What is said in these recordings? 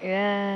Yeah.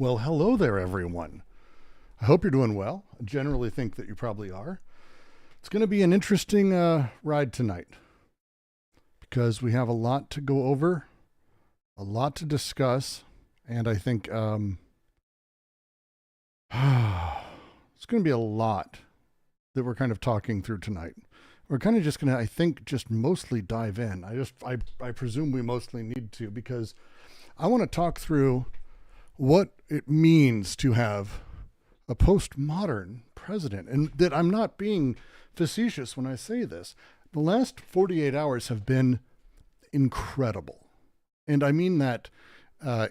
Well, hello there, everyone. I hope you're doing well. I generally think that you probably are. It's going to be an interesting ride tonight because we have a lot to go over, a lot to discuss, and I think it's going to be a lot that we're kind of talking through tonight. We're kind of just going to, I think, just mostly dive in. I presume we mostly need to, because I want to talk through what it means to have a postmodern president, and that I'm not being facetious when I say this. The last 48 hours have been incredible. And I mean that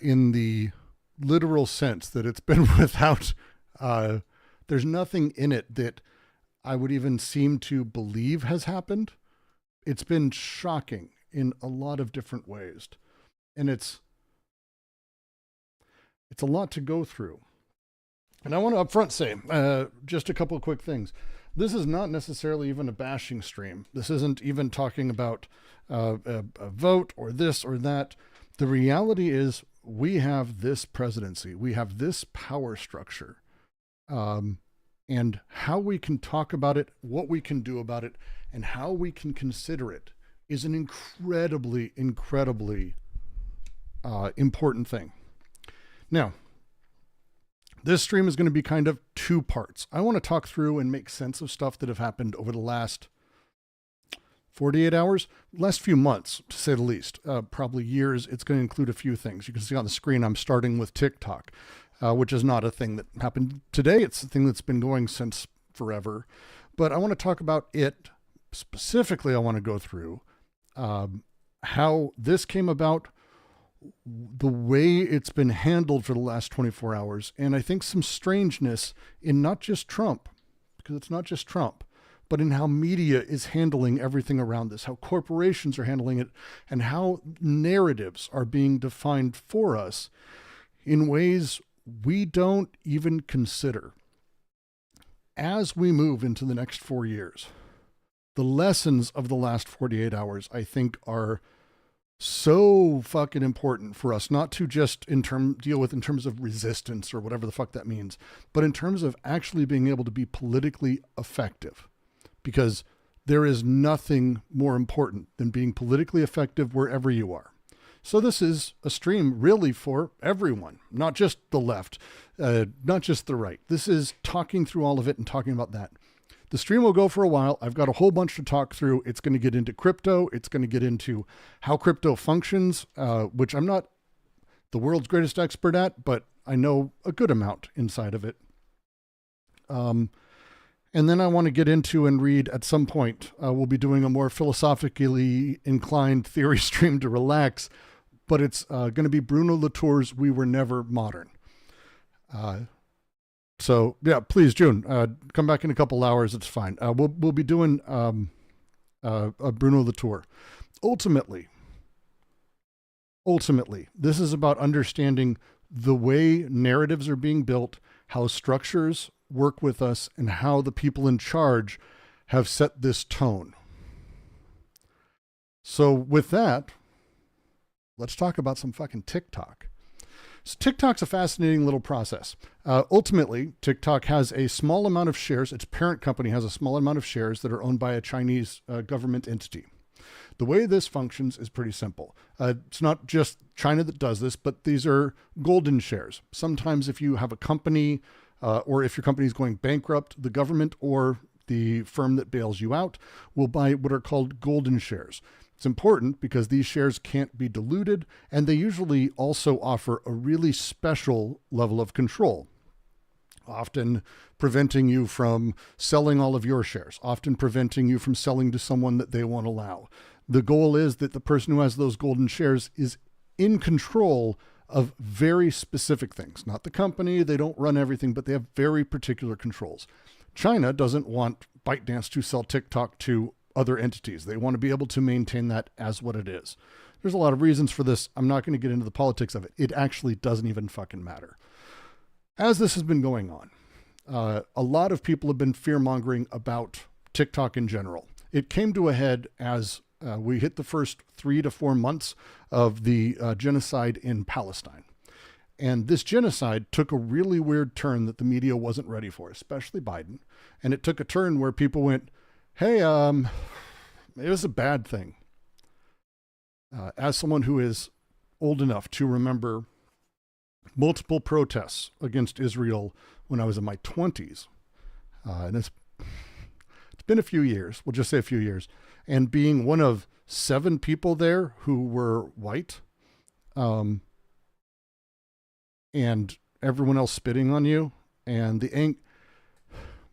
in the literal sense that it's been without, there's nothing in it that I would even seem to believe has happened. It's been shocking in a lot of different ways. And it's a lot to go through. And I want to upfront say just a couple of quick things. This is not necessarily even a bashing stream. This isn't even talking about a vote or this or that. The reality is we have this presidency. We have this power structure. And how we can talk about it, what we can do about it, and how we can consider it is an incredibly, incredibly important thing. Now, this stream is going to be kind of two parts. I want to talk through and make sense of stuff that have happened over the last 48 hours, last few months, to say the least, probably years. It's going to include a few things. You can see on the screen, I'm starting with TikTok, which is not a thing that happened today. It's a thing that's been going since forever. But I want to talk about it. Specifically, I want to go through how this came about, the way it's been handled for the last 24 hours. And I think some strangeness in not just Trump, because it's not just Trump, but in how media is handling everything around this, how corporations are handling it, and how narratives are being defined for us in ways we don't even consider. As we move into the next 4 years, the lessons of the last 48 hours, I think, are so fucking important for us, not to just deal with in terms of resistance or whatever the fuck that means, but in terms of actually being able to be politically effective. Because there is nothing more important than being politically effective wherever you are. So this is a stream really for everyone, not just the left, not just the right. This is talking through all of it and talking about that. The stream will go for a while. I've got a whole bunch to talk through. It's going to get into crypto. It's going to get into how crypto functions, which I'm not the world's greatest expert at, but I know a good amount inside of it. And then I want to get into and read at some point. We'll be doing a more philosophically inclined theory stream to relax, but it's going to be Bruno Latours' We Were Never Modern. So yeah, please, June, come back in a couple hours. It's fine. We'll be doing a Bruno Latour. Ultimately, this is about understanding the way narratives are being built, how structures work with us, and how the people in charge have set this tone. So with that, let's talk about some fucking TikTok. So TikTok's a fascinating little process. Ultimately, TikTok has a small amount of shares. Its parent company has a small amount of shares that are owned by a Chinese government entity. The way this functions is pretty simple. It's not just China that does this, but these are golden shares. Sometimes if you have a company or if your company is going bankrupt, the government or the firm that bails you out will buy what are called golden shares. It's important because these shares can't be diluted, and they usually also offer a really special level of control, often preventing you from selling all of your shares, often preventing you from selling to someone that they won't allow. The goal is that the person who has those golden shares is in control of very specific things. Not the company, they don't run everything, but they have very particular controls. China doesn't want ByteDance to sell TikTok to other entities. They want to be able to maintain that as what it is. There's a lot of reasons for this. I'm not going to get into the politics of it. It actually doesn't even fucking matter. As this has been going on, a lot of people have been fear-mongering about TikTok in general. It came to a head as we hit the first 3 to 4 months of the genocide in Palestine. And this genocide took a really weird turn that the media wasn't ready for, especially Biden. And it took a turn where people went, hey, it was a bad thing. As someone who is old enough to remember multiple protests against Israel when I was in my 20s, and it's been a few years, we'll just say a few years, and being one of 7 people there who were white, and everyone else spitting on you, and the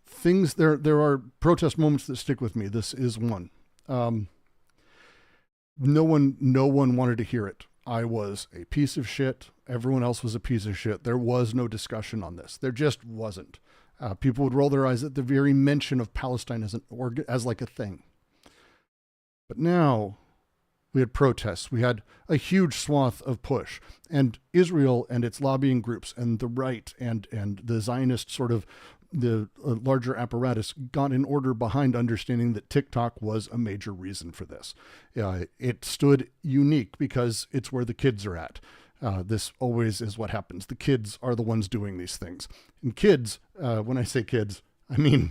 things, there are protest moments that stick with me. This is one. No one wanted to hear it. I was a piece of shit. Everyone else was a piece of shit. There was no discussion on this. There just wasn't. People would roll their eyes at the very mention of Palestine as like a thing. But now we had protests. We had a huge swath of push, and Israel and its lobbying groups and the right and the Zionist sort of the larger apparatus got in order behind understanding that TikTok was a major reason for this. It stood unique because it's where the kids are at. This always is what happens. The kids are the ones doing these things. And kids, when I say kids, I mean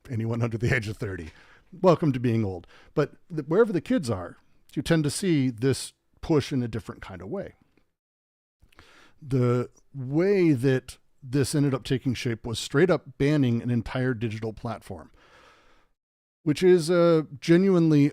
anyone under the age of 30. Welcome to being old. But wherever the kids are, you tend to see this push in a different kind of way. The way that this ended up taking shape was straight up banning an entire digital platform, which is genuinely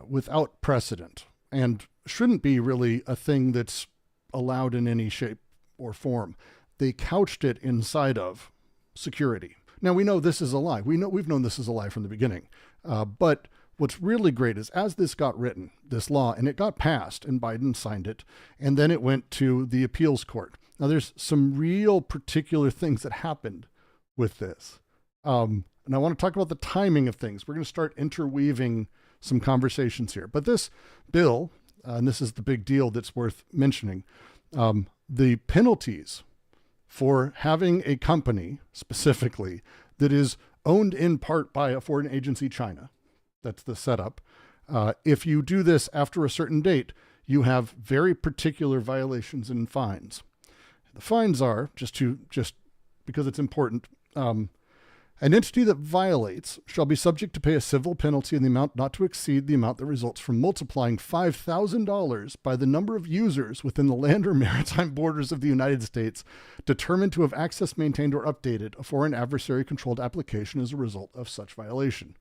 without precedent and shouldn't be really a thing that's allowed in any shape or form. They couched it inside of security. Now we know this is a lie. We've known this is a lie from the beginning. But what's really great is as this got written, this law, and it got passed and Biden signed it, and then it went to the appeals court. Now there's some real particular things that happened with this. And I want to talk about the timing of things. We're going to start interweaving some conversations here. But this bill, and this is the big deal that's worth mentioning, the penalties for having a company specifically that is owned in part by a foreign agency, China. That's the setup. If you do this after a certain date, you have very particular violations and fines. The fines are, just because it's important, an entity that violates shall be subject to pay a civil penalty in the amount not to exceed the amount that results from multiplying $5,000 by the number of users within the land or maritime borders of the United States determined to have accessed, maintained, or updated a foreign adversary-controlled application as a result of such violation.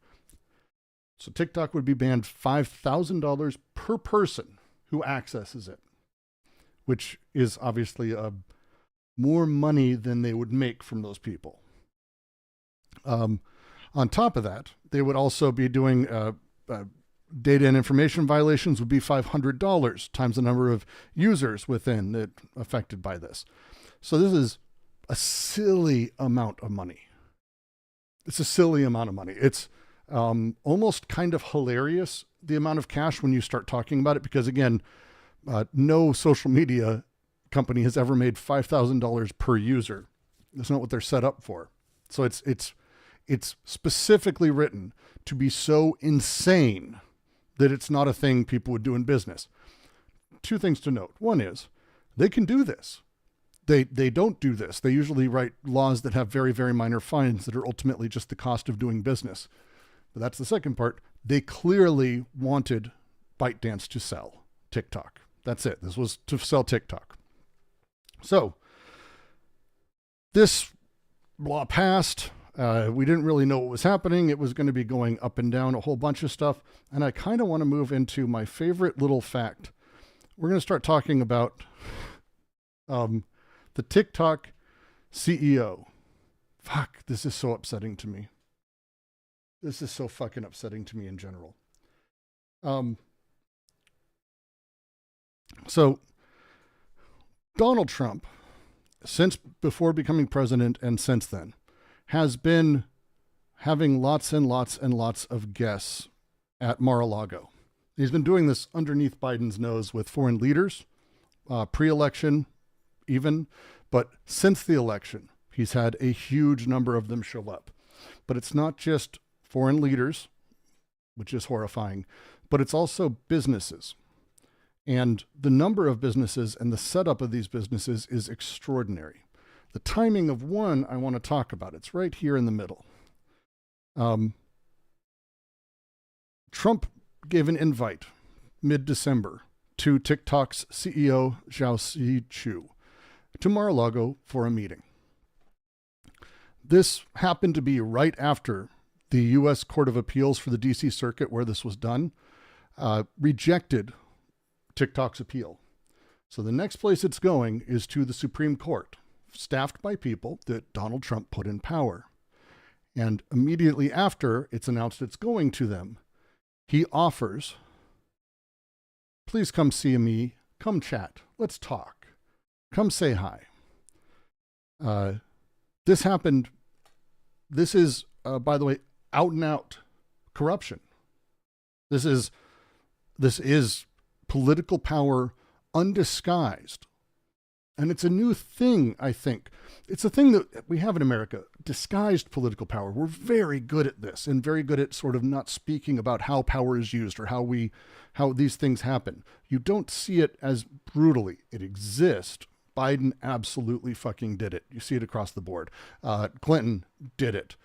So TikTok would be banned $5,000 per person who accesses it, which is obviously more money than they would make from those people. On top of that, they would also be doing data and information violations would be $500 times the number of users within that affected by this. So this is a silly amount of money. It's a silly amount of money. It's almost kind of hilarious, the amount of cash when you start talking about it, because again, no social media company has ever made $5,000 per user. That's not what they're set up for. So it's specifically written to be so insane that it's not a thing people would do in business. Two things to note. One is they can do this. They don't do this. They usually write laws that have very, very minor fines that are ultimately just the cost of doing business. But that's the second part. They clearly wanted ByteDance to sell TikTok. That's it. This was to sell TikTok. So this law passed. We didn't really know what was happening. It was going to be going up and down a whole bunch of stuff. And I kind of want to move into my favorite little fact. We're going to start talking about the TikTok CEO. Fuck, this is so upsetting to me. This is so fucking upsetting to me in general. So Donald Trump, since before becoming president and since then, has been having lots and lots and lots of guests at Mar-a-Lago. He's been doing this underneath Biden's nose with foreign leaders, pre-election even, but since the election, he's had a huge number of them show up. But it's not just foreign leaders, which is horrifying, but it's also businesses. And the number of businesses and the setup of these businesses is extraordinary. The timing of one I want to talk about. It's right here in the middle. Trump gave an invite mid-December to TikTok's CEO, Zhao to Mar-a-Lago for a meeting. This happened to be right after the U.S. Court of Appeals for the D.C. Circuit, where this was done, rejected TikTok's appeal. So the next place it's going is to the Supreme Court, staffed by people that Donald Trump put in power. And immediately after it's announced it's going to them, he offers, please come see me, come chat, let's talk, come say hi. This happened, this is, by the way, out and out corruption. This is political power undisguised. And it's a new thing, I think. It's a thing that we have in America, disguised political power. We're very good at this and very good at sort of not speaking about how power is used or how these things happen. You don't see it as brutally. It exists. Biden absolutely fucking did it. You see it across the board. Clinton did it.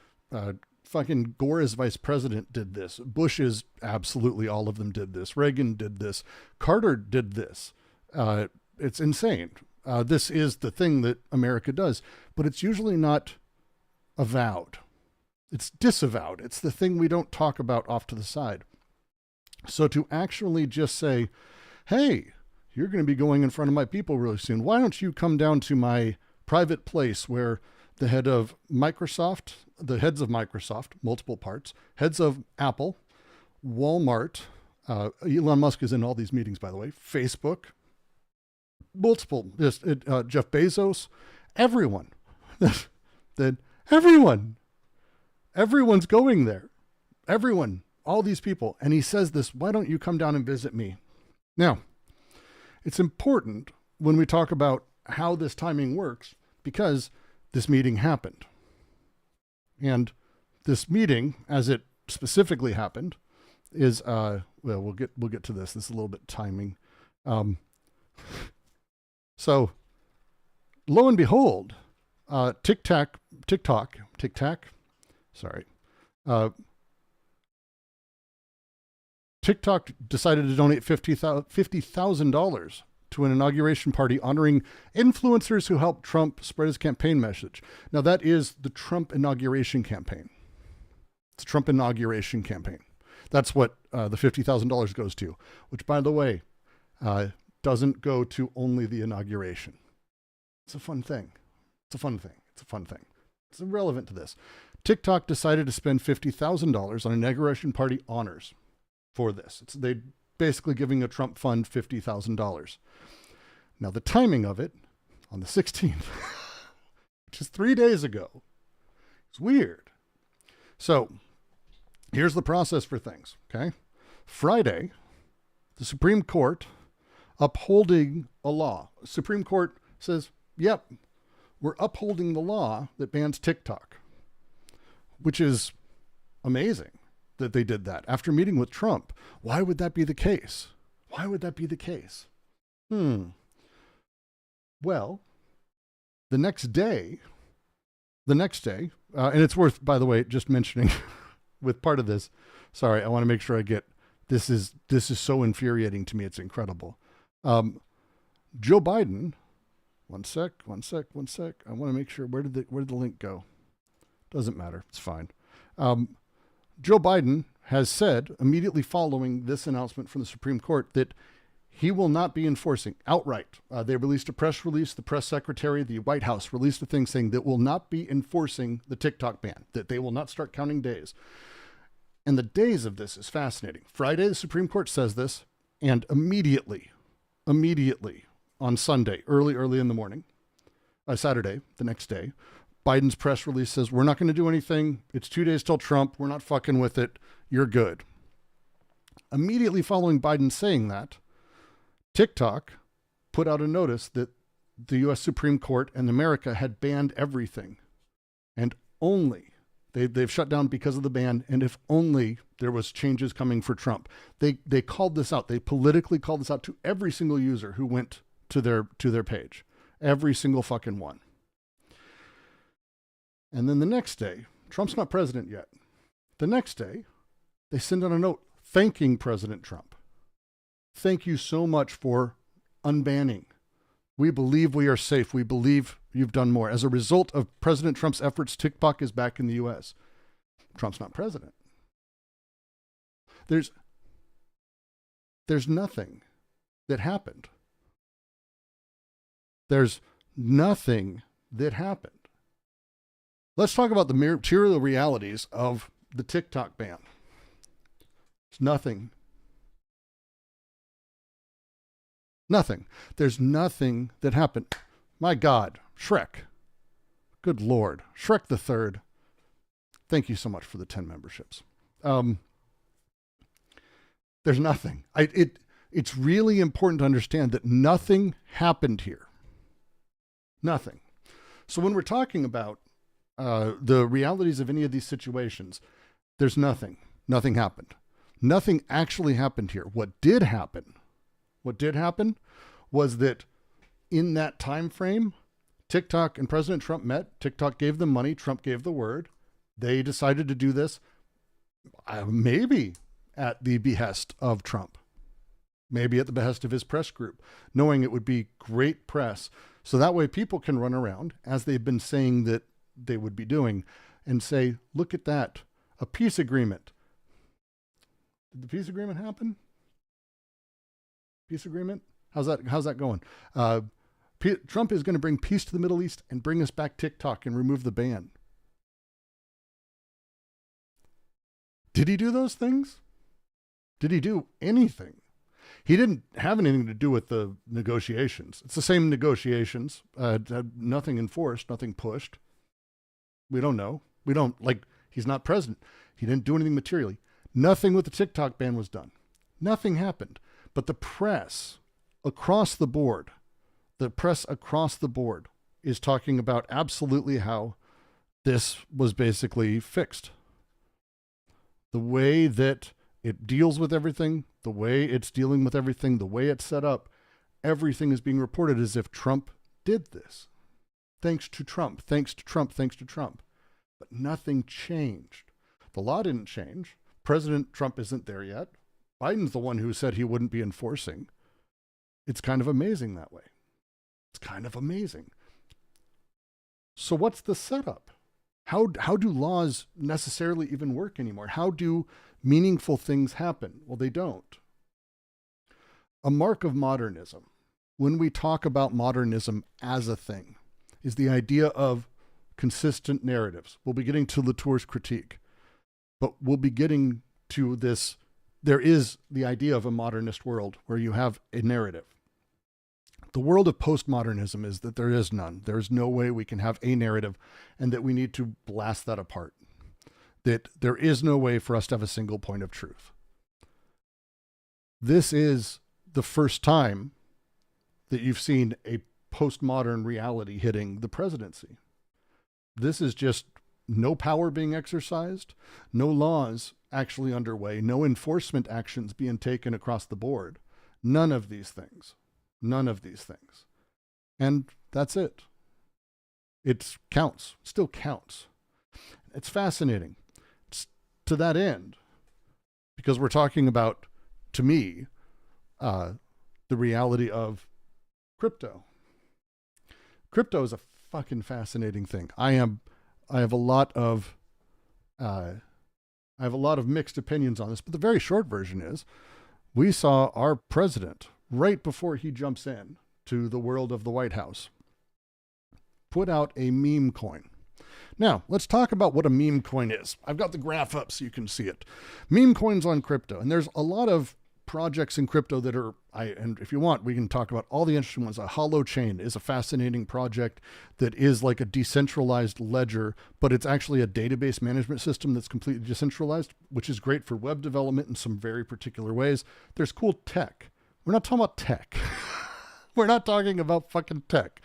Fucking Gore as vice president did this. Bush's absolutely all of them did this. Reagan did this. Carter did this. It's insane. This is the thing that America does, but it's usually not avowed. It's disavowed. It's the thing we don't talk about off to the side. So to actually just say, hey, you're going to be going in front of my people really soon. Why don't you come down to my private place where the heads of Microsoft, multiple parts, heads of Apple, Walmart, Elon Musk is in all these meetings, by the way, Facebook, multiple, Jeff Bezos, everyone, everyone's going there, everyone, all these people. And he says this, why don't you come down and visit me? Now, it's important when we talk about how this timing works because this meeting happened. And this meeting, as it specifically happened, is well, we'll get to this. This is a little bit timing. So lo and behold, TikTok, sorry. TikTok decided to donate $50,000 to an inauguration party honoring influencers who helped Trump spread his campaign message. Now, that is the Trump inauguration campaign. It's a Trump inauguration campaign. That's what the $50,000 goes to, which, by the way, doesn't go to only the inauguration. It's a fun thing. It's a fun thing. It's a fun thing. It's irrelevant to this. TikTok decided to spend $50,000 on inauguration party honors for this. They basically giving a Trump fund $50,000. Now, the timing of it on the 16th, which is 3 days ago, is weird. So here's the process for things, okay? Friday, the Supreme Court upholding a law. Supreme Court says, yep, we're upholding the law that bans TikTok, which is amazing that they did that after meeting with Trump. Why would that be the case? Why would that be the case? Well, the next day, and it's worth, by the way, just mentioning with part of this, sorry, I want to make sure I get, this is so infuriating to me. It's incredible. Joe Biden, one sec. I want to make sure, where did the link go? Doesn't matter. It's fine. Joe Biden has said immediately following this announcement from the Supreme Court that he will not be enforcing outright. They released a press release. The press secretary, the White House, released a thing saying that will not be enforcing the TikTok ban, that they will not start counting days. And the days of this is fascinating. Friday, the Supreme Court says this, and immediately on Sunday, early in the morning, Saturday, the next day, Biden's press release says, we're not going to do anything. It's 2 days till Trump. We're not fucking with it. You're good. Immediately following Biden saying that, TikTok put out a notice that the U.S. Supreme Court and America had banned everything. And only, they've shut down because of the ban, and if only there was changes coming for Trump. They called this out. They politically called this out to every single user who went to their page. Every single fucking one. And then the next day, Trump's not president yet. The next day, they send out a note thanking President Trump. Thank you so much for unbanning. We believe we are safe. We believe you've done more. As a result of President Trump's efforts, TikTok is back in the U.S. Trump's not president. There's nothing that happened. There's nothing that happened. Let's talk about the material realities of the TikTok ban. It's nothing. Nothing. There's nothing that happened. My God, Shrek. Good Lord. Shrek the Third. Thank you so much for the 10 memberships. There's nothing. It's really important to understand that nothing happened here. Nothing. So when we're talking about the realities of any of these situations, there's nothing. Nothing happened. Nothing actually happened here. What did happen was that in that time frame, TikTok and President Trump met. TikTok gave them money. Trump gave the word. They decided to do this, maybe at the behest of Trump, maybe at the behest of his press group, knowing it would be great press. So that way people can run around, as they've been saying that they would be doing, and say, look at that, a peace agreement. Did the peace agreement happen? Peace agreement? How's that going? Trump is going to bring peace to the Middle East and bring us back TikTok and remove the ban. Did he do those things? Did he do anything? He didn't have anything to do with the negotiations. It's the same negotiations. Nothing enforced, nothing pushed. We don't know. He's not president. He didn't do anything materially. Nothing with the TikTok ban was done. Nothing happened. But the press across the board is talking about absolutely how this was basically fixed. The way that it deals with everything, the way it's dealing with everything, the way it's set up, everything is being reported as if Trump did this. Thanks to Trump, thanks to Trump, thanks to Trump. But nothing changed. The law didn't change. President Trump isn't there yet. Biden's the one who said he wouldn't be enforcing. It's kind of amazing that way. It's kind of amazing. So what's the setup? How do laws necessarily even work anymore? How do meaningful things happen? Well, they don't. A mark of modernism, when we talk about modernism as a thing, is the idea of consistent narratives. We'll be getting to Latours' critique, but we'll be getting to this. There is the idea of a modernist world where you have a narrative. The world of postmodernism is that there is none. There is no way we can have a narrative, and that we need to blast that apart. That there is no way for us to have a single point of truth. This is the first time that you've seen a postmodern reality hitting the presidency. This is just no power being exercised, no laws actually underway, no enforcement actions being taken across the board. None of these things. None of these things. And that's it. It counts. It still counts. It's fascinating. It's to that end, because we're talking about, to me, the reality of crypto. Crypto is a fucking fascinating thing. I have a lot of mixed opinions on this, but the very short version is we saw our president, right before he jumps in to the world of the White House, put out a meme coin. Now, let's talk about what a meme coin is. I've got the graph up so you can see it. Meme coins on crypto. And there's a lot of projects in crypto that are, and if you want, we can talk about all the interesting ones. A hollow chain is a fascinating project that is like a decentralized ledger, but it's actually a database management system that's completely decentralized, which is great for web development in some very particular ways. There's cool tech. We're not talking about tech. We're not talking about fucking tech.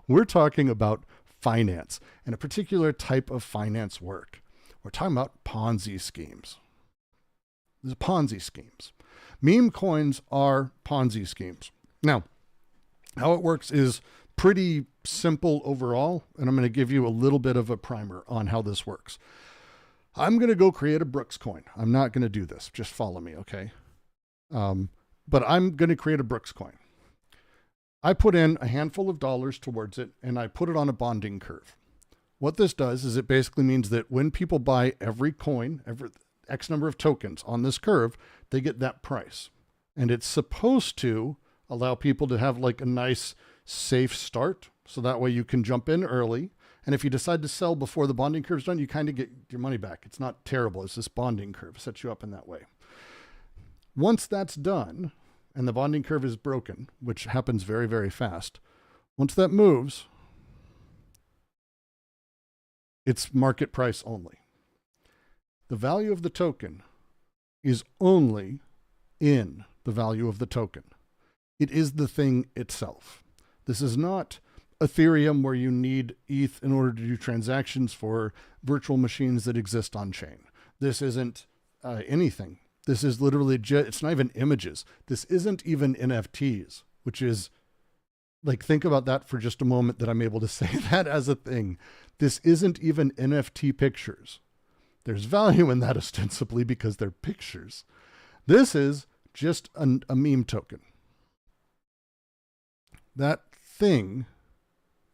We're talking about finance and a particular type of finance work. We're talking about Ponzi schemes. There's Ponzi schemes. Meme coins are Ponzi schemes. Now, how it works is pretty simple overall, and I'm going to give you a little bit of a primer on how this works. I'm going to go create a Brooks coin. I'm not going to do this. Just follow me, okay? But I'm going to create a Brooks coin. I put in a handful of dollars towards it, and I put it on a bonding curve. What this does is it basically means that when people buy every coin, every X number of tokens on this curve, they get that price. And it's supposed to allow people to have like a nice, safe start. So that way you can jump in early. And if you decide to sell before the bonding curve's done, you kind of get your money back. It's not terrible. It's this bonding curve. It sets you up in that way. Once that's done, and the bonding curve is broken, which happens very, very fast, once that moves, it's market price only. The value of the token is only in the value of the token. It is the thing itself. This is not Ethereum where you need ETH in order to do transactions for virtual machines that exist on chain. This isn't anything. This is literally it's not even images. This isn't even NFTs, which is like, think about that for just a moment, that I'm able to say that as a thing. This isn't even NFT pictures. There's value in that ostensibly because they're pictures. This is just a meme token. That thing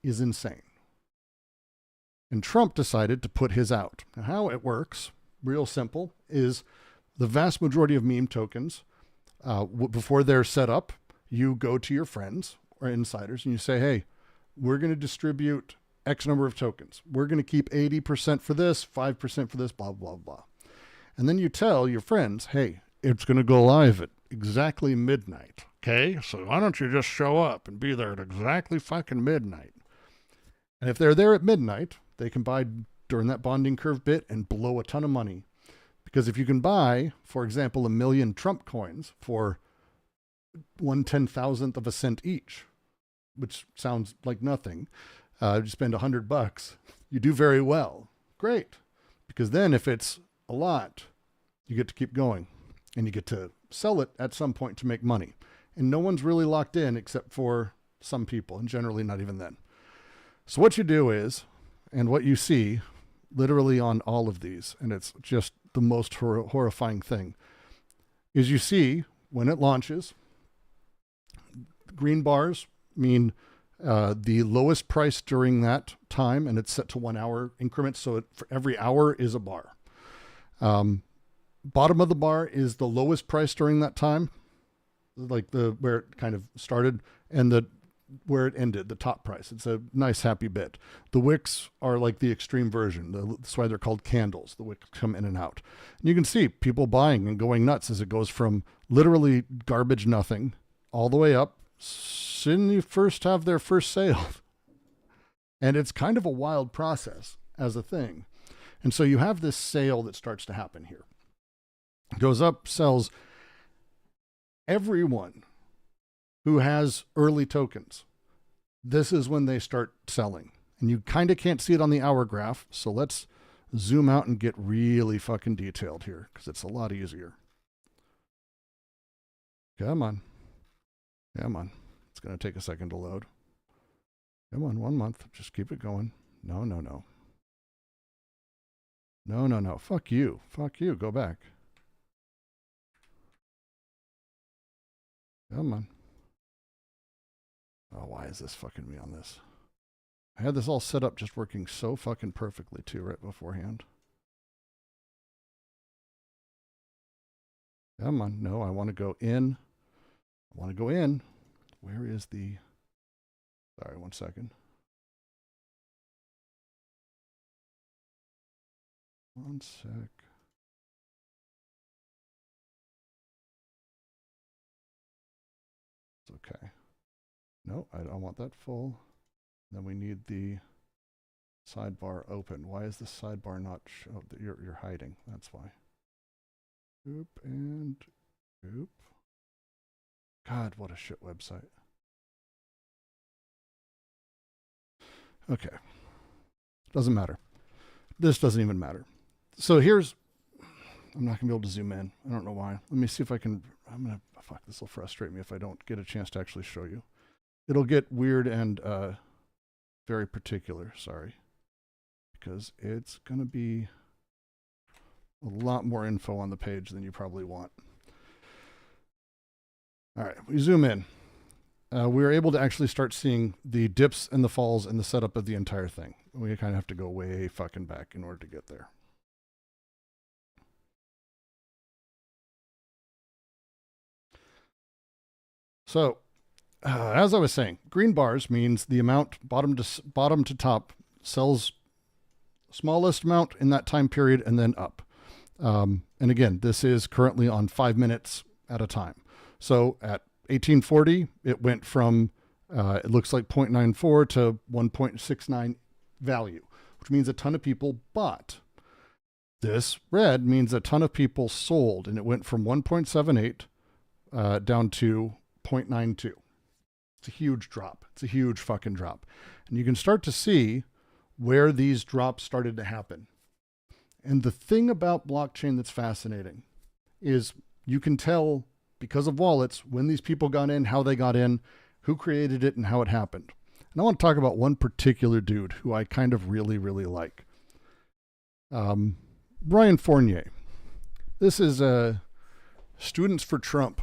is insane. And Trump decided to put his out. Now, how it works, real simple, is the vast majority of meme tokens, before they're set up, you go to your friends or insiders and you say, hey, we're going to distribute X number of tokens. We're going to keep 80% for this, 5% for this, blah, blah, blah. And then you tell your friends, hey, it's going to go live at exactly midnight. Okay, so why don't you just show up and be there at exactly fucking midnight? And if they're there at midnight, they can buy during that bonding curve bit and blow a ton of money. Because if you can buy, for example, 1 million Trump coins for 1/10,000th of a cent each, which sounds like nothing, You spend $100, you do very well. Great. Because then if it's a lot, you get to keep going and you get to sell it at some point to make money. And no one's really locked in except for some people, and generally not even then. So what you do is, and what you see literally on all of these, and it's just the most horrifying thing, is you see when it launches, green bars mean the lowest price during that time, and it's set to 1 hour increments. So for every hour is a bar. Bottom of the bar is the lowest price during that time, like where it kind of started, and where it ended, the top price. It's a nice happy bit. The wicks are like the extreme version. That's why they're called candles. The wicks come in and out. And you can see people buying and going nuts as it goes from literally garbage nothing all the way up. Soon you first have their first sale. And it's kind of a wild process as a thing. And so you have this sale that starts to happen here. Goes up, sells. Everyone who has early tokens, this is when they start selling. And you kind of can't see it on the hour graph. So let's zoom out and get really fucking detailed here because it's a lot easier. Come on. Come on. It's going to take a second to load. Come on, 1 month. Just keep it going. No, no, no. No, no, no. Fuck you. Fuck you. Go back. Come on. Oh, why is this fucking me on this? I had this all set up just working so fucking perfectly too right beforehand. Come on. No, I want to go in. I want to go in. Where is the... Sorry, 1 second. 1 sec. It's okay. No, I don't want that full. Then we need the sidebar open. Why is the sidebar not show? You're hiding. That's why. Oop and oop. God, what a shit website. Okay. Doesn't matter. This doesn't even matter. So here's, I'm not going to be able to zoom in. I don't know why. Let me see if I can, fuck, this will frustrate me if I don't get a chance to actually show you. It'll get weird and very particular, sorry. Because it's going to be a lot more info on the page than you probably want. All right, we zoom in. We were able to actually start seeing the dips and the falls and the setup of the entire thing. We kind of have to go way fucking back in order to get there. So, as I was saying, green bars means the amount bottom to top sells smallest amount in that time period and then up. And again, this is currently on 5 minutes at a time. So at 1840, it went from, it looks like 0.94 to 1.69 value, which means a ton of people bought. This red means a ton of people sold, and it went from 1.78 down to 0.92. It's a huge drop. It's a huge fucking drop. And you can start to see where these drops started to happen. And the thing about blockchain that's fascinating is you can tell, because of wallets, when these people got in, how they got in, who created it, and how it happened. And I want to talk about one particular dude who I kind of really, really like. Brian Fournier. This is Students for Trump,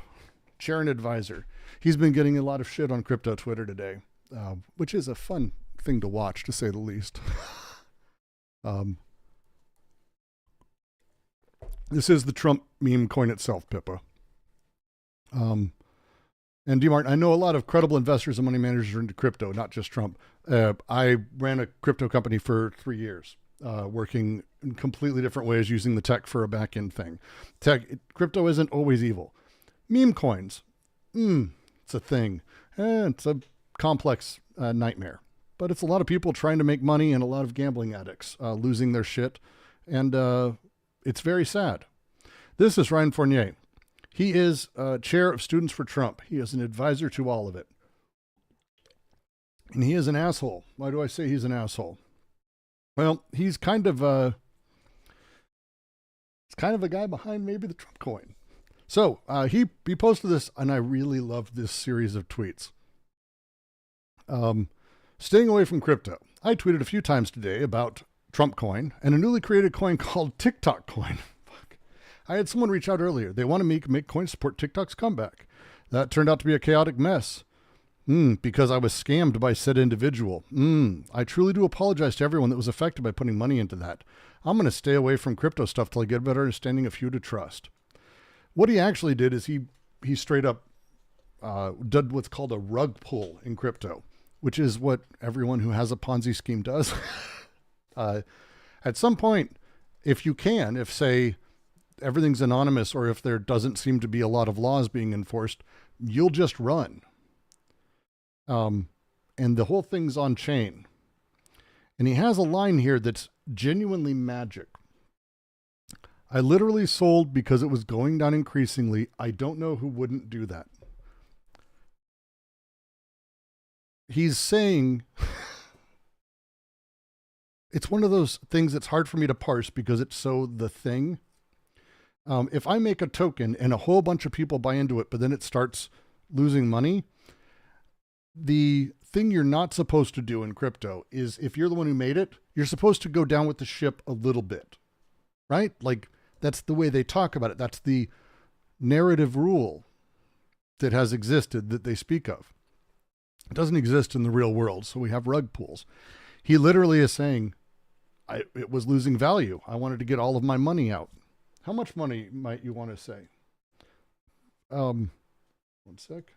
chair and advisor. He's been getting a lot of shit on crypto Twitter today, which is a fun thing to watch, to say the least. This is the Trump meme coin itself, Pippa. And DMart, I know a lot of credible investors and money managers are into crypto, not just Trump. I ran a crypto company for 3 years, working in completely different ways, using the tech for a back-end thing. Crypto isn't always evil. Meme coins, it's a thing. It's a complex nightmare. But it's a lot of people trying to make money and a lot of gambling addicts losing their shit. And it's very sad. This is Ryan Fournier. He is chair of Students for Trump. He is an advisor to all of it. And he is an asshole. Why do I say he's an asshole? Well, he's kind of a guy behind maybe the Trump coin. So he posted this, and I really loved this series of tweets. Staying away from crypto. I tweeted a few times today about Trump coin and a newly created coin called TikTok coin. Fuck. I had someone reach out earlier. They want to make coin support TikTok's comeback. That turned out to be a chaotic mess. Because I was scammed by said individual. I truly do apologize to everyone that was affected by putting money into that. I'm going to stay away from crypto stuff till I get a better understanding of who to trust. What he actually did is he straight up did what's called a rug pull in crypto, which is what everyone who has a Ponzi scheme does. At some point, if say everything's anonymous or if there doesn't seem to be a lot of laws being enforced, you'll just run. And the whole thing's on chain. And he has a line here that's genuinely magic. I literally sold because it was going down increasingly. I don't know who wouldn't do that. He's saying, it's one of those things that's hard for me to parse because it's so the thing. If I make a token and a whole bunch of people buy into it, but then it starts losing money, the thing you're not supposed to do in crypto is if you're the one who made it, you're supposed to go down with the ship a little bit, right? Like that's the way they talk about it. That's the narrative rule that has existed that they speak of. It doesn't exist in the real world. So we have rug pulls. He literally is saying, it was losing value. I wanted to get all of my money out. How much money might you want to say? One sec.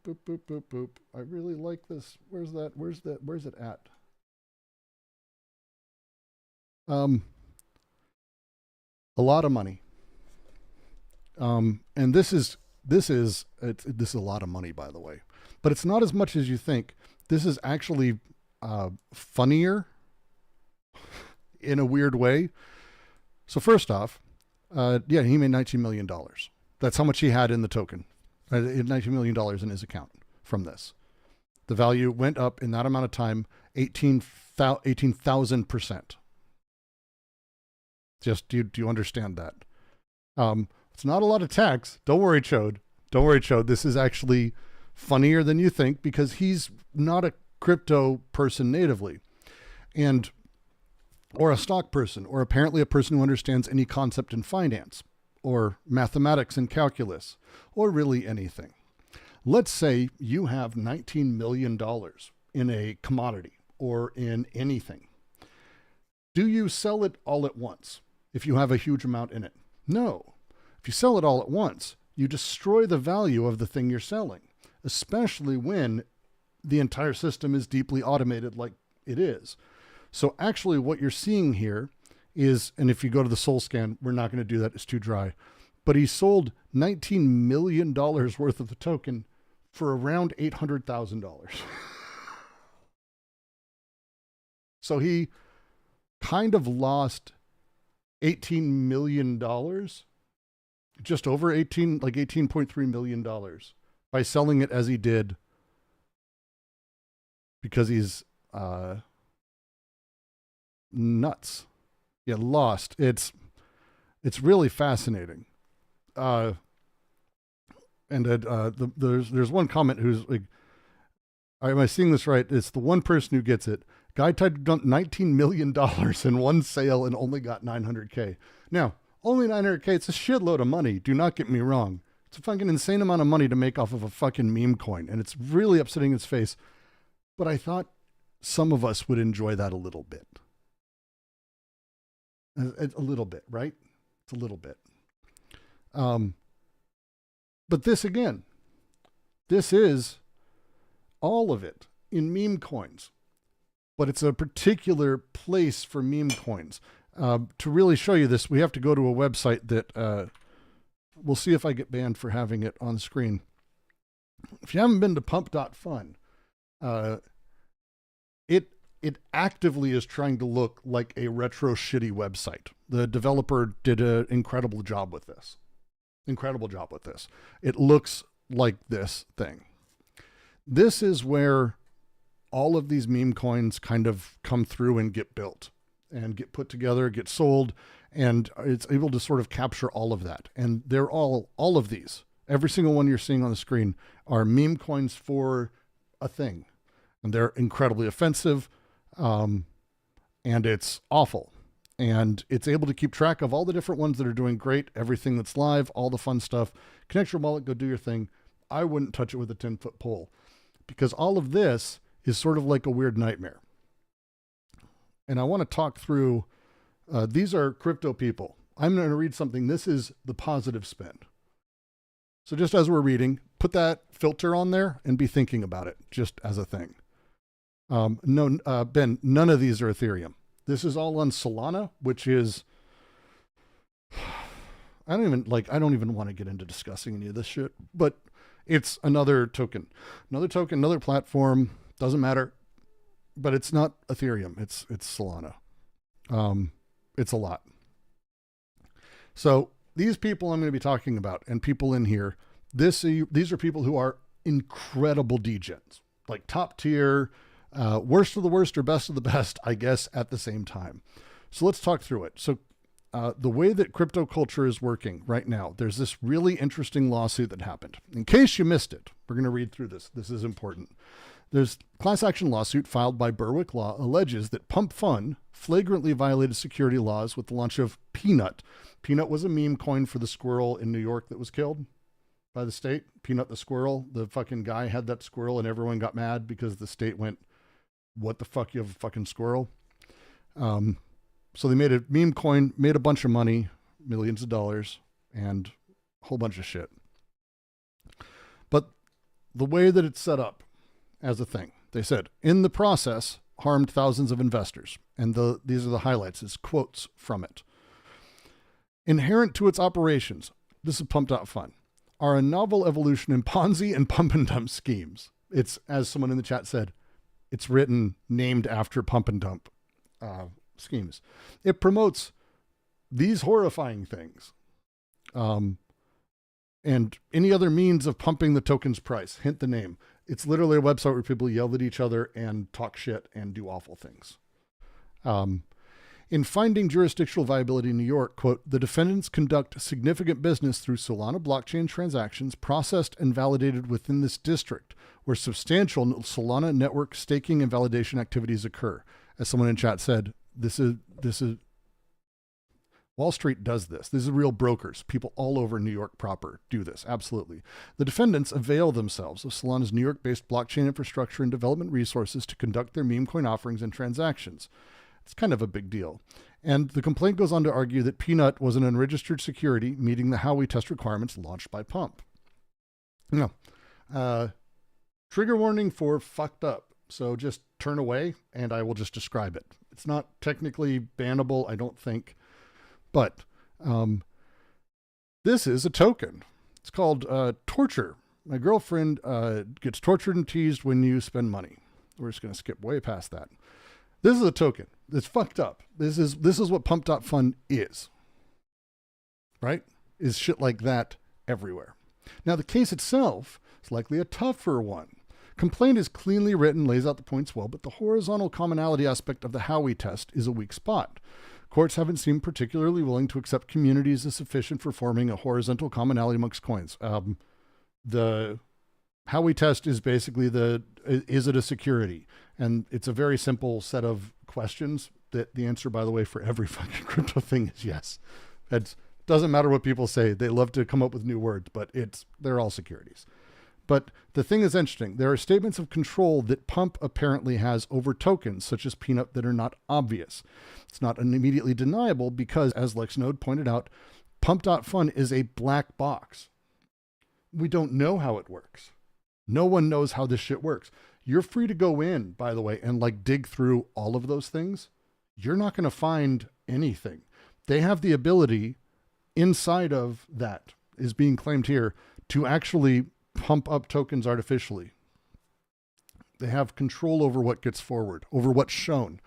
Boop, boop, boop, boop, boop. I really like this. Where's it at? A lot of money. And this is a lot of money, by the way, but it's not as much as you think. This is actually funnier in a weird way. So first off, he made $19 million. That's how much he had in the token. $19 million in his account from this. The value went up in that amount of time 18,000%. Just do you understand that? It's not a lot of tax. Don't worry, Chode. Don't worry, Chode. This is actually funnier than you think because he's not a crypto person natively, or a stock person, or apparently a person who understands any concept in finance, or mathematics and calculus, or really anything. Let's say you have $19 million in a commodity or in anything. Do you sell it all at once if you have a huge amount in it? No. If you sell it all at once, you destroy the value of the thing you're selling, especially when the entire system is deeply automated like it is. So actually what you're seeing here is, and if you go to the Soul Scan, we're not going to do that. It's too dry. But he sold $19 million worth of the token for around $800,000. So he kind of lost $18 million, just over 18, like $18.3 million by selling it as he did because he's nuts. Yeah, lost. It's really fascinating. And there's one comment who's like, am I seeing this right? It's the one person who gets it. Guy tried to dump $19 million in one sale and only got 900K. Now, only 900K, it's a shitload of money. Do not get me wrong. It's a fucking insane amount of money to make off of a fucking meme coin. And it's really upsetting its face. But I thought some of us would enjoy that a little bit. A little bit, right? It's a little bit. But this again, this is all of it in meme coins, but it's a particular place for meme coins. To really show you this, we have to go to a website that we'll see if I get banned for having it on screen. If you haven't been to pump.fun, it actively is trying to look like a retro shitty website. The developer did an incredible job with this. Incredible job with this. It looks like this thing. This is where all of these meme coins kind of come through and get built and get put together, get sold, and it's able to sort of capture all of that. And they're all of these, every single one you're seeing on the screen are meme coins for a thing. And they're incredibly offensive, and it's awful. And it's able to keep track of all the different ones that are doing great, everything that's live, all the fun stuff. Connect your wallet, go do your thing. I wouldn't touch it with a 10-foot pole, because all of this is sort of like a weird nightmare. And I want to talk through, these are crypto people. I'm going to read something. This is the positive spin. So just as we're reading, put that filter on there and be thinking about it just as a thing. No, Ben, none of these are Ethereum. This is all on Solana, which is, I don't even want to get into discussing any of this shit, but it's another token, another platform, doesn't matter, but it's not Ethereum. It's Solana. It's a lot. So these people I'm going to be talking about, and people in here, these are people who are incredible degens, like top tier, worst of the worst or best of the best, I guess, at the same time. So let's talk through it. So the way that crypto culture is working right now, there's this really interesting lawsuit that happened. In case you missed it, we're going to read through this. This is important. There's class action lawsuit filed by Berwick Law alleges that Pump Fun flagrantly violated security laws with the launch of Peanut. Peanut was a meme coin for the squirrel in New York that was killed by the state. Peanut the squirrel. The fucking guy had that squirrel and everyone got mad because the state went, what the fuck, you have a fucking squirrel? So they made a meme coin, made a bunch of money, millions of dollars, and a whole bunch of shit. But the way that it's set up as a thing, they said, in the process, harmed thousands of investors. And these are the highlights, it's quotes from it. Inherent to its operations, this is Pump.Fun, are a novel evolution in Ponzi and pump and dump schemes. It's, as someone in the chat said, it's written, named after pump and dump schemes. It promotes these horrifying things. And any other means of pumping the token's price, hint the name. It's literally a website where people yell at each other and talk shit and do awful things. In finding jurisdictional viability in New York, quote, the defendants conduct significant business through Solana blockchain transactions processed and validated within this district, where substantial Solana network staking and validation activities occur. As someone in chat said, this is Wall Street does this. These are real brokers. People all over New York proper do this. Absolutely. The defendants avail themselves of Solana's New York-based blockchain infrastructure and development resources to conduct their meme coin offerings and transactions. It's kind of a big deal. And the complaint goes on to argue that Peanut was an unregistered security meeting the Howey test requirements launched by Pump. No. Trigger warning for fucked up. So just turn away and I will just describe it. It's not technically bannable, I don't think. But this is a token. It's called torture. My girlfriend gets tortured and teased when you spend money. We're just going to skip way past that. This is a token. It's fucked up. This is what Pump.Fun is. Right? Is shit like that everywhere. Now the case itself is likely a tougher one. Complaint is cleanly written, lays out the points well, but the horizontal commonality aspect of the Howey test is a weak spot. Courts haven't seemed particularly willing to accept communities as sufficient for forming a horizontal commonality amongst coins. The Howey test is basically is it a security? And it's a very simple set of questions that the answer, by the way, for every fucking crypto thing is yes. It doesn't matter what people say. They love to come up with new words, but they're all securities. But the thing is interesting. There are statements of control that Pump apparently has over tokens, such as Peanut, that are not obvious. It's not immediately deniable because, as LexNode pointed out, Pump.Fun is a black box. We don't know how it works. No one knows how this shit works. You're free to go in, by the way, and like dig through all of those things. You're not going to find anything. They have the ability inside of that is being claimed here to actually pump up tokens artificially. They have control over what gets forward, over what's shown,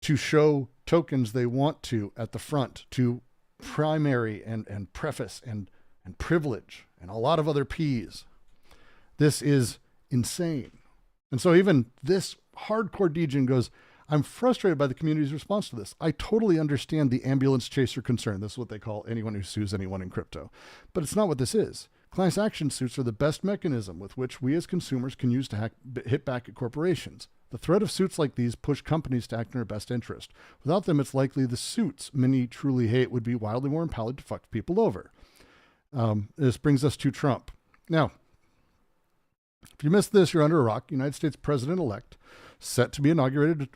to show tokens they want to at the front, to primary and preface and privilege and a lot of other P's. This is insane. And so even this hardcore degen goes, I'm frustrated by the community's response to this. I totally understand the ambulance chaser concern. This is what they call anyone who sues anyone in crypto. But it's not what this is. Class action suits are the best mechanism with which we as consumers can use to hit back at corporations. The threat of suits like these push companies to act in their best interest. Without them, it's likely the suits many truly hate would be wildly more empowered to fuck people over. This brings us to Trump. Now, if you missed this, you're under a rock. United States President-elect, set to be inaugurated,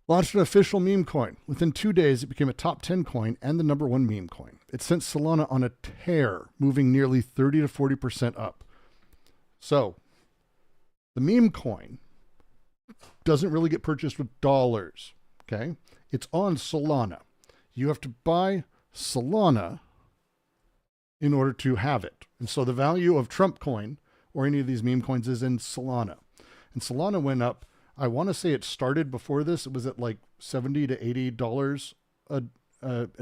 launched an official meme coin. Within 2 days, it became a top 10 coin and the #1 meme coin. It sent Solana on a tear, moving nearly 30 to 40% up. So, the meme coin doesn't really get purchased with dollars, okay? It's on Solana. You have to buy Solana in order to have it. And so the value of Trump coin or any of these meme coins is in Solana. And Solana went up. I want to say it started before this. It was at like $70 to $80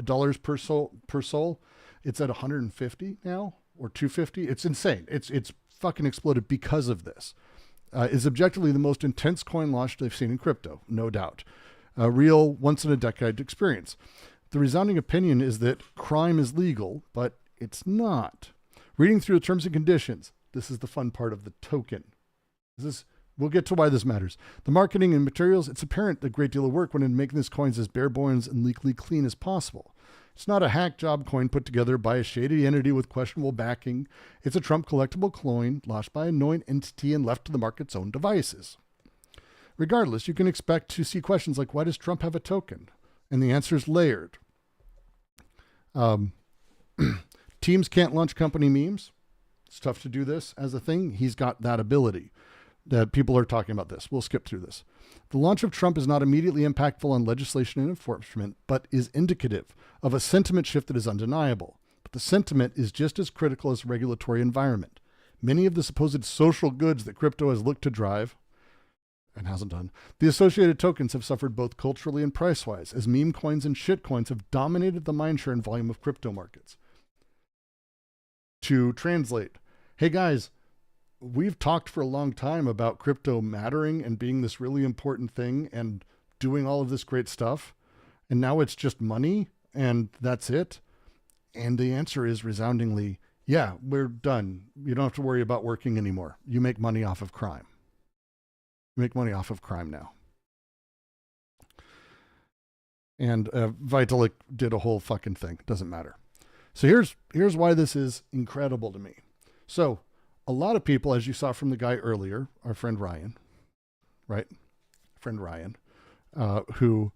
dollars per soul. It's at 150 now or 250. It's insane. It's fucking exploded because of this. Is objectively the most intense coin launch they've seen in crypto, no doubt. A real once in a decade experience. The resounding opinion is that crime is legal, but it's not. Reading through the terms and conditions, this is the fun part of the token. We'll get to why this matters. The marketing and materials, it's apparent a great deal of work went into making these coins as bare bones and legally clean as possible. It's not a hack job coin put together by a shady entity with questionable backing. It's a Trump collectible coin launched by a known entity and left to the market's own devices. Regardless, you can expect to see questions like, why does Trump have a token? And the answer is layered. Teams can't launch company memes. It's tough to do this as a thing. He's got that ability. That people are talking about this. We'll skip through this. The launch of Trump is not immediately impactful on legislation and enforcement, but is indicative of a sentiment shift that is undeniable. But the sentiment is just as critical as the regulatory environment. Many of the supposed social goods that crypto has looked to drive, and hasn't done, the associated tokens have suffered both culturally and price-wise, as meme coins and shit coins have dominated the mindshare and volume of crypto markets. To translate, hey guys, we've talked for a long time about crypto mattering and being this really important thing and doing all of this great stuff. And now it's just money and that's it. And the answer is resoundingly, yeah, we're done. You don't have to worry about working anymore. You make money off of crime. You make money off of crime now. And Vitalik did a whole fucking thing. Doesn't matter. So here's why this is incredible to me. So a lot of people, as you saw from the guy earlier, our friend Ryan, right? Friend Ryan, who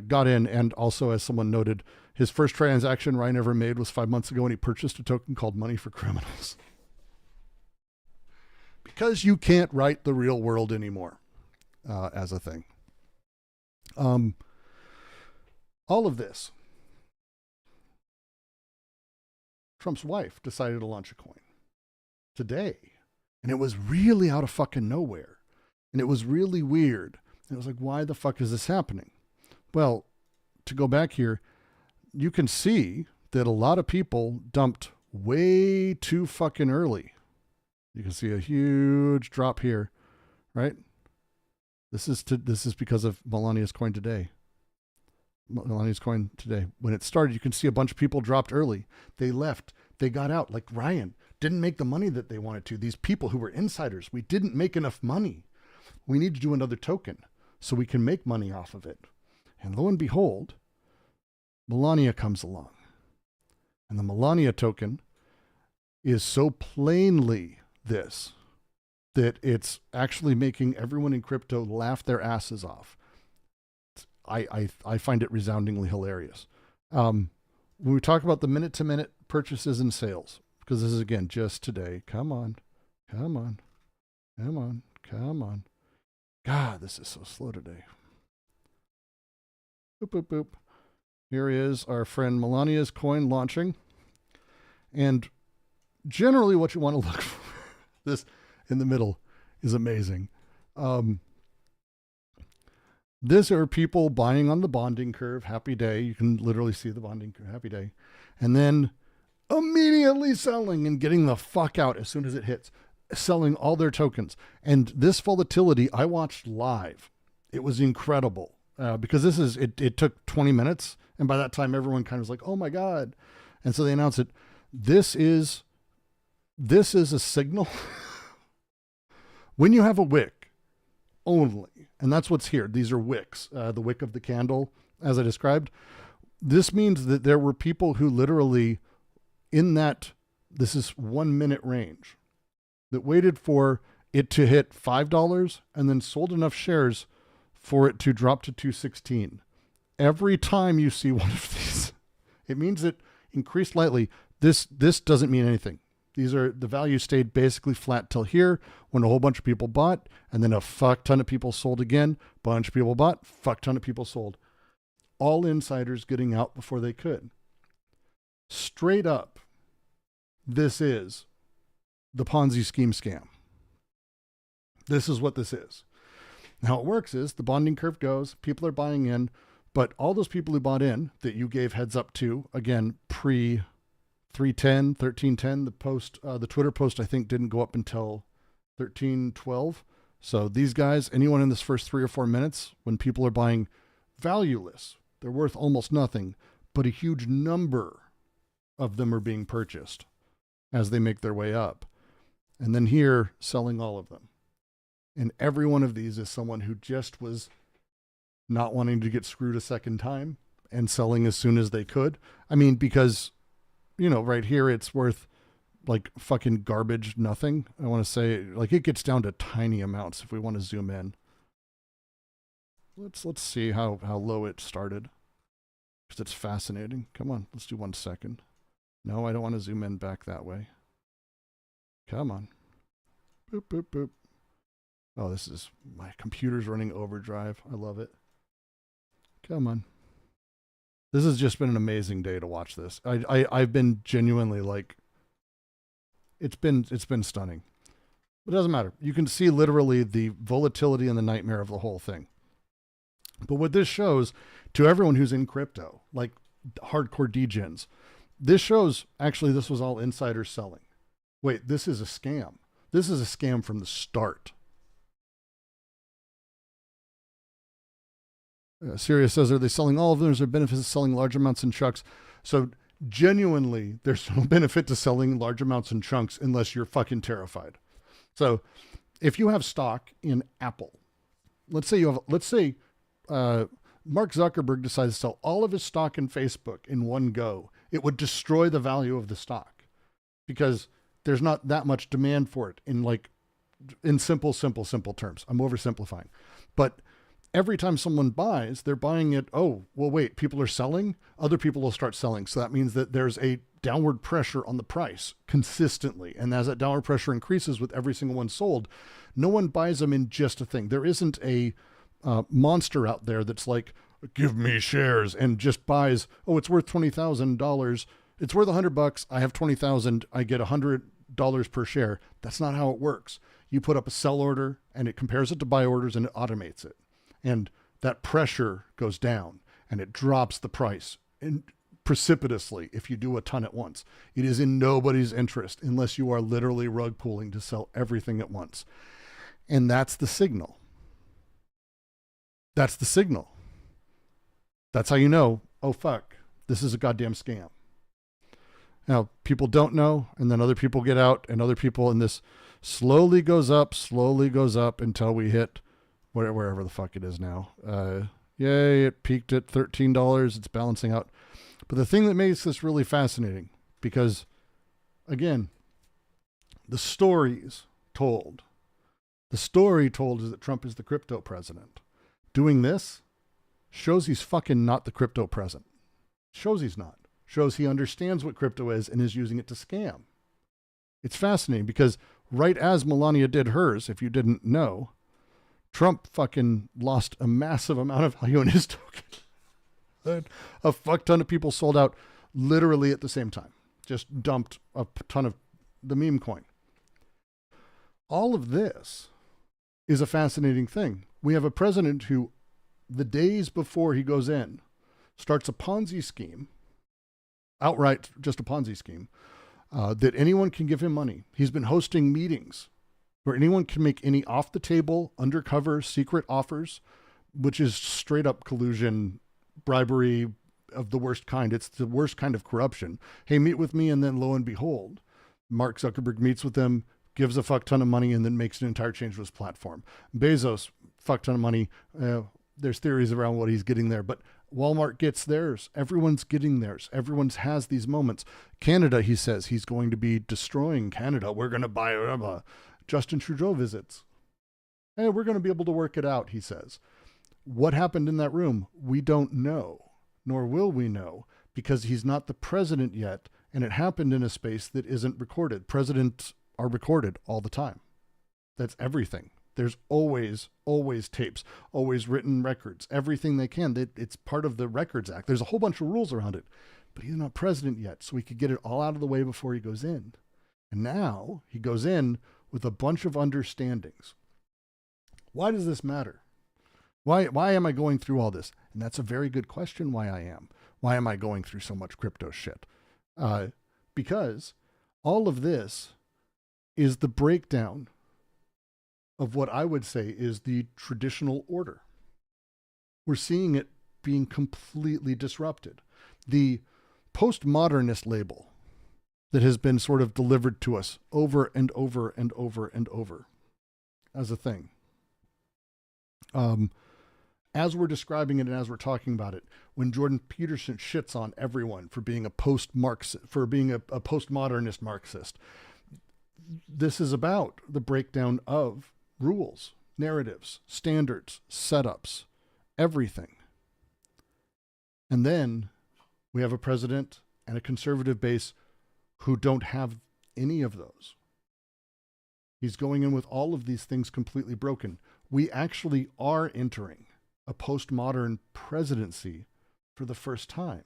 got in, and also, as someone noted, his first transaction Ryan ever made was 5 months ago when he purchased a token called Money for Criminals. Because you can't write the real world anymore as a thing. All of this. Trump's wife decided to launch a coin today. And it was really out of fucking nowhere. And it was really weird. And it was like, why the fuck is this happening? Well, to go back here, you can see that a lot of people dumped way too fucking early. You can see a huge drop here, right? This is because of Melania's coin today. Melania's coin today. When it started, you can see a bunch of people dropped early. They left. They got out. Like Ryan didn't make the money that they wanted to. These people who were insiders, we didn't make enough money. We need to do another token so we can make money off of it. And lo and behold, Melania comes along. And the Melania token is so plainly this, that it's actually making everyone in crypto laugh their asses off. I find it resoundingly hilarious. When we talk about the minute-to-minute purchases and sales, because this is, again, just today. Come on. God, this is so slow today. Boop, boop, boop. Here is our friend Melania's coin launching. And generally what you want to look for, this in the middle is amazing. These are people buying on the bonding curve. Happy day. You can literally see the bonding curve. Happy day. And then immediately selling and getting the fuck out as soon as it hits. selling all their tokens. And this volatility I watched live. It was incredible because it took 20 minutes. And by that time, everyone kind of was like, oh my God. And so they announced it. This is a signal. When you have a wick only, and that's what's here. These are wicks, the wick of the candle, as I described. This means that there were people who literally this is 1 minute range, that waited for it to hit $5 and then sold enough shares for it to drop to 216. Every time you see one of these, it means it increased lightly. This doesn't mean anything. The value stayed basically flat till here when a whole bunch of people bought, and then a fuck ton of people sold again. Bunch of people bought, fuck ton of people sold. All insiders getting out before they could. Straight up, this is the Ponzi scheme scam. This is what this is. How it works is the bonding curve goes, people are buying in, but all those people who bought in that you gave heads up to, again, pre 310, 1310, the Twitter post, I think, didn't go up until 1312. So these guys, anyone in this first 3 or 4 minutes, when people are buying valueless, they're worth almost nothing, but a huge number of them are being purchased as they make their way up. And then here, selling all of them. And every one of these is someone who just was not wanting to get screwed a second time and selling as soon as they could. I mean, because, right here, it's worth like fucking garbage, nothing. I want to say, like, it gets down to tiny amounts if we want to zoom in. Let's see how low it started, because it's fascinating. Come on, let's do 1 second. No, I don't want to zoom in back that way. Come on. Boop, boop, boop. Oh, my computer's running overdrive. I love it. Come on. This has just been an amazing day to watch this. I've been genuinely like, it's been stunning. But it doesn't matter. You can see literally the volatility and the nightmare of the whole thing. But what this shows to everyone who's in crypto, like hardcore degens, this shows actually this was all insiders selling. Wait, this is a scam. This is a scam from the start. Sirius says, are they selling all of them? Is there benefits of selling large amounts in chunks? So genuinely, there's no benefit to selling large amounts in chunks unless you're fucking terrified. So if you have stock in Apple, let's say Mark Zuckerberg decides to sell all of his stock in Facebook in one go, it would destroy the value of the stock because there's not that much demand for it in simple terms. I'm oversimplifying, but every time someone buys, they're buying it. Oh, well, wait, people are selling. Other people will start selling. So that means that there's a downward pressure on the price consistently. And as that downward pressure increases with every single one sold, no one buys them in just a thing. There isn't a monster out there that's like, give me shares and just buys. Oh, it's worth $20,000. It's worth $100. I have 20,000. I get $100 per share. That's not how it works. You put up a sell order and it compares it to buy orders and it automates it. And that pressure goes down and it drops the price precipitously if you do a ton at once. It is in nobody's interest unless you are literally rug pulling to sell everything at once. And that's the signal. That's the signal. That's how you know, oh fuck, this is a goddamn scam. Now, people don't know, and then other people get out, and other people, and this slowly goes up until we hit wherever the fuck it is now. Yay, it peaked at $13. It's balancing out. But the thing that makes this really fascinating, because, again, the story told is that Trump is the crypto president. Doing this shows he's fucking not the crypto president. Shows he's not. Shows he understands what crypto is and is using it to scam. It's fascinating because right as Melania did hers, if you didn't know, Trump fucking lost a massive amount of value in his token. A fuck ton of people sold out literally at the same time. Just dumped a ton of the meme coin. All of this is a fascinating thing. We have a president who, the days before he goes in, starts a Ponzi scheme, outright just a Ponzi scheme, that anyone can give him money. He's been hosting meetings where anyone can make any off-the-table, undercover, secret offers, which is straight-up collusion, bribery of the worst kind. It's the worst kind of corruption. Hey, meet with me, and then lo and behold, Mark Zuckerberg meets with them, gives a fuck ton of money, and then makes an entire change to his platform. Bezos, fuck ton of money. There's theories around what he's getting there, but Walmart gets theirs. Everyone's getting theirs. Everyone's has these moments. Canada, he says, he's going to be destroying Canada. We're going to buy Justin Trudeau visits. Hey, we're going to be able to work it out, he says. What happened in that room? We don't know, nor will we know, because he's not the president yet, and it happened in a space that isn't recorded. Presidents are recorded all the time. That's everything. There's always tapes, always written records, everything they can. It's part of the Records Act. There's a whole bunch of rules around it, but he's not president yet, so he could get it all out of the way before he goes in. And now he goes in with a bunch of understandings. Why does this matter? Why am I going through all this? And that's a very good question, why I am. Why am I going through so much crypto shit? Because all of this is the breakdown of what I would say is the traditional order. We're seeing it being completely disrupted. The postmodernist label that has been sort of delivered to us over and over and over and over as a thing. As we're describing it and as we're talking about it, when Jordan Peterson shits on everyone for being a post-Marxist, for being a postmodernist Marxist, this is about the breakdown of rules, narratives, standards, setups, everything. And then we have a president and a conservative base who don't have any of those. He's going in with all of these things completely broken. We actually are entering a postmodern presidency for the first time.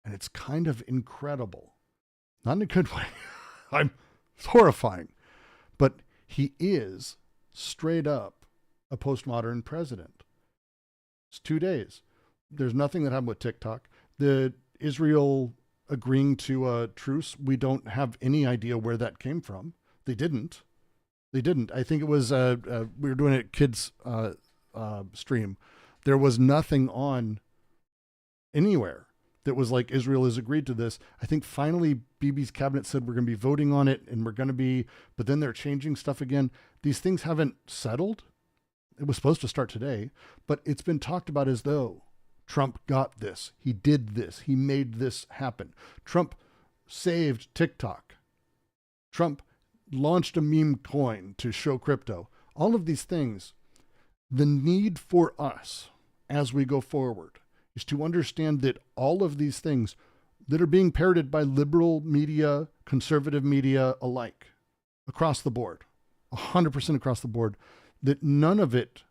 And it's kind of incredible. Not in a good way. It's horrifying. But he is straight up a postmodern president. It's 2 days. There's nothing that happened with TikTok. The Israel agreeing to a truce, we don't have any idea where that came from. They didn't. I think it was, we were doing it at kids' stream. There was nothing on anywhere that was like, Israel has agreed to this. I think finally Bibi's cabinet said we're going to be voting on it and we're going to be, but then they're changing stuff again. These things haven't settled. It was supposed to start today, but it's been talked about as though Trump got this. He did this. He made this happen. Trump saved TikTok. Trump launched a meme coin to show crypto. All of these things, the need for us as we go forward is to understand that all of these things that are being parroted by liberal media, conservative media alike, across the board, 100% across the board, that none of it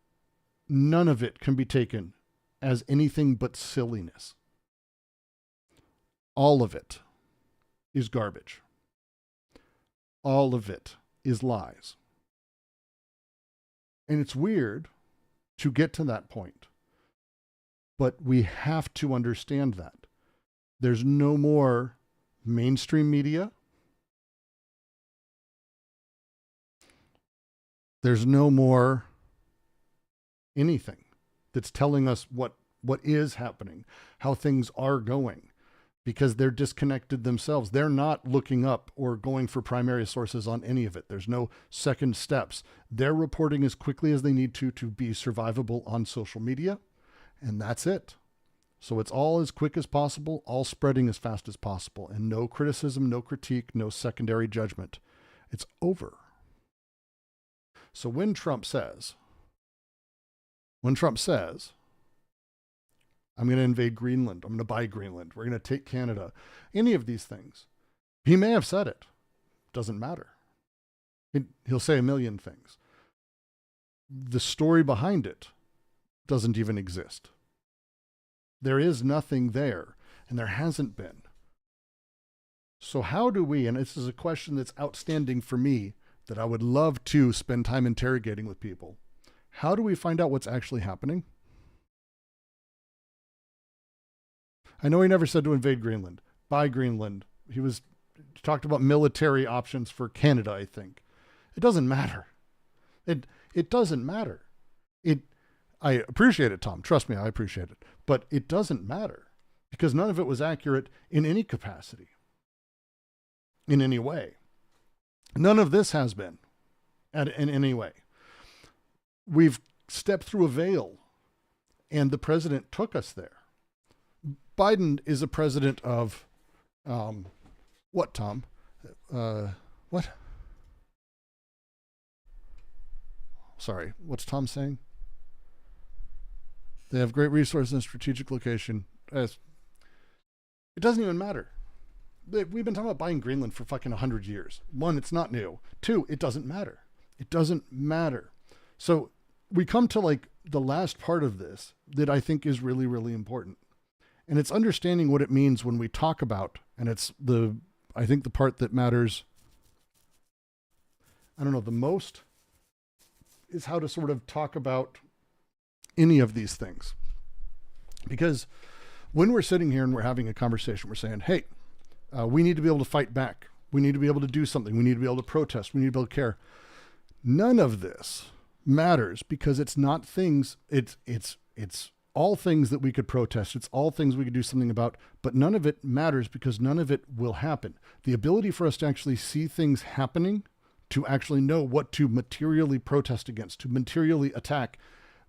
can be taken as anything but silliness. All of it is garbage. All of it is lies. And it's weird to get to that point, but we have to understand that. There's no more mainstream media. There's no more anything that's telling us what is happening, how things are going, because they're disconnected themselves. They're not looking up or going for primary sources on any of it. There's no second steps. They're reporting as quickly as they need to be survivable on social media, and that's it. So it's all as quick as possible, all spreading as fast as possible, and no criticism, no critique, no secondary judgment. It's over. So when Trump says, I'm going to invade Greenland, I'm going to buy Greenland, we're going to take Canada, any of these things, he may have said it. Doesn't matter. He'll say a million things. The story behind it doesn't even exist. There is nothing there, and there hasn't been. So how do we, and this is a question that's outstanding for me, that I would love to spend time interrogating with people. How do we find out what's actually happening? I know he never said to invade Greenland, buy Greenland. He talked about military options for Canada, I think. It doesn't matter. It doesn't matter. I appreciate it, Tom. Trust me, I appreciate it. But it doesn't matter because none of it was accurate in any capacity, in any way. None of this has been in any way. We've stepped through a veil, and the president took us there. Biden is a president of, what, Tom? What? Sorry, what's Tom saying? They have great resources and strategic location. It doesn't even matter. We've been talking about buying Greenland for fucking 100 years. One, it's not new. Two, it doesn't matter. It doesn't matter. So we come to like the last part of this that I think is really, really important. And it's understanding what it means when we talk about, and it's I think the part that matters, I don't know, the most is how to sort of talk about any of these things. Because when we're sitting here and we're having a conversation, we're saying, hey, we need to be able to fight back. We need to be able to do something. We need to be able to protest. We need to be able to care. None of this matters because it's not things, it's all things that we could protest. It's all things we could do something about, but none of it matters because none of it will happen. The ability for us to actually see things happening, to actually know what to materially protest against, to materially attack,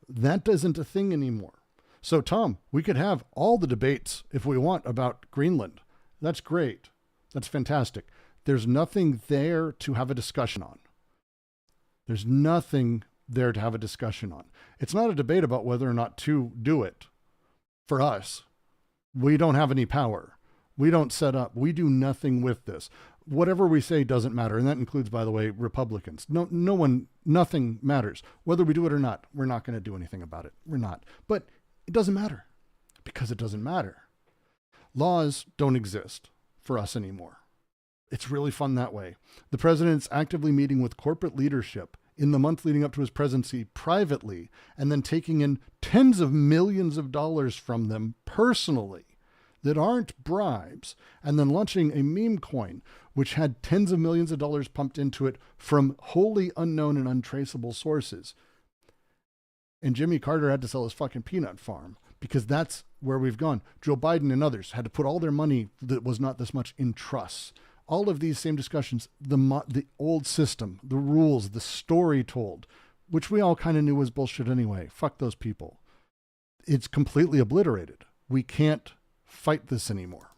that isn't a thing anymore. So Tom, we could have all the debates if we want about Greenland. That's great. That's fantastic. There's nothing there to have a discussion on. There's nothing there to have a discussion on. It's not a debate about whether or not to do it. For us, we don't have any power. We don't set up. We do nothing with this. Whatever we say doesn't matter. And that includes, by the way, Republicans. Nothing matters. Whether we do it or not, we're not going to do anything about it. We're not. But it doesn't matter because it doesn't matter. Laws don't exist for us anymore. It's really fun that way. The president's actively meeting with corporate leadership in the month leading up to his presidency privately, and then taking in tens of millions of dollars from them personally that aren't bribes, and then launching a meme coin, which had tens of millions of dollars pumped into it from wholly unknown and untraceable sources. And Jimmy Carter had to sell his fucking peanut farm because that's where we've gone. Joe Biden and others had to put all their money that was not this much in trusts. All of these same discussions, the old system, the rules, the story told, which we all kind of knew was bullshit anyway. Fuck those people. It's completely obliterated. We can't fight this anymore.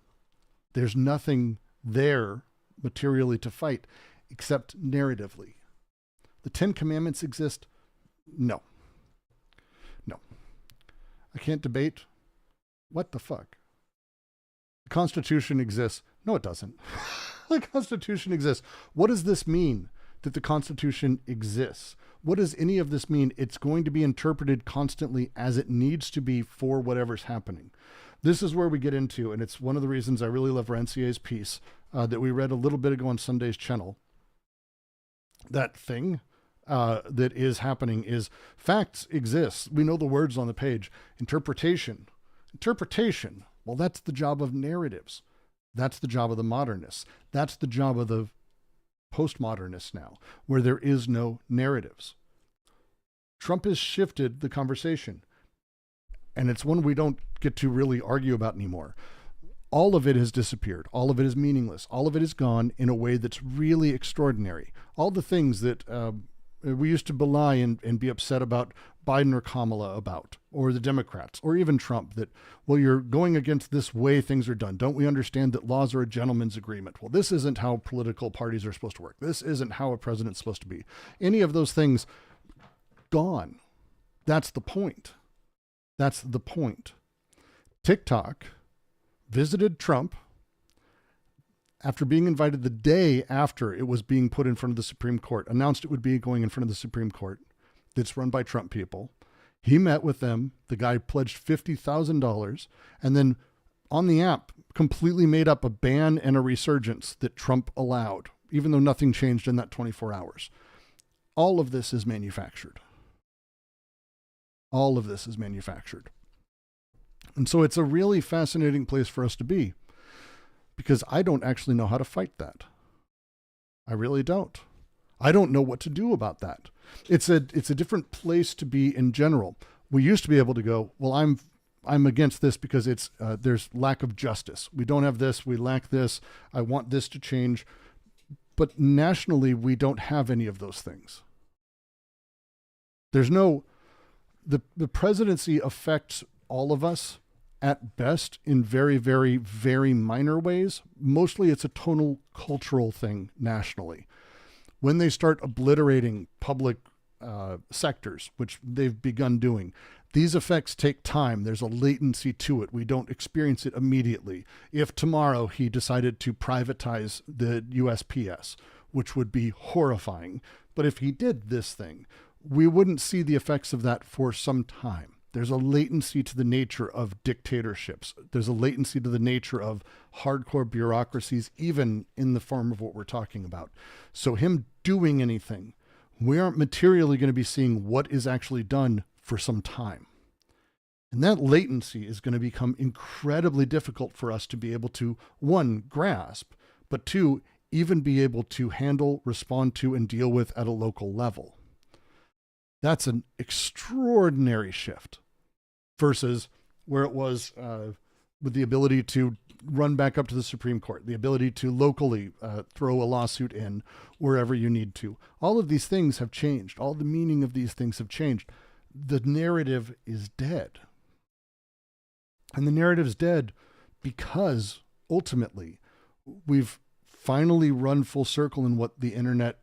There's nothing there materially to fight except narratively. The 10 Commandments exist? No. I can't debate. What the fuck? The Constitution exists. No, it doesn't. The Constitution exists. What does this mean that the Constitution exists? What does any of this mean? It's going to be interpreted constantly as it needs to be for whatever's happening. This is where we get into, and it's one of the reasons I really love Rancière's piece that we read a little bit ago on Sunday's channel. That thing that is happening is facts exist. We know the words on the page. Interpretation. Well, that's the job of narratives. That's the job of the modernists. That's the job of the postmodernists now, where there is no narratives. Trump has shifted the conversation, and it's one we don't get to really argue about anymore. All of it has disappeared. All of it is meaningless. All of it is gone in a way that's really extraordinary. All the things that we used to belie and be upset about Biden or Kamala about, or the Democrats, or even Trump, that, well, you're going against this way things are done. Don't we understand that laws are a gentleman's agreement? Well, this isn't how political parties are supposed to work. This isn't how a president's supposed to be. Any of those things, gone. That's the point. That's the point. TikTok visited Trump after being invited the day after it was being put in front of the Supreme Court, announced it would be going in front of the Supreme Court that's run by Trump people. He met with them. The guy pledged $50,000 and then on the app completely made up a ban and a resurgence that Trump allowed, even though nothing changed in that 24 hours. All of this is manufactured. All of this is manufactured. And so it's a really fascinating place for us to be, because I don't actually know how to fight that. I really don't. I don't know what to do about that. It's a different place to be in general. We used to be able to go, well, I'm against this because it's there's lack of justice. We don't have this. We lack this. I want this to change. But nationally, we don't have any of those things. There's no, the presidency affects all of us at best in very, very, very minor ways. Mostly it's a tonal cultural thing nationally. When they start obliterating public sectors, which they've begun doing, these effects take time. There's a latency to it. We don't experience it immediately. If tomorrow he decided to privatize the USPS, which would be horrifying, but if he did this thing, we wouldn't see the effects of that for some time. There's a latency to the nature of dictatorships. There's a latency to the nature of hardcore bureaucracies, even in the form of what we're talking about. So him doing anything, we aren't materially going to be seeing what is actually done for some time. And that latency is going to become incredibly difficult for us to be able to, one, grasp, but two, even be able to handle, respond to, and deal with at a local level. That's an extraordinary shift versus where it was with the ability to run back up to the Supreme Court, the ability to locally throw a lawsuit in wherever you need to. All of these things have changed. All the meaning of these things have changed. The narrative is dead. And the narrative's dead because ultimately we've finally run full circle in what the internet,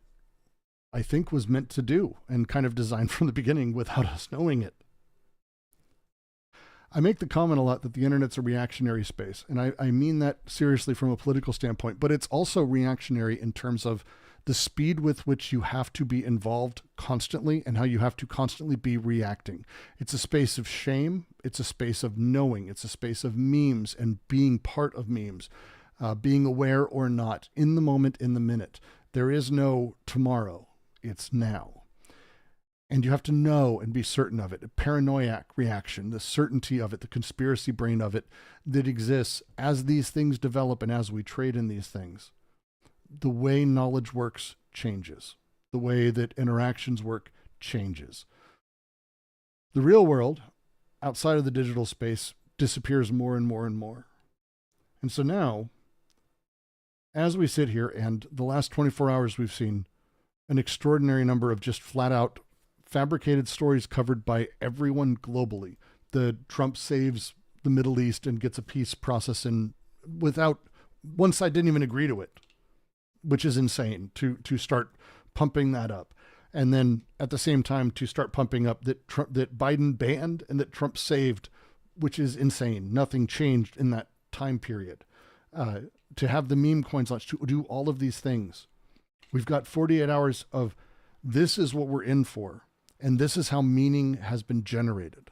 I think, was meant to do and kind of designed from the beginning without us knowing it. I make the comment a lot that the internet's a reactionary space, and I mean that seriously from a political standpoint, but it's also reactionary in terms of the speed with which you have to be involved constantly and how you have to constantly be reacting. It's a space of shame. It's a space of knowing. It's a space of memes and being part of memes, being aware or not, in the moment, in the minute. There is no tomorrow. It's now. And you have to know and be certain of it. A paranoiac reaction, the certainty of it, the conspiracy brain of it that exists as these things develop and as we trade in these things. The way knowledge works changes. The way that interactions work changes. The real world, outside of the digital space, disappears more and more and more. And so now, as we sit here, and the last 24 hours we've seen an extraordinary number of just flat out fabricated stories covered by everyone globally. The Trump saves the Middle East and gets a peace process in without, one side didn't even agree to it, which is insane to start pumping that up. And then at the same time to start pumping up that that Biden banned and that Trump saved, which is insane. Nothing changed in that time period. To have the meme coins launched, to do all of these things. We've got 48 hours of this is what we're in for. And this is how meaning has been generated.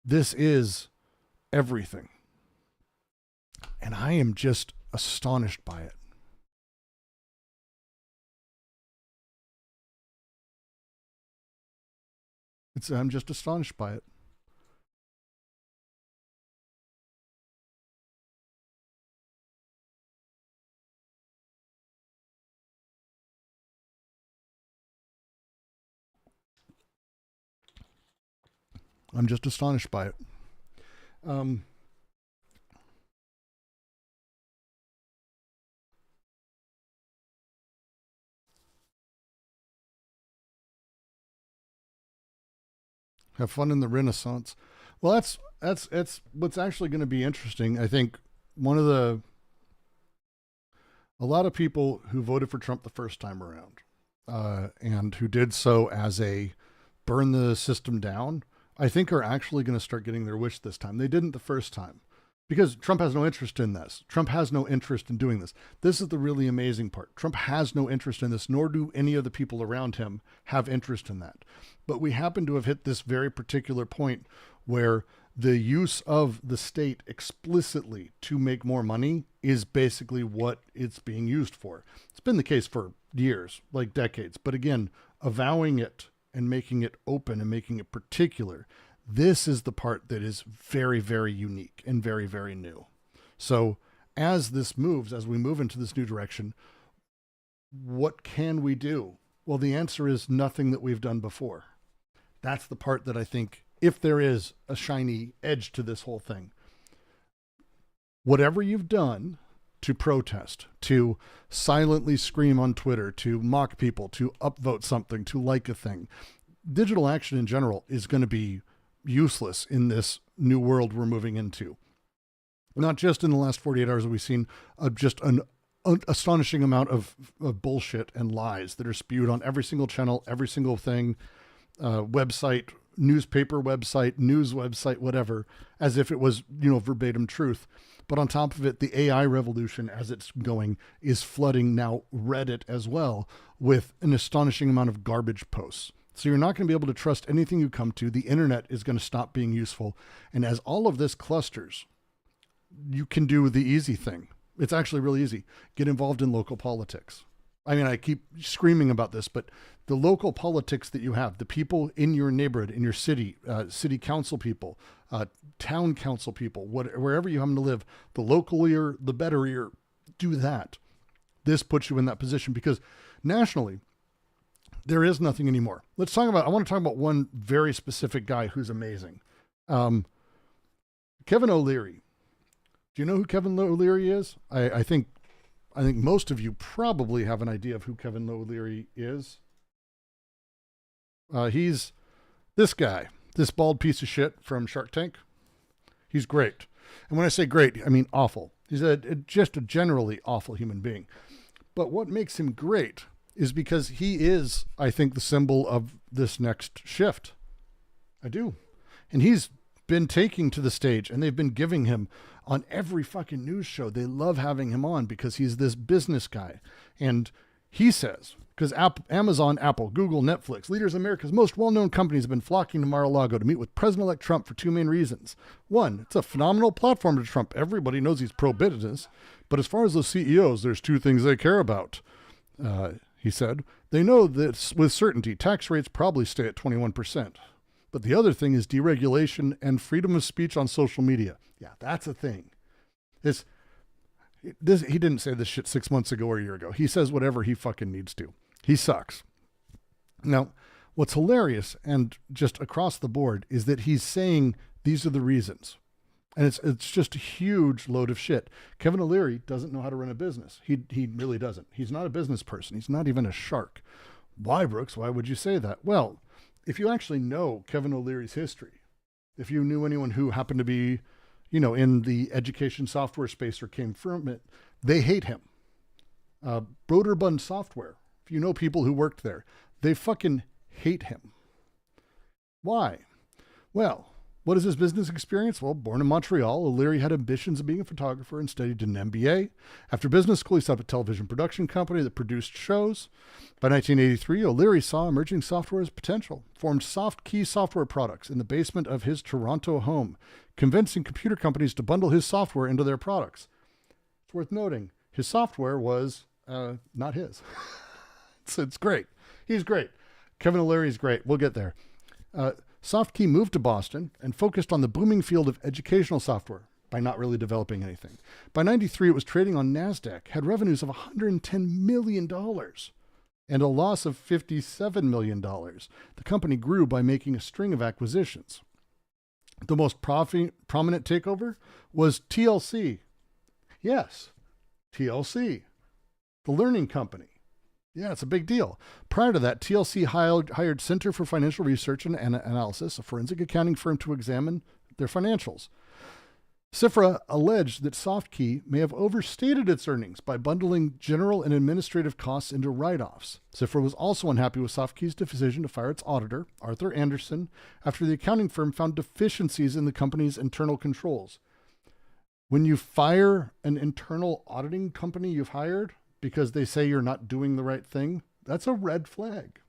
This is everything. And I am just astonished by it. I'm just astonished by it. I'm just astonished by it. Have fun in the Renaissance. Well, that's what's actually going to be interesting. I think a lot of people who voted for Trump the first time around, and who did so as a burn the system down, I think are actually going to start getting their wish this time. They didn't the first time because Trump has no interest in this. Trump has no interest in doing this. This is the really amazing part. Trump has no interest in this, nor do any of the people around him have interest in that. But we happen to have hit this very particular point where the use of the state explicitly to make more money is basically what it's being used for. It's been the case for years, like decades. But again, avowing it and making it open and making it particular, this is the part that is very, very unique and very, very new. So as this moves, as we move into this new direction, what can we do? Well, the answer is nothing that we've done before. That's the part that I think, if there is a shiny edge to this whole thing, whatever you've done to protest, to silently scream on Twitter, to mock people, to upvote something, to like a thing, digital action in general is going to be useless in this new world we're moving into. Not just in the last 48 hours have we seen just an astonishing amount of bullshit and lies that are spewed on every single channel, every single thing, website, newspaper website, news website, whatever, as if it was, verbatim truth. But on top of it, the AI revolution, as it's going, is flooding now Reddit as well with an astonishing amount of garbage posts. So you're not going to be able to trust anything you come to. The internet is going to stop being useful. And as all of this clusters, you can do the easy thing. It's actually really easy. Get involved in local politics. I mean, I keep screaming about this, but the local politics that you have, the people in your neighborhood, in your city, city council people, town council people, wherever you happen to live, the localier, the betterier, do that. This puts you in that position because nationally, there is nothing anymore. I want to talk about one very specific guy who's amazing. Kevin O'Leary. Do you know who Kevin O'Leary is? I think most of you probably have an idea of who Kevin O'Leary is. He's this guy, this bald piece of shit from Shark Tank. He's great. And when I say great, I mean awful. He's just a generally awful human being. But what makes him great is because he is, I think, the symbol of this next shift. I do. And he's been taking to the stage, and they've been giving him on every fucking news show. They love having him on because he's this business guy. And he says, because Amazon, Apple, Google, Netflix, leaders of America's most well-known companies have been flocking to Mar-a-Lago to meet with President-elect Trump for two main reasons. One, it's a phenomenal platform to Trump. Everybody knows he's pro-business. But as far as those CEOs, there's two things they care about. He said, they know that with certainty, tax rates probably stay at 21%. But the other thing is deregulation and freedom of speech on social media. Yeah, that's a thing. He didn't say this shit 6 months ago or a year ago. He says whatever he fucking needs to. He sucks. Now, what's hilarious and just across the board is that he's saying these are the reasons. And it's just a huge load of shit. Kevin O'Leary doesn't know how to run a business. He really doesn't. He's not a business person. He's not even a shark. Why, Brooks? Why would you say that? Well, if you actually know Kevin O'Leary's history, if you knew anyone who happened to be, in the education software space or came from it, they hate him. Broderbund Software, if you know people who worked there, they fucking hate him. Why? Well, what is his business experience? Well, born in Montreal, O'Leary had ambitions of being a photographer and studied an MBA. After business school, he set up a television production company that produced shows. By 1983, O'Leary saw emerging software as potential, formed Soft Key software products in the basement of his Toronto home, convincing computer companies to bundle his software into their products. It's worth noting, his software was not his. It's great. He's great. Kevin O'Leary's great. We'll get there. SoftKey moved to Boston and focused on the booming field of educational software by not really developing anything. By 93, it was trading on NASDAQ, had revenues of $110 million and a loss of $57 million. The company grew by making a string of acquisitions. The most prominent takeover was TLC. Yes, TLC, the learning company. Yeah, it's a big deal. Prior to that, TLC hired Center for Financial Research and Analysis, a forensic accounting firm, to examine their financials. CIFRA alleged that SoftKey may have overstated its earnings by bundling general and administrative costs into write-offs. CIFRA was also unhappy with SoftKey's decision to fire its auditor, Arthur Anderson, after the accounting firm found deficiencies in the company's internal controls. When you fire an internal auditing company you've hired because they say you're not doing the right thing, that's a red flag.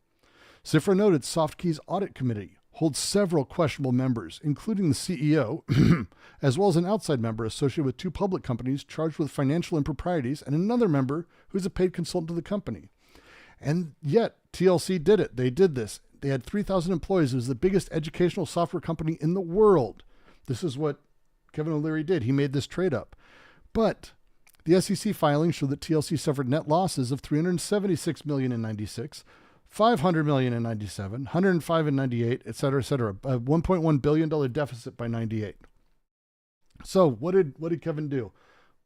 CIFRA noted SoftKey's audit committee holds several questionable members, including the CEO, as well as an outside member associated with two public companies charged with financial improprieties, and another member who's a paid consultant to the company. And yet, TLC did it. They did this. They had 3,000 employees. It was the biggest educational software company in the world. This is what Kevin O'Leary did. He made this trade up. But The SEC filings show that TLC suffered net losses of $376 million in 96, $500 million in 97, $105 in 98, et cetera, a $1.1 billion deficit by 98. So what did Kevin do?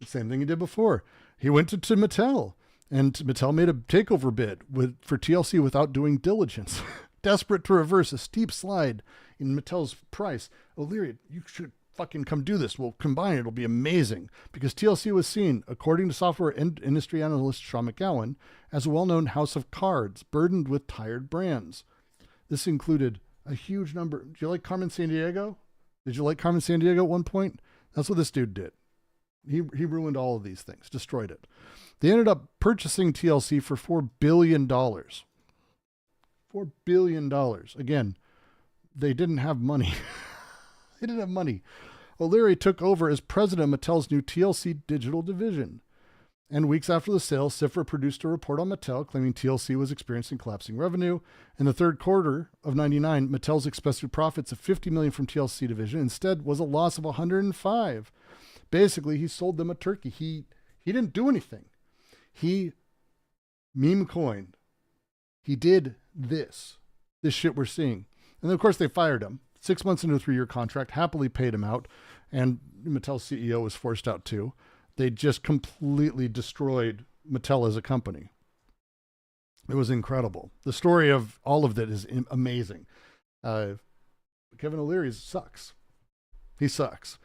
The same thing he did before. He went to Mattel, and Mattel made a takeover bid for TLC without doing diligence. Desperate to reverse a steep slide in Mattel's price. O'Leary, you should fucking come do this. We'll combine it. It'll be amazing. Because TLC was seen, according to software industry analyst Sean McGowan, as a well-known house of cards burdened with tired brands. This included a huge number. Do you like Carmen Sandiego? Did you like Carmen Sandiego at one point? That's what this dude did. He ruined all of these things, destroyed it. They ended up purchasing TLC for $4 billion. $4 billion. Again, they didn't have money. They didn't have money. O'Leary took over as president of Mattel's new TLC digital division. And weeks after the sale, Cifra produced a report on Mattel claiming TLC was experiencing collapsing revenue. In the third quarter of 99, Mattel's expected profits of $50 million from TLC division instead was a loss of $105. Basically, he sold them a turkey. He didn't do anything. He meme coined. He did this shit we're seeing. And then, of course, they fired him. 6 months into a 3-year contract, happily paid him out. And Mattel's CEO was forced out too. They just completely destroyed Mattel as a company. It was incredible. The story of all of that is amazing. Kevin O'Leary sucks. He sucks.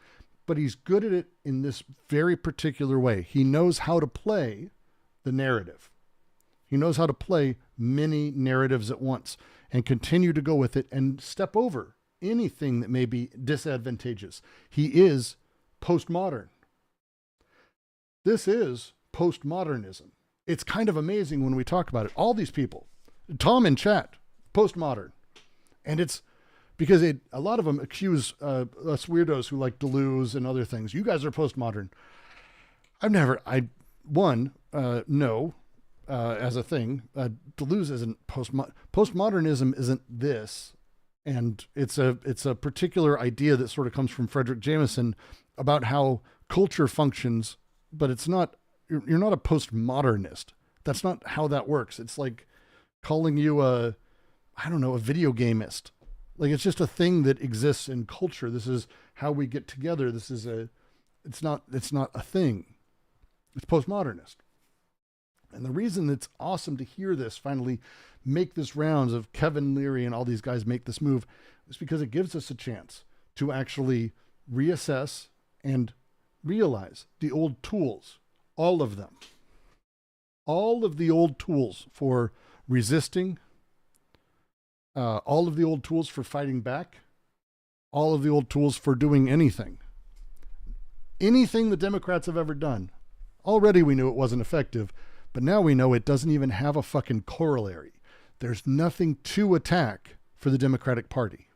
But he's good at it in this very particular way. He knows how to play the narrative. He knows how to play many narratives at once and continue to go with it and step over anything that may be disadvantageous. He is postmodern. This is postmodernism. It's kind of amazing when we talk about it. All these people, Tom in chat, postmodern. And it's because a lot of them accuse us weirdos who like Deleuze and other things. You guys are postmodern. No, as a thing. Deleuze isn't postmodernism isn't this. And it's a particular idea that sort of comes from Frederick Jameson about how culture functions, but it's not, you're not a postmodernist. That's not how that works. It's like calling you a video gamist. Like, it's just a thing that exists in culture. This is how we get together. It's not a thing. It's postmodernist. And the reason it's awesome to hear this finally make this rounds of Kevin Leary and all these guys make this move is because it gives us a chance to actually reassess and realize the old tools, all of them, all of the old tools for resisting, all of the old tools for fighting back, all of the old tools for doing anything the Democrats have ever done. Already we knew it wasn't effective, but now we know it doesn't even have a fucking corollary. There's nothing to attack for the Democratic Party.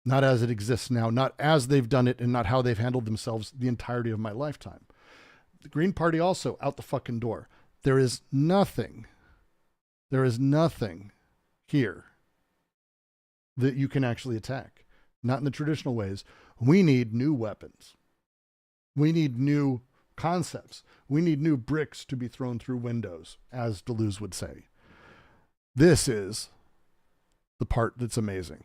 Not as it exists now, not as they've done it, and not how they've handled themselves the entirety of my lifetime. The Green Party also out the fucking door. There is nothing here that you can actually attack. Not in the traditional ways. We need new weapons. We need new concepts. We need new bricks to be thrown through windows, as Deleuze would say. This is the part that's amazing.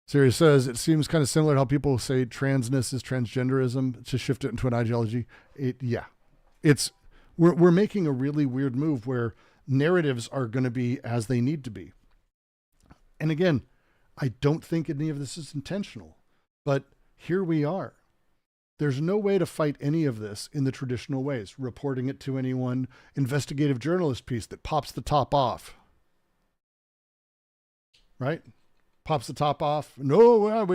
Sirius says, it seems kind of similar to how people say transness is transgenderism, to shift it into an ideology. We're making a really weird move where narratives are going to be as they need to be. And again, I don't think any of this is intentional, but here we are. There's no way to fight any of this in the traditional ways. Reporting it to anyone, investigative journalist piece that pops the top off. Right? Pops the top off. No,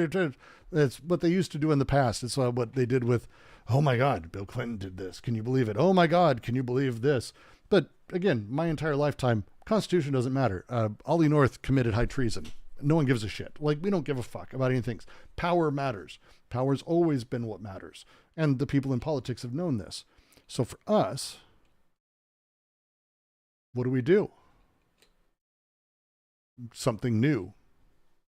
that's what they used to do in the past. It's what they did with, oh my God, Bill Clinton did this. Can you believe it? Oh my God, can you believe this? But again, my entire lifetime, Constitution doesn't matter. Ollie North committed high treason. No one gives a shit. Like, we don't give a fuck about anything. Power matters. Power's always been what matters. And the people in politics have known this. So for us, what do we do? Something new.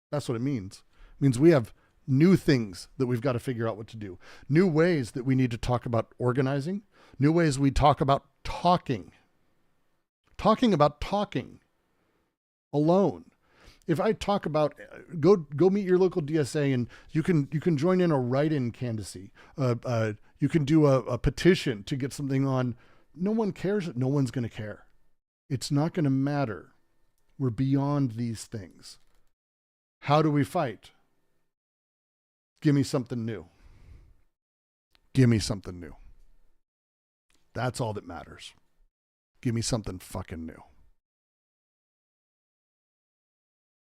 That's what it means. It means we have new things that we've got to figure out what to do, new ways that we need to talk about organizing, new ways we talk about talking about talking alone. If I talk about go meet your local DSA and you can join in a write-in candidacy, you can do a petition to get something on. No one cares. No one's going to care. It's not going to matter. We're beyond these things. How do we fight? Give me something new. Give me something new. That's all that matters. Give me something fucking new.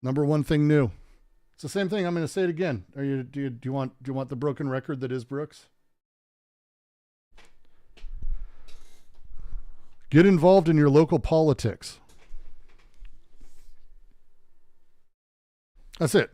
Number one thing new. It's the same thing. I'm going to say it again. Do you want the broken record that is Brooks? Get involved in your local politics. That's it.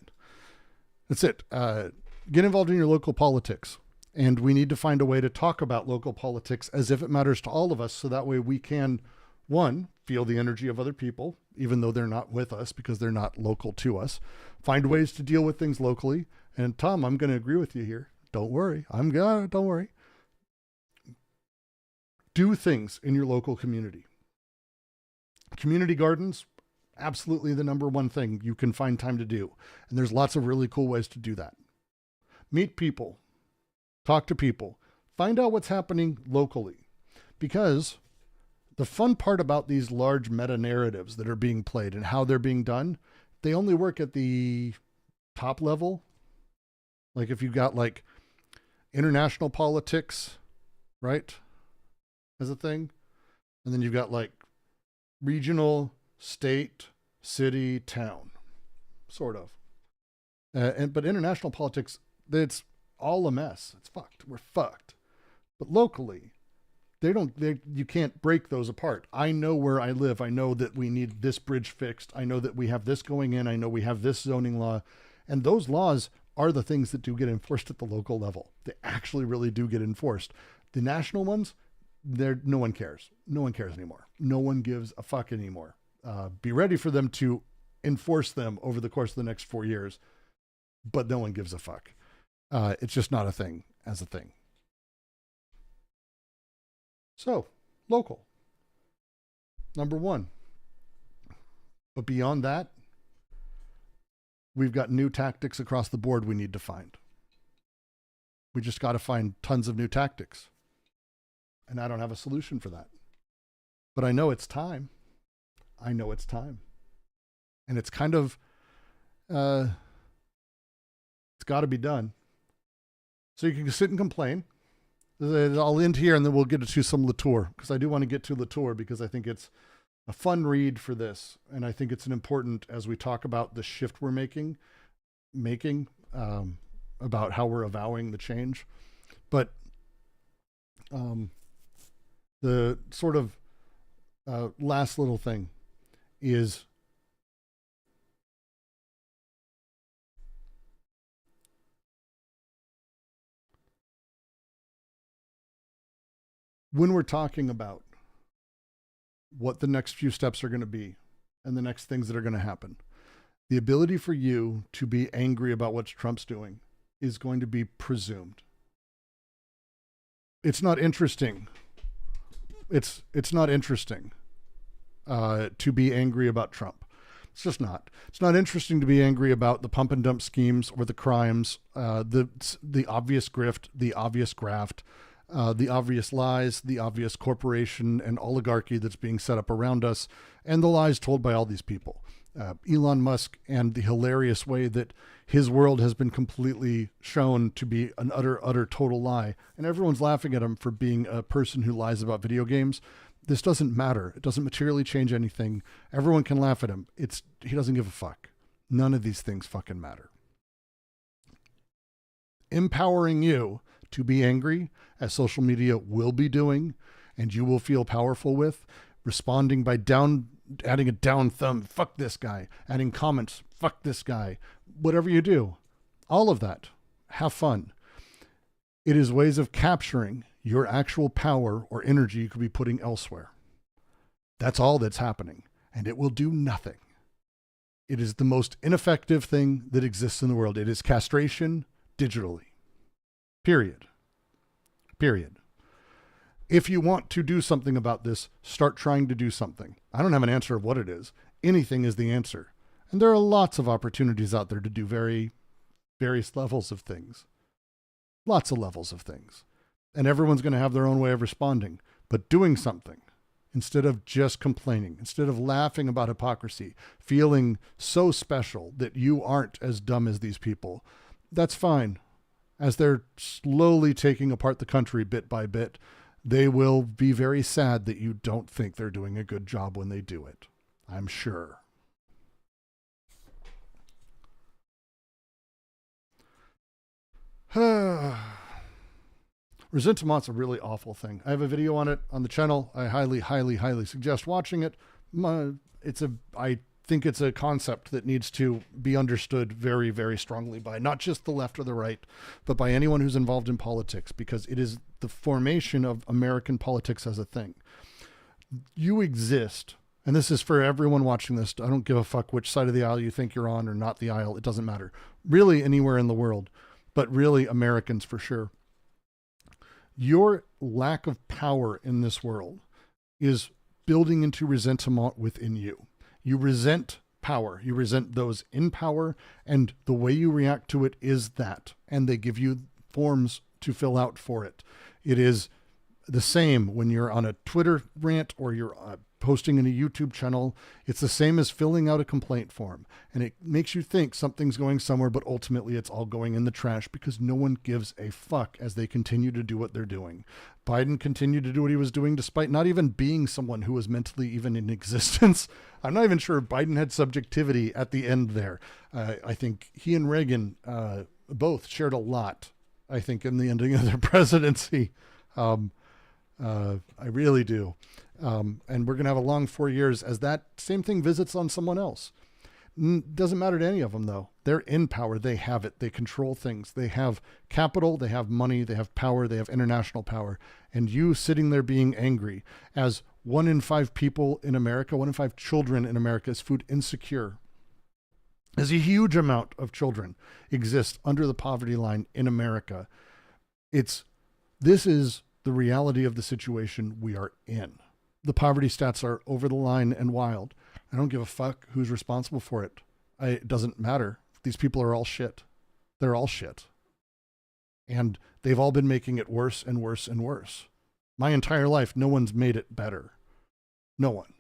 Get involved in your local politics. And we need to find a way to talk about local politics as if it matters to all of us. So that way we can, one, feel the energy of other people, even though they're not with us because they're not local to us. Find ways to deal with things locally. And Tom, I'm going to agree with you here. Don't worry. Don't worry. Do things in your local community. Community gardens, absolutely the number one thing you can find time to do. And there's lots of really cool ways to do that. Meet people. Talk to people. Find out what's happening locally. Because the fun part about these large meta-narratives that are being played and how they're being done, they only work at the top level. Like if you've got like international politics, right, as a thing. And then you've got like regional, state, city, town, sort of. But international politics, it's all a mess. It's fucked. We're fucked. But locally, you can't break those apart. I know where I live. I know that we need this bridge fixed. I know that we have this going in. I know we have this zoning law. And those laws are the things that do get enforced at the local level. They actually really do get enforced. The national ones, no one cares. No one cares anymore. No one gives a fuck anymore. Be ready for them to enforce them over the course of the next 4 years, but no one gives a fuck. It's just not a thing as a thing. So, local. Number one. But beyond that, we've got new tactics across the board we need to find. We just got to find tons of new tactics. And I don't have a solution for that. But I know it's time. And it's kind of, it's got to be done. So you can sit and complain. I'll end here and then we'll get to some Latours, because I do want to get to Latours because I think it's a fun read for this. And I think it's an important, as we talk about the shift we're making about how we're avowing the change. But the sort of last little thing is when we're talking about what the next few steps are going to be and the next things that are going to happen, the ability for you to be angry about what Trump's doing is going to be presumed. It's not interesting. It's not interesting to be angry about Trump. It's just not. It's not interesting to be angry about the pump and dump schemes or the crimes, the obvious grift, the obvious graft, the obvious lies, the obvious corporation and oligarchy that's being set up around us, and the lies told by all these people. Elon Musk and the hilarious way that his world has been completely shown to be an utter total lie. And everyone's laughing at him for being a person who lies about video games. This doesn't matter. It doesn't materially change anything. Everyone can laugh at him. He doesn't give a fuck. None of these things fucking matter. Empowering you to be angry, as social media will be doing, and you will feel powerful with, responding by adding a down thumb, fuck this guy, adding comments, fuck this guy, whatever you do, all of that, have fun. It is ways of capturing your actual power or energy you could be putting elsewhere. That's all that's happening, and it will do nothing. It is the most ineffective thing that exists in the world. It is castration digitally. Period. Period. If you want to do something about this, start trying to do something. I don't have an answer of what it is. Anything is the answer. And there are lots of opportunities out there to do various levels of things. Lots of levels of things. And everyone's going to have their own way of responding. But doing something, instead of just complaining, instead of laughing about hypocrisy, feeling so special that you aren't as dumb as these people, that's fine. As they're slowly taking apart the country bit by bit, they will be very sad that you don't think they're doing a good job when they do it. I'm sure. Ressentiment's a really awful thing. I have a video on it on the channel. I highly, highly, highly suggest watching it. I think it's a concept that needs to be understood very, very strongly by not just the left or the right, but by anyone who's involved in politics, because it is the formation of American politics as a thing. You exist, and this is for everyone watching this. I don't give a fuck which side of the aisle you think you're on or not the aisle. It doesn't matter. Really anywhere in the world, but really Americans for sure. Your lack of power in this world is building into resentment within you. You resent power. You resent those in power, and the way you react to it is that. And they give you forms to fill out for it. It is the same when you're on a Twitter rant or you're posting in a YouTube channel. It's the same as filling out a complaint form. And it makes you think something's going somewhere, but ultimately it's all going in the trash because no one gives a fuck as they continue to do what they're doing. Biden continued to do what he was doing despite not even being someone who was mentally even in existence. I'm not even sure if Biden had subjectivity at the end there. I think he and Reagan both shared a lot, I think, in the ending of their presidency. I really do. And we're going to have a long 4 years as that same thing visits on someone else. Doesn't matter to any of them, though. They're in power. They have it. They control things. They have capital. They have money. They have power. They have international power. And you sitting there being angry as 1 in 5 people in America, 1 in 5 children in America is food insecure. As a huge amount of children exist under the poverty line in America. This is the reality of the situation we are in. The poverty stats are over the line and wild. I don't give a fuck who's responsible for it. It doesn't matter. These people are all shit. They're all shit. And they've all been making it worse and worse and worse. My entire life, no one's made it better. No one.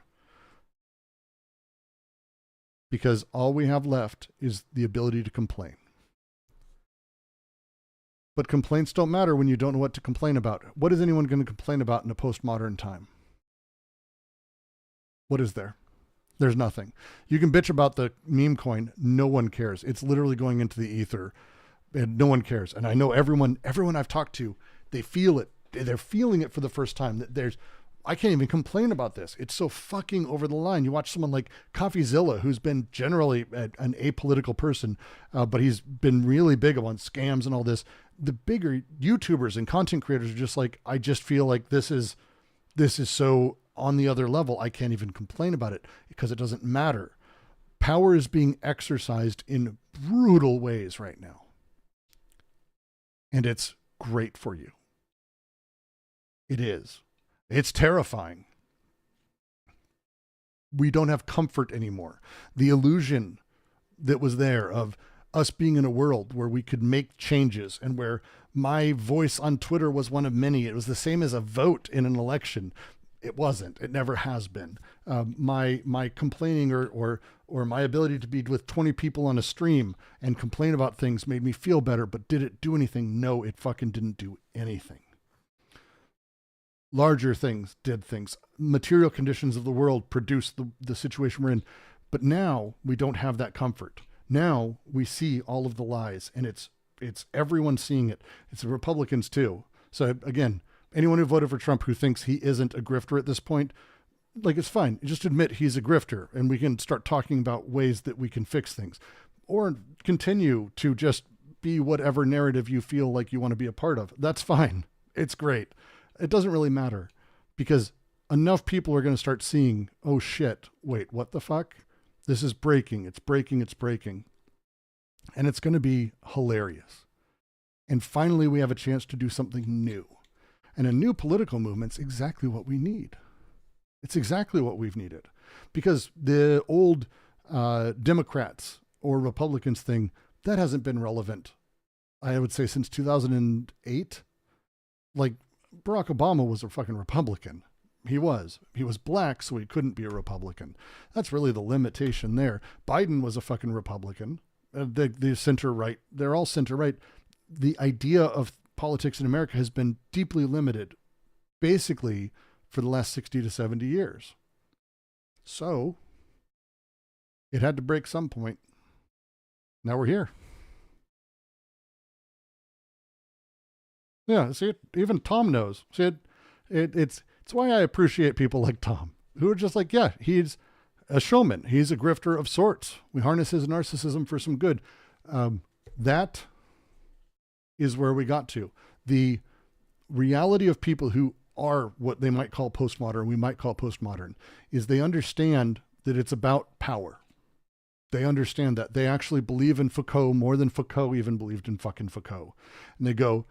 Because all we have left is the ability to complain. But complaints don't matter when you don't know what to complain about. What is anyone going to complain about in a postmodern time? What is there? There's nothing. You can bitch about the meme coin. No one cares. It's literally going into the ether and no one cares. And I know everyone I've talked to, they feel it. They're feeling it for the first time. I can't even complain about this. It's so fucking over the line. You watch someone like CoffeeZilla, who's been generally an apolitical person, but he's been really big on scams and all this. The bigger YouTubers and content creators are just like, I just feel like this is so on the other level. I can't even complain about it because it doesn't matter. Power is being exercised in brutal ways right now. And it's great for you. It is. It's terrifying. We don't have comfort anymore. The illusion that was there of us being in a world where we could make changes and where my voice on Twitter was one of many. It was the same as a vote in an election. It wasn't. It never has been. My complaining or my ability to be with 20 people on a stream and complain about things made me feel better, but did it do anything? No, it fucking didn't do anything. Larger things did things. Material conditions of the world produced the situation we're in. But now we don't have that comfort. Now we see all of the lies, and it's everyone seeing it. It's the Republicans too. So again, anyone who voted for Trump who thinks he isn't a grifter at this point, like, it's fine. Just admit he's a grifter and we can start talking about ways that we can fix things, or continue to just be whatever narrative you feel like you want to be a part of. That's fine. It's great. It doesn't really matter because enough people are going to start seeing, oh shit, wait, what the fuck? This is breaking. It's breaking. It's breaking. And it's going to be hilarious. And finally, we have a chance to do something new. And a new political movement's exactly what we need. It's exactly what we've needed. Because the old Democrats or Republicans thing, that hasn't been relevant, I would say, since 2008. Like, Barack Obama was a fucking Republican. He was black, so he couldn't be a Republican. That's really the limitation there. Biden was a fucking Republican. The center-right, they're all center-right. The idea of politics in America has been deeply limited, basically, for the last 60 to 70 years. So, it had to break some point. Now we're here. Yeah, see, even Tom knows. See, it's why I appreciate people like Tom, who are just like, yeah, he's a showman. He's a grifter of sorts. We harness his narcissism for some good. That is where we got to. The reality of people who are what they might call postmodern, we might call postmodern, is they understand that it's about power. They understand that. They actually believe in Foucault more than Foucault even believed in fucking Foucault. And they go,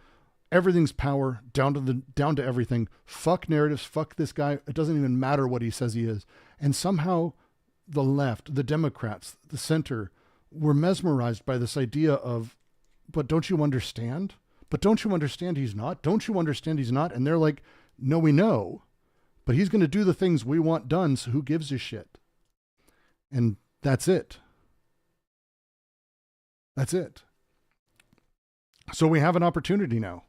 everything's power, down to everything. Fuck narratives, fuck this guy. It doesn't even matter what he says he is. And somehow the left, the Democrats, the center, were mesmerized by this idea of, but don't you understand? But don't you understand he's not? Don't you understand he's not? And they're like, no, we know, but he's going to do the things we want done, so who gives a shit? And that's it. That's it. So we have an opportunity now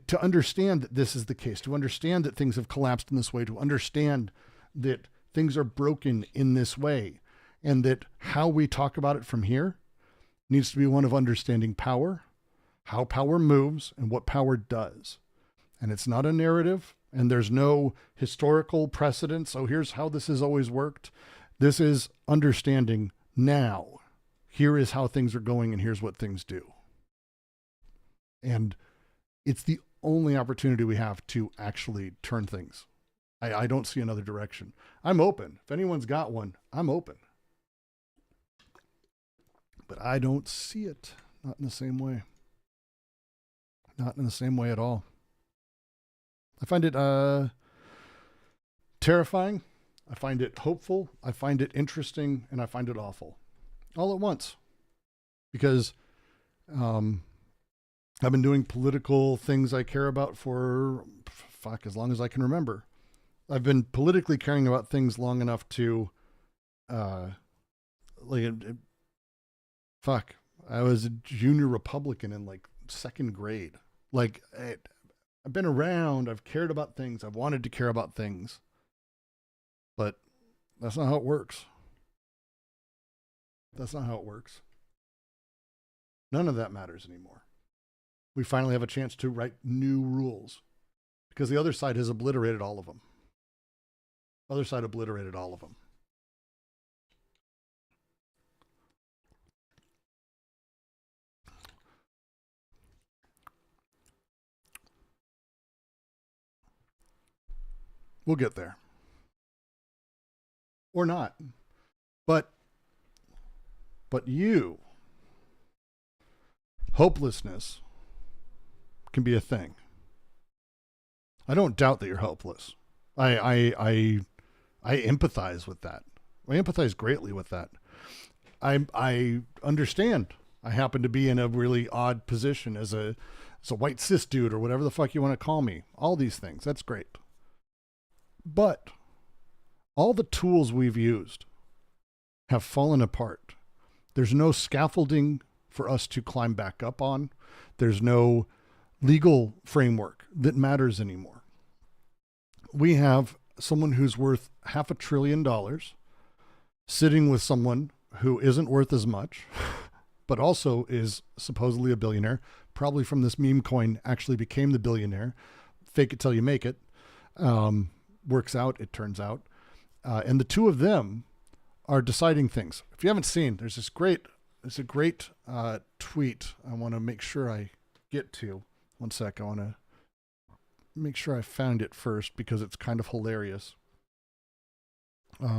to understand that this is the case, to understand that things have collapsed in this way, to understand that things are broken in this way, and that how we talk about it from here needs to be one of understanding power, how power moves, and what power does. And it's not a narrative, and there's no historical precedent, so here's how this has always worked. This is understanding now. Here is how things are going, and here's what things do. And it's the only opportunity we have to actually turn things. I don't see another direction. I'm open. If anyone's got one, I'm open. But I don't see it. Not in the same way. Not in the same way at all. I find it terrifying. I find it hopeful. I find it interesting. And I find it awful. All at once. Because I've been doing political things I care about for, as long as I can remember. I've been politically caring about things long enough to, I was a junior Republican in like second grade. Like, I've been around, I've cared about things, I've wanted to care about things. But that's not how it works. That's not how it works. None of that matters anymore. We finally have a chance to write new rules because the other side has obliterated all of them. Other side obliterated all of them. We'll get there. Or not. But you, hopelessness can be a thing. I don't doubt that you're hopeless. I empathize with that. I empathize greatly with that. I understand. I happen to be in a really odd position as a white cis dude or whatever the fuck you want to call me. All these things. That's great. But all the tools we've used have fallen apart. There's no scaffolding for us to climb back up on. There's no legal framework that matters anymore. We have someone who's worth $500 billion sitting with someone who isn't worth as much, but also is supposedly a billionaire, probably from this meme coin actually became the billionaire. Fake it till you make it. Works out, it turns out. And the two of them are deciding things. If you haven't seen, there's a great tweet I want to make sure I get to. One sec, I want to make sure I found it first because it's kind of hilarious. What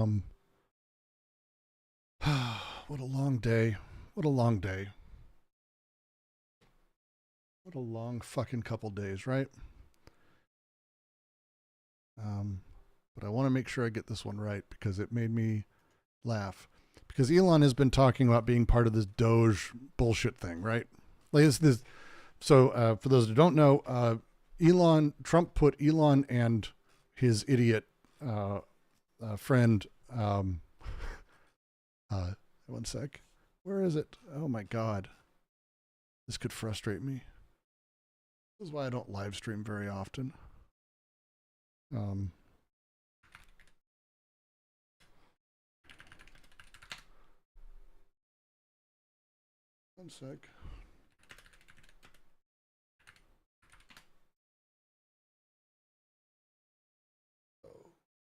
a long day. What a long day. What What a long fucking couple days, right? But I want to make sure I get this one right because it made me laugh. Because Elon has been talking about being part of this Doge bullshit thing, right? Like this. So for those who don't know, Trump put Elon and his idiot friend. One sec. Where is it? Oh my God. This could frustrate me. This is why I don't live stream very often. One sec.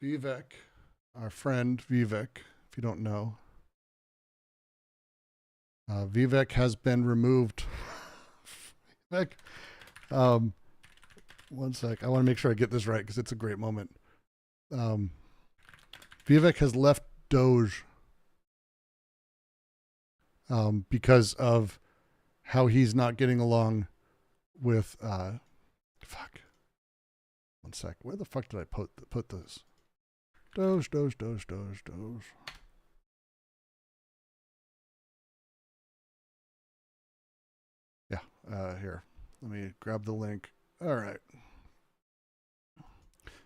Vivek, our friend Vivek, if you don't know. Vivek has been removed. Vivek, one sec. I want to make sure I get this right because it's a great moment. Vivek has left Doge because of how he's not getting along with fuck. One sec. Where the fuck did I put this? Doge. Yeah, here. Let me grab the link. All right.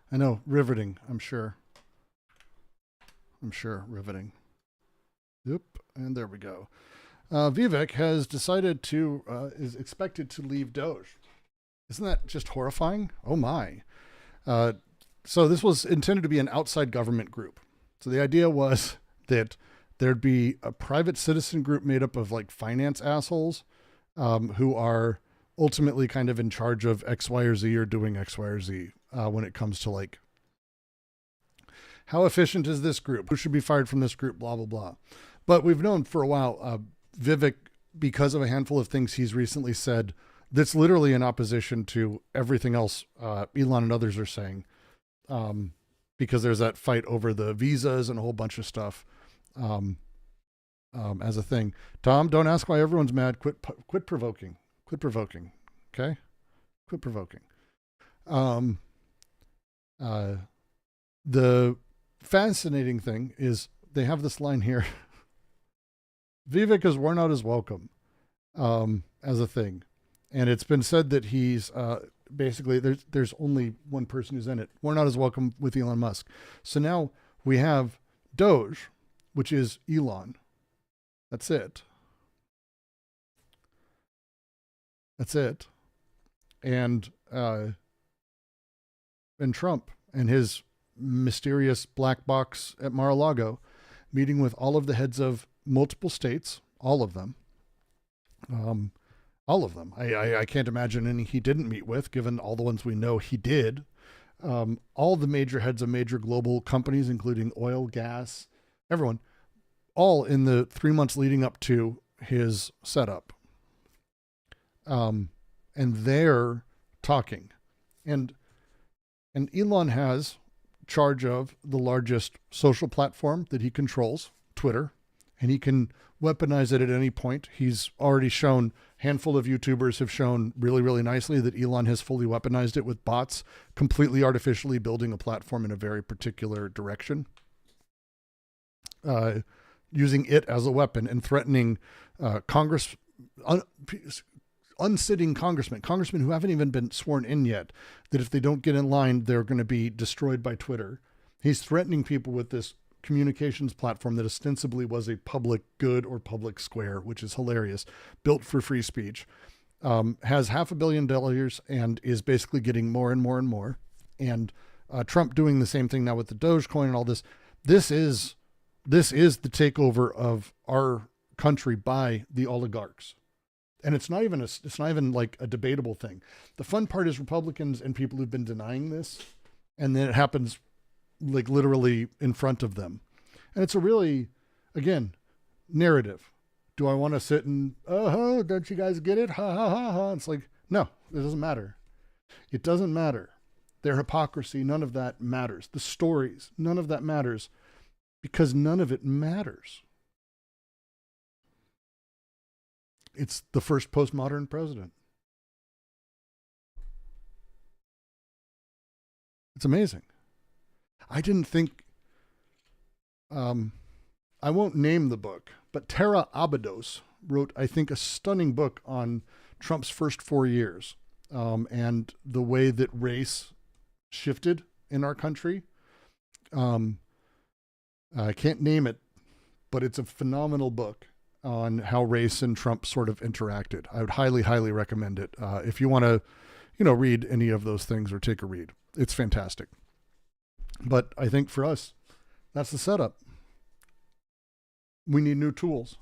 I know, riveting, I'm sure. Riveting. Yep, and there we go. Vivek has decided to, is expected to leave Doge. Isn't that just horrifying? Oh my. So this was intended to be an outside government group. So the idea was that there'd be a private citizen group made up of like finance assholes who are ultimately kind of in charge of X, Y, or Z or doing X, Y, or Z when it comes to like, how efficient is this group? Who should be fired from this group? Blah, blah, blah. But we've known for a while, Vivek, because of a handful of things he's recently said, that's literally in opposition to everything else Elon and others are saying. Because there's that fight over the visas and a whole bunch of stuff as a thing. Tom, don't ask why everyone's mad. Quit provoking. Okay? Quit provoking. The fascinating thing is they have this line here. Vivek is worn out his welcome as a thing. And it's been said that he's basically there's only one person who's in it. We're not as welcome with Elon Musk. So now we have Doge, which is Elon. That's it. And Trump and his mysterious black box at Mar-a-Lago meeting with all of the heads of multiple states, all of them. I can't imagine any he didn't meet with, given all the ones we know he did. All the major heads of major global companies, including oil, gas, everyone, all in the 3 months leading up to his setup. And they're talking. And Elon has charge of the largest social platform that he controls, Twitter, and he can weaponize it at any point. He's already shown, handful of YouTubers have shown really, really nicely that Elon has fully weaponized it with bots, completely artificially building a platform in a very particular direction, using it as a weapon and threatening unsitting congressmen who haven't even been sworn in yet, that if they don't get in line, they're going to be destroyed by Twitter. He's threatening people with this communications platform that ostensibly was a public good or public square, which is hilarious, built for free speech, has $500 million and is basically getting more and more and more. And Trump doing the same thing now with the Dogecoin and all this. This is the takeover of our country by the oligarchs. And it's not even like a debatable thing. The fun part is Republicans and people who've been denying this, and then it happens like literally in front of them. And it's a really, again, narrative. Do I want to sit and, don't you guys get it? Ha, ha, ha, ha. It's like, no, it doesn't matter. It doesn't matter. Their hypocrisy, none of that matters. The stories, none of that matters because none of it matters. It's the first postmodern president. It's amazing. I didn't think, I won't name the book, but Tara Abados wrote, I think, a stunning book on Trump's first 4 years, and the way that race shifted in our country. I can't name it, but it's a phenomenal book on how race and Trump sort of interacted. I would highly, highly recommend it. If you want to, read any of those things or take a read, it's fantastic. But I think for us, that's the setup. We need new tools.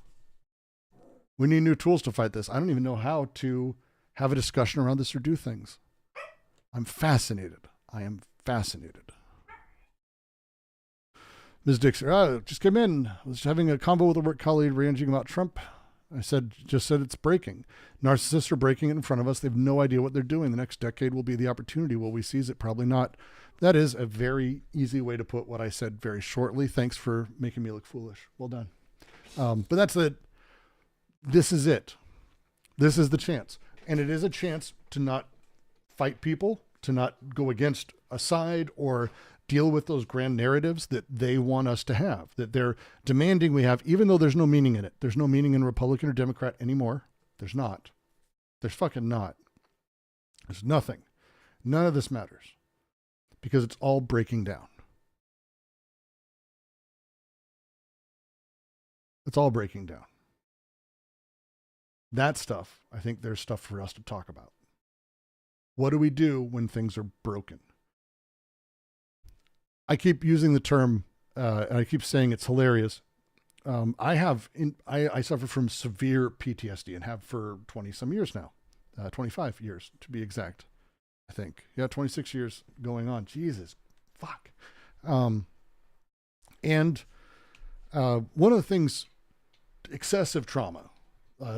We need new tools to fight this. I don't even know how to have a discussion around this or do things. I'm fascinated. I am fascinated. Ms. Dixon, just came in. I was having a convo with a work colleague ranging about Trump. I just said it's breaking. Narcissists are breaking it in front of us. They have no idea what they're doing. The next decade will be the opportunity. Will we seize it? Probably not. That is a very easy way to put what I said very shortly. Thanks for making me look foolish. Well done. But that's it. This is it. This is the chance. And it is a chance to not fight people, to not go against a side or deal with those grand narratives that they want us to have, that they're demanding we have, even though there's no meaning in it. There's no meaning in Republican or Democrat anymore. There's not. There's fucking not. There's nothing. None of this matters because it's all breaking down. It's all breaking down. That stuff, I think there's stuff for us to talk about. What do we do when things are broken? I keep using the term, and I keep saying it's hilarious. I suffer from severe PTSD and have for 20 some years now, 25 years to be exact, I think. Yeah, 26 years going on. Jesus, fuck. And one of the things, excessive trauma,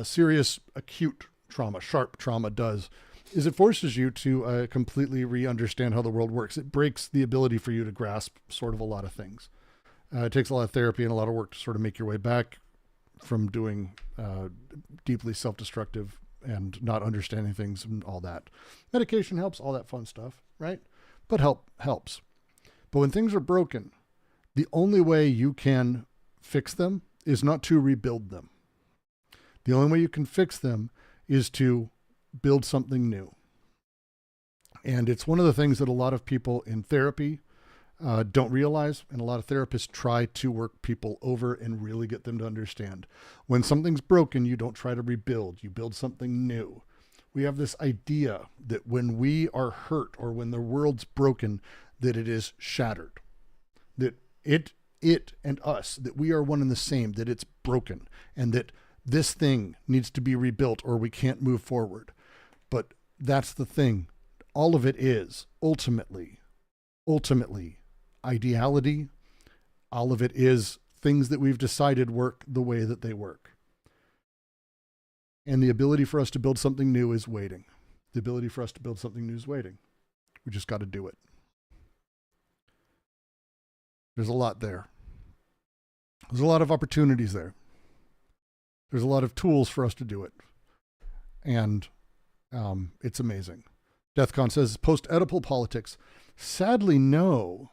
serious acute trauma, sharp trauma does is it forces you to completely re-understand how the world works. It breaks the ability for you to grasp sort of a lot of things. It takes a lot of therapy and a lot of work to sort of make your way back from doing deeply self-destructive and not understanding things and all that. Medication helps, all that fun stuff, right? But helps. But when things are broken, the only way you can fix them is not to rebuild them. The only way you can fix them is to build something new. And it's one of the things that a lot of people in therapy don't realize, and a lot of therapists try to work people over and really get them to understand. When something's broken, you don't try to rebuild, you build something new. We have this idea that when we are hurt or when the world's broken, that it is shattered, that it and us, that we are one and the same, that it's broken, and that this thing needs to be rebuilt or we can't move forward. But that's the thing. All of it is ultimately ideality. All of it is things that we've decided work the way that they work. And the ability for us to build something new is waiting. The ability for us to build something new is waiting. We just got to do it. There's a lot there. There's a lot of opportunities there. There's a lot of tools for us to do it. And it's amazing. DeathCon says post-Oedipal politics. Sadly, no.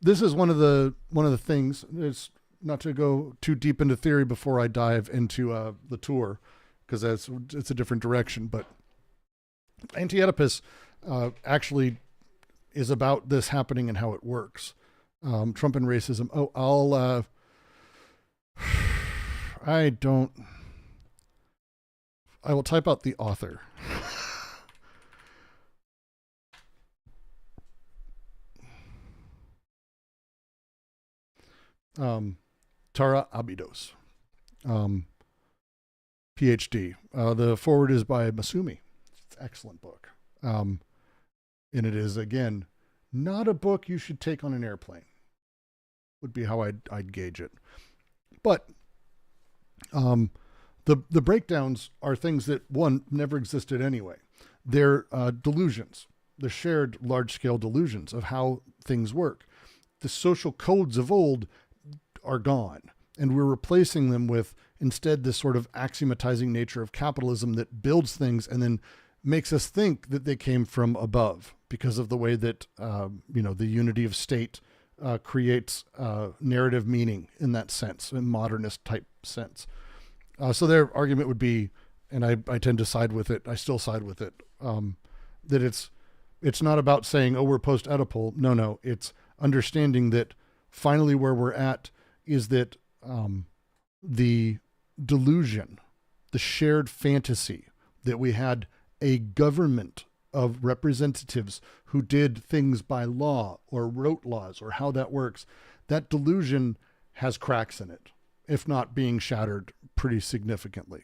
This is one of the things. It's not to go too deep into theory before I dive into Latours, because it's a different direction. But anti-oedipus actually is about this happening and how it works. Trump and racism. Oh, I will type out the author. Tara Abados, PhD. The foreword is by Masumi. It's an excellent book. And it is, again, not a book you should take on an airplane, would be how I'd gauge it. But the breakdowns are things that, one, never existed anyway. They're delusions. They're shared large-scale delusions of how things work. The social codes of old are gone, and we're replacing them with, instead, this sort of axiomatizing nature of capitalism that builds things and then makes us think that they came from above. because of the way that, the unity of state creates narrative meaning in that sense, in modernist type sense. So their argument would be, and I tend to side with it, I still side with it, that it's not about saying, oh, we're post-Oedipal. No, it's understanding that finally where we're at is that the delusion, the shared fantasy that we had a government of representatives who did things by law or wrote laws or how that works, that delusion has cracks in it, if not being shattered pretty significantly.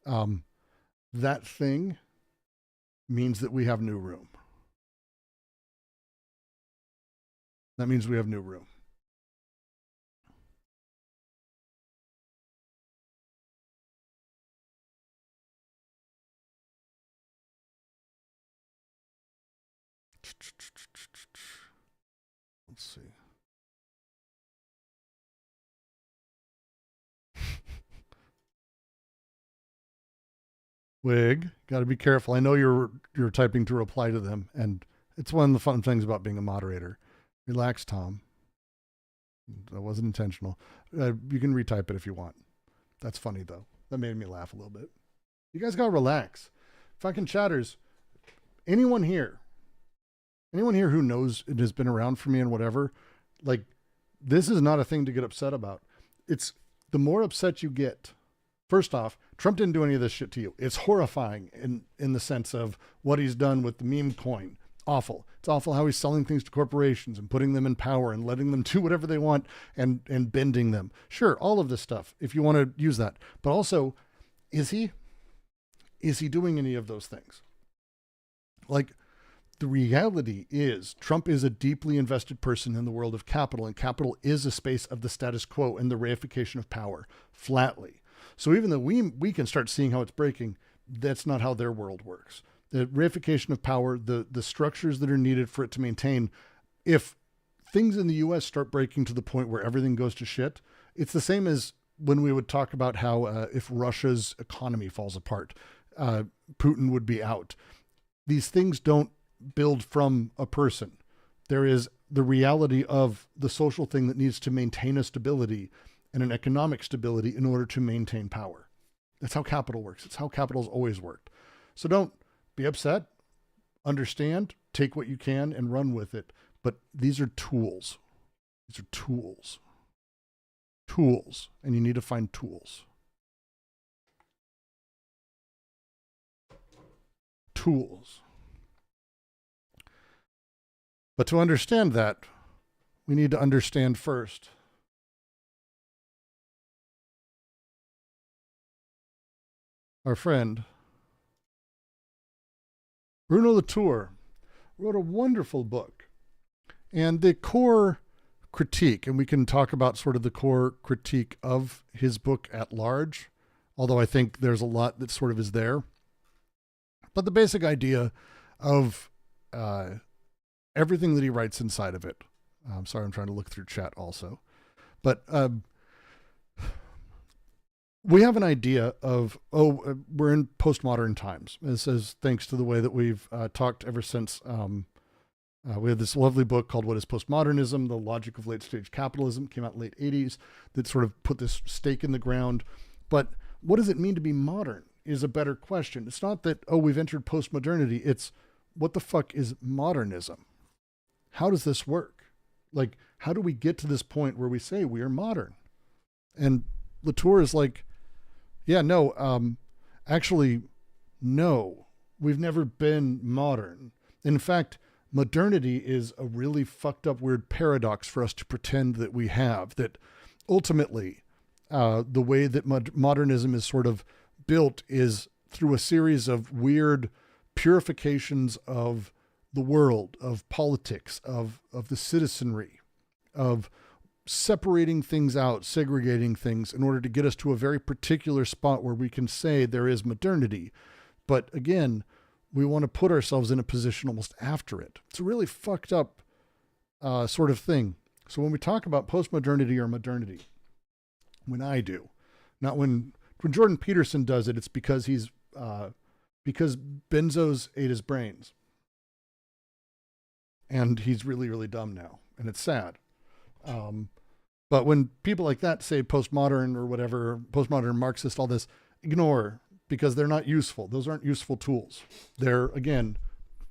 That thing means that we have new room. That means we have new room. Let's see. Wig, got to be careful. I know you're typing to reply to them, and it's one of the fun things about being a moderator. Relax, Tom. That wasn't intentional. You can retype it if you want. That's funny, though. That made me laugh a little bit. You guys got to relax. Fucking chatters. Anyone here who knows it has been around for me and whatever, like, this is not a thing to get upset about. It's the more upset you get. First off, Trump didn't do any of this shit to you. It's horrifying in the sense of what he's done with the meme coin. Awful. It's awful how he's selling things to corporations and putting them in power and letting them do whatever they want and bending them. Sure, all of this stuff, if you want to use that. But also, is he doing any of those things? Like, the reality is Trump is a deeply invested person in the world of capital, and capital is a space of the status quo and the reification of power, flatly. So even though we can start seeing how it's breaking, that's not how their world works. The reification of power, the structures that are needed for it to maintain, if things in the US start breaking to the point where everything goes to shit, it's the same as when we would talk about how if Russia's economy falls apart, Putin would be out. These things don't build from a person. There is the reality of the social thing that needs to maintain a stability and an economic stability in order to maintain power. That's how capital works. It's how capital's always worked. So don't be upset, understand, take what you can and run with it. But these are tools. These are tools. Tools. And you need to find tools. Tools. But to understand that, we need to understand first our friend Bruno Latours wrote a wonderful book. And the core critique, and we can talk about sort of the core critique of his book at large, although I think there's a lot that sort of is there. But the basic idea of everything that he writes inside of it. I'm sorry, I'm trying to look through chat also. But we have an idea of, we're in postmodern times. This is thanks to the way that we've talked ever since. We had this lovely book called What is Postmodernism? The Logic of Late Stage Capitalism. Came out in the late 80s that sort of put this stake in the ground. But what does it mean to be modern is a better question. It's not that, we've entered postmodernity. It's what the fuck is modernism? How does this work? Like, how do we get to this point where we say we are modern? And Latours is like, yeah, no, actually, no, we've never been modern. In fact, modernity is a really fucked up, weird paradox for us to pretend that we have, that ultimately the way that modernism is sort of built is through a series of weird purifications of the world, of politics, of the citizenry, of separating things out, segregating things in order to get us to a very particular spot where we can say there is modernity. But again, we want to put ourselves in a position almost after it. It's a really fucked up sort of thing. So when we talk about postmodernity or modernity, when I do, not when Jordan Peterson does it, it's because because benzos ate his brains. and he's really, really dumb now, and it's sad. But when people like that say postmodern or whatever, postmodern Marxist, all this, ignore, because they're not useful. Those aren't useful tools. That's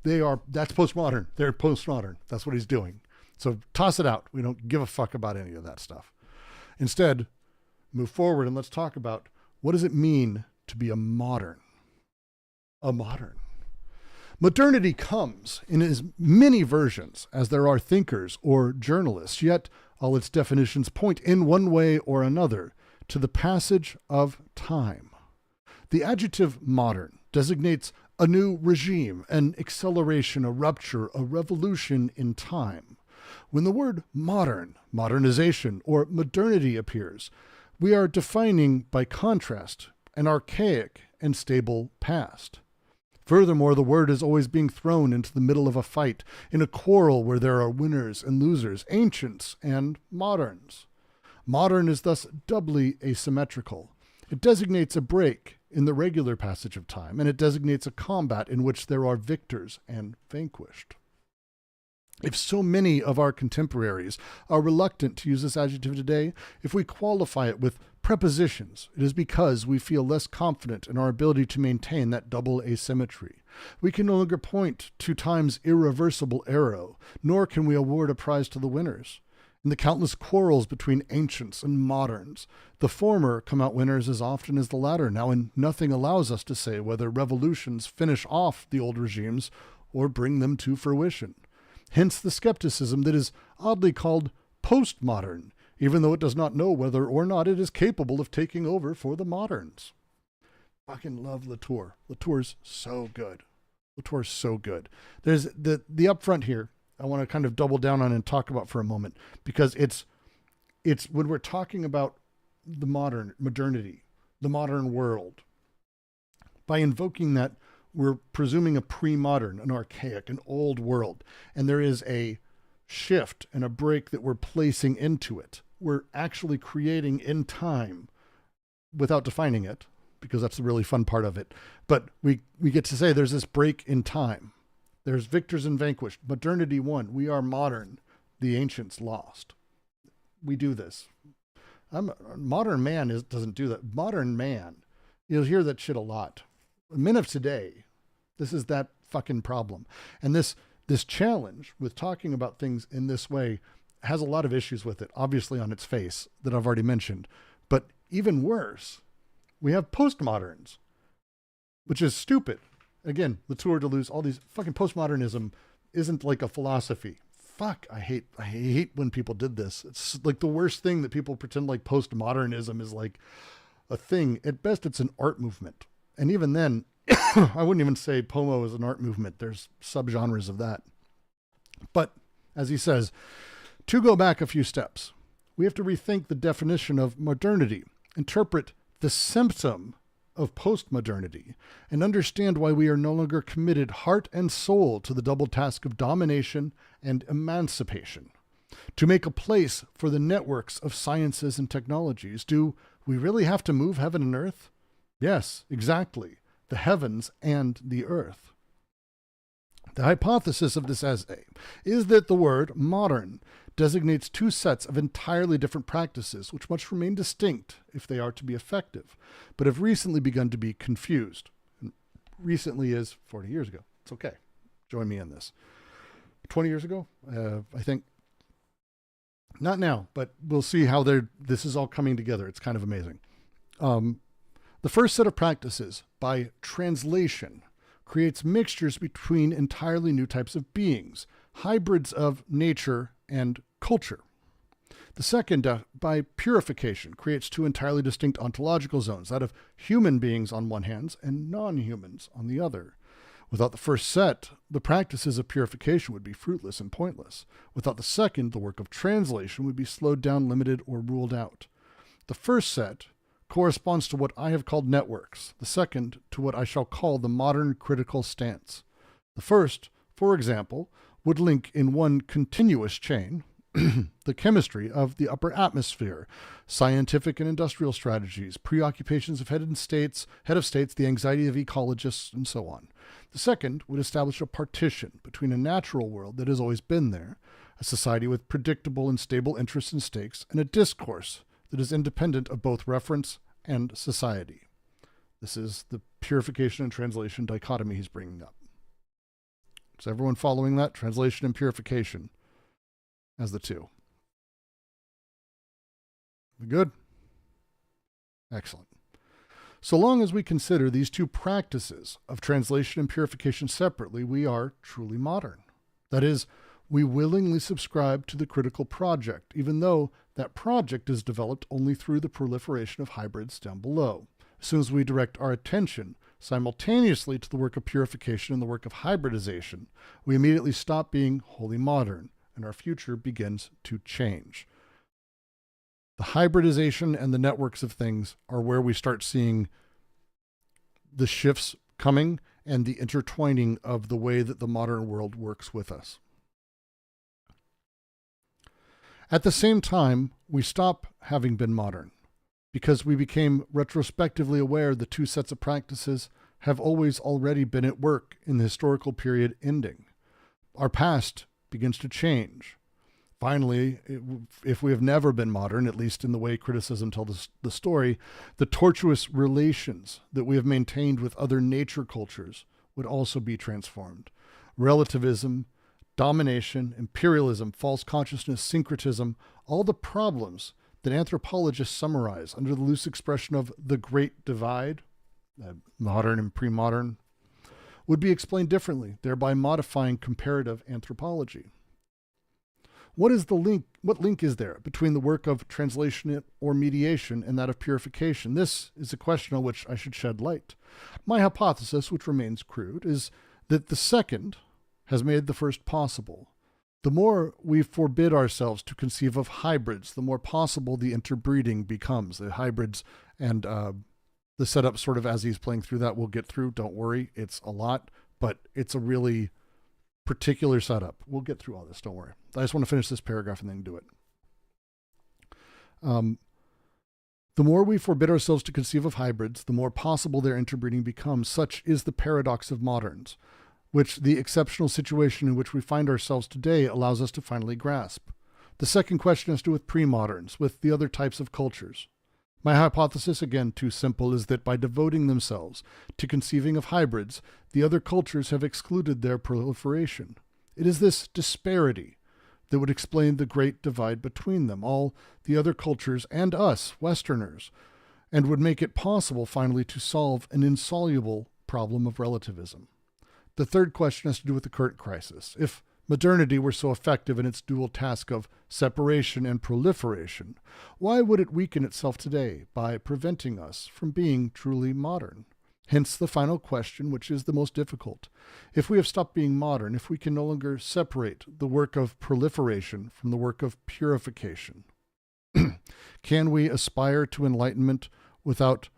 postmodern. They're postmodern. That's what he's doing. So toss it out. We don't give a fuck about any of that stuff. Instead, move forward and let's talk about what does it mean to be a modern? A modern. Modernity comes in as many versions as there are thinkers or journalists, yet all its definitions point in one way or another to the passage of time. The adjective modern designates a new regime, an acceleration, a rupture, a revolution in time. When the word modern, modernization, or modernity appears, we are defining, by contrast, an archaic and stable past. Furthermore, the word is always being thrown into the middle of a fight, in a quarrel where there are winners and losers, ancients and moderns. Modern is thus doubly asymmetrical. It designates a break in the regular passage of time, and it designates a combat in which there are victors and vanquished. If so many of our contemporaries are reluctant to use this adjective today, if we qualify it with prepositions, it is because we feel less confident in our ability to maintain that double asymmetry. We can no longer point to time's irreversible arrow, nor can we award a prize to the winners. In the countless quarrels between ancients and moderns, the former come out winners as often as the latter now, and nothing allows us to say whether revolutions finish off the old regimes or bring them to fruition. Hence the skepticism that is oddly called postmodern, even though it does not know whether or not it is capable of taking over for the moderns. Fucking love Latours. Latours so good. Latours so good. There's the upfront here I want to kind of double down on and talk about for a moment, because it's when we're talking about the modernity, the modern world, by invoking that, we're presuming a pre-modern, an archaic, an old world. And there is a shift and a break that we're placing into it. We're actually creating in time without defining it, because that's the really fun part of it. But we get to say there's this break in time. There's victors and vanquished. Modernity won. We are modern. The ancients lost. We do this. Modern man doesn't do that. Modern man, you'll hear that shit a lot. Men of today, this is that fucking problem. And this challenge with talking about things in this way has a lot of issues with it, obviously on its face, that I've already mentioned. But even worse, we have postmoderns, which is stupid. Again, Latours, Deleuze, all these fucking postmodernism isn't like a philosophy. Fuck, I hate when people did this. It's like the worst thing that people pretend like postmodernism is like a thing. At best, it's an art movement. And even then, I wouldn't even say Pomo is an art movement. There's subgenres of that. But as he says, to go back a few steps, we have to rethink the definition of modernity, interpret the symptom of postmodernity, and understand why we are no longer committed heart and soul to the double task of domination and emancipation. To make a place for the networks of sciences and technologies, do we really have to move heaven and earth? Yes, exactly. The heavens and the earth. The hypothesis of this essay is that the word modern designates two sets of entirely different practices which must remain distinct if they are to be effective, but have recently begun to be confused. And recently is 40 years ago. It's okay. Join me in this. 20 years ago, I think. Not now, but we'll see how this is all coming together. It's kind of amazing. The first set of practices, by translation, creates mixtures between entirely new types of beings, hybrids of nature and culture. The second, by purification, creates two entirely distinct ontological zones, that of human beings on one hand and non-humans on the other. Without the first set, the practices of purification would be fruitless and pointless. Without the second, the work of translation would be slowed down, limited, or ruled out. The first set corresponds to what I have called networks, the second to what I shall call the modern critical stance. The first, for example, would link in one continuous chain the chemistry of the upper atmosphere, scientific and industrial strategies, preoccupations of head of states, the anxiety of ecologists, and so on. The second would establish a partition between a natural world that has always been there, a society with predictable and stable interests and stakes, and a discourse that is independent of both reference and society. This is the purification and translation dichotomy he's bringing up. Is everyone following that? Translation and purification as the two. Good? Excellent. So long as we consider these two practices of translation and purification separately, we are truly modern. That is, we willingly subscribe to the critical project, even though that project is developed only through the proliferation of hybrids down below. As soon as we direct our attention simultaneously to the work of purification and the work of hybridization, we immediately stop being wholly modern, and our future begins to change. The hybridization and the networks of things are where we start seeing the shifts coming and the intertwining of the way that the modern world works with us. At the same time, we stop having been modern because we became retrospectively aware the two sets of practices have always already been at work in the historical period ending. Our past begins to change. Finally, if we have never been modern, at least in the way criticism tells the story, the tortuous relations that we have maintained with other nature cultures would also be transformed. Relativism, domination, imperialism, false consciousness, syncretism, all the problems that anthropologists summarize under the loose expression of the Great Divide, modern and pre-modern, would be explained differently, thereby modifying comparative anthropology. What is the link? What link is there between the work of translation or mediation and that of purification? This is a question on which I should shed light. My hypothesis, which remains crude, is that the second has made the first possible. The more we forbid ourselves to conceive of hybrids, the more possible the interbreeding becomes. The hybrids and the setup sort of as he's playing through that, we'll get through. Don't worry, it's a lot, but it's a really particular setup. We'll get through all this, don't worry. I just want to finish this paragraph and then do it. The more we forbid ourselves to conceive of hybrids, the more possible their interbreeding becomes. Such is the paradox of moderns, which the exceptional situation in which we find ourselves today allows us to finally grasp. The second question has to do with pre-moderns, with the other types of cultures. My hypothesis, again too simple, is that by devoting themselves to conceiving of hybrids, the other cultures have excluded their proliferation. It is this disparity that would explain the great divide between them, all the other cultures and us, Westerners, and would make it possible finally to solve an insoluble problem of relativism. The third question has to do with the current crisis. If modernity were so effective in its dual task of separation and proliferation, why would it weaken itself today by preventing us from being truly modern? Hence the final question, which is the most difficult. If we have stopped being modern, if we can no longer separate the work of proliferation from the work of purification, can we aspire to enlightenment without,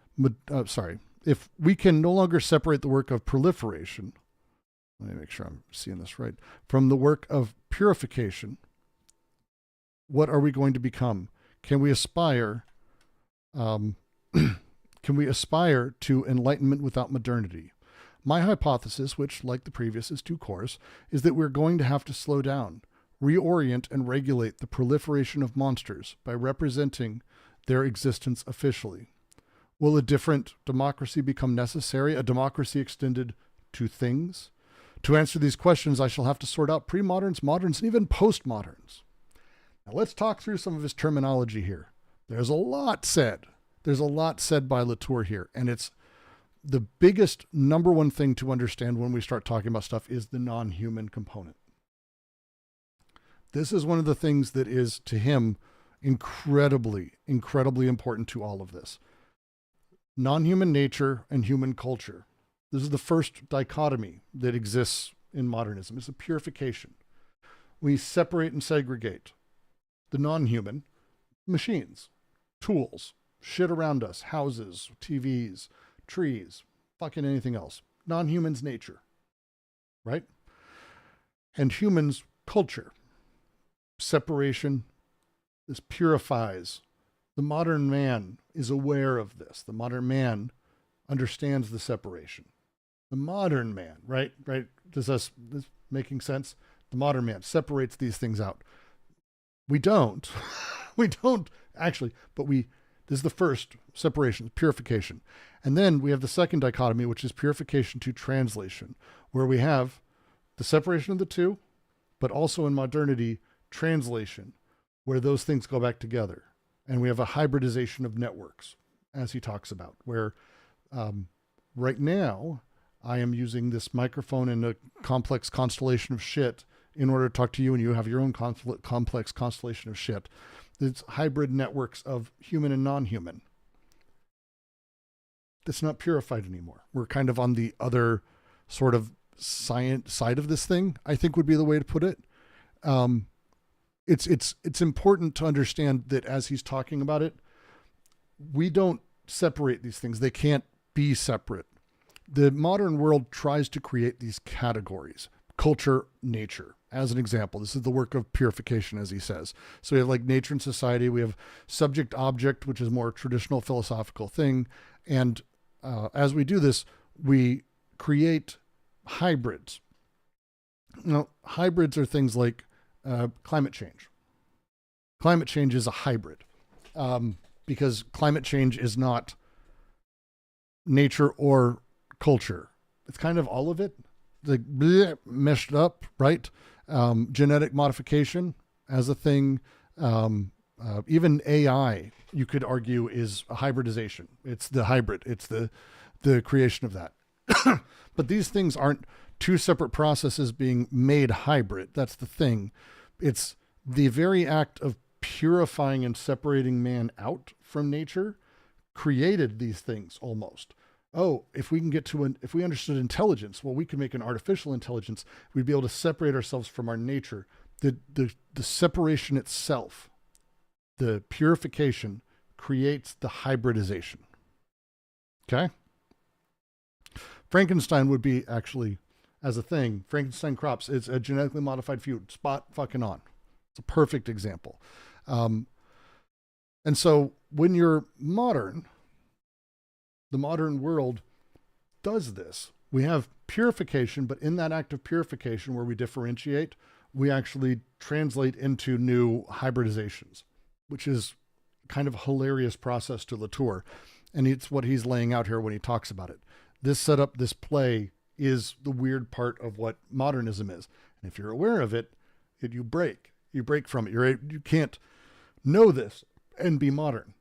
if we can no longer separate the work of proliferation, let me make sure I'm seeing this right, from the work of purification, what are we going to become? Can we aspire to enlightenment without modernity? My hypothesis, which like the previous is too coarse, is that we're going to have to slow down, reorient and regulate the proliferation of monsters by representing their existence officially. Will a different democracy become necessary, a democracy extended to things? To answer these questions, I shall have to sort out pre-moderns, moderns, and even postmoderns. Now let's talk through some of his terminology here. There's a lot said. There's a lot said by Latours here, and it's the biggest number one thing to understand when we start talking about stuff is the non-human component. This is one of the things that is, to him, incredibly, incredibly important to all of this. Non-human nature and human culture. This is the first dichotomy that exists in modernism. It's a purification. We separate and segregate the non-human, machines, tools, shit around us, houses, TVs, trees, fucking anything else. Non-humans nature, right? And humans culture. separation. This purifies. The modern man is aware of this. The modern man understands the separation. The modern man, right? Does this making sense? The modern man separates these things out. We don't. We don't actually, but this is the first separation, purification. And then we have the second dichotomy, which is purification to translation, where we have the separation of the two, but also in modernity, translation, where those things go back together. And we have a hybridization of networks, as he talks about, where right now I am using this microphone in a complex constellation of shit in order to talk to you, and you have your own complex constellation of shit. It's hybrid networks of human and non-human. It's not purified anymore. We're kind of on the other sort of science side of this thing, I think would be the way to put it. It's important to understand that as he's talking about it, we don't separate these things. They can't be separate. The modern world tries to create these categories: culture, nature. As an example, this is the work of purification, as he says. So we have like nature and society. We have subject object, which is more traditional philosophical thing. And as we do this, we create hybrids. Now, hybrids are things like climate change. Climate change is a hybrid because climate change is not nature or culture. It's kind of all of it, like bleh, meshed up, right? Genetic modification as a thing. Even AI, you could argue, is a hybridization. It's the hybrid. It's the creation of that. But these things aren't two separate processes being made hybrid. That's the thing. It's the very act of purifying and separating man out from nature created these things almost. Oh, if we understood intelligence, well, we could make an artificial intelligence. We'd be able to separate ourselves from our nature. The separation itself, the purification, creates the hybridization. Okay? Frankenstein would be actually, as a thing, Frankenstein crops, it's a genetically modified food, spot fucking on. It's a perfect example. And so when you're modern, the modern world does this. We have purification, but in that act of purification where we differentiate, we actually translate into new hybridizations, which is kind of a hilarious process to Latours. And it's what he's laying out here when he talks about it. This setup, this play, is the weird part of what modernism is. And if you're aware of it, you break. You break from it. You can't know this and be modern.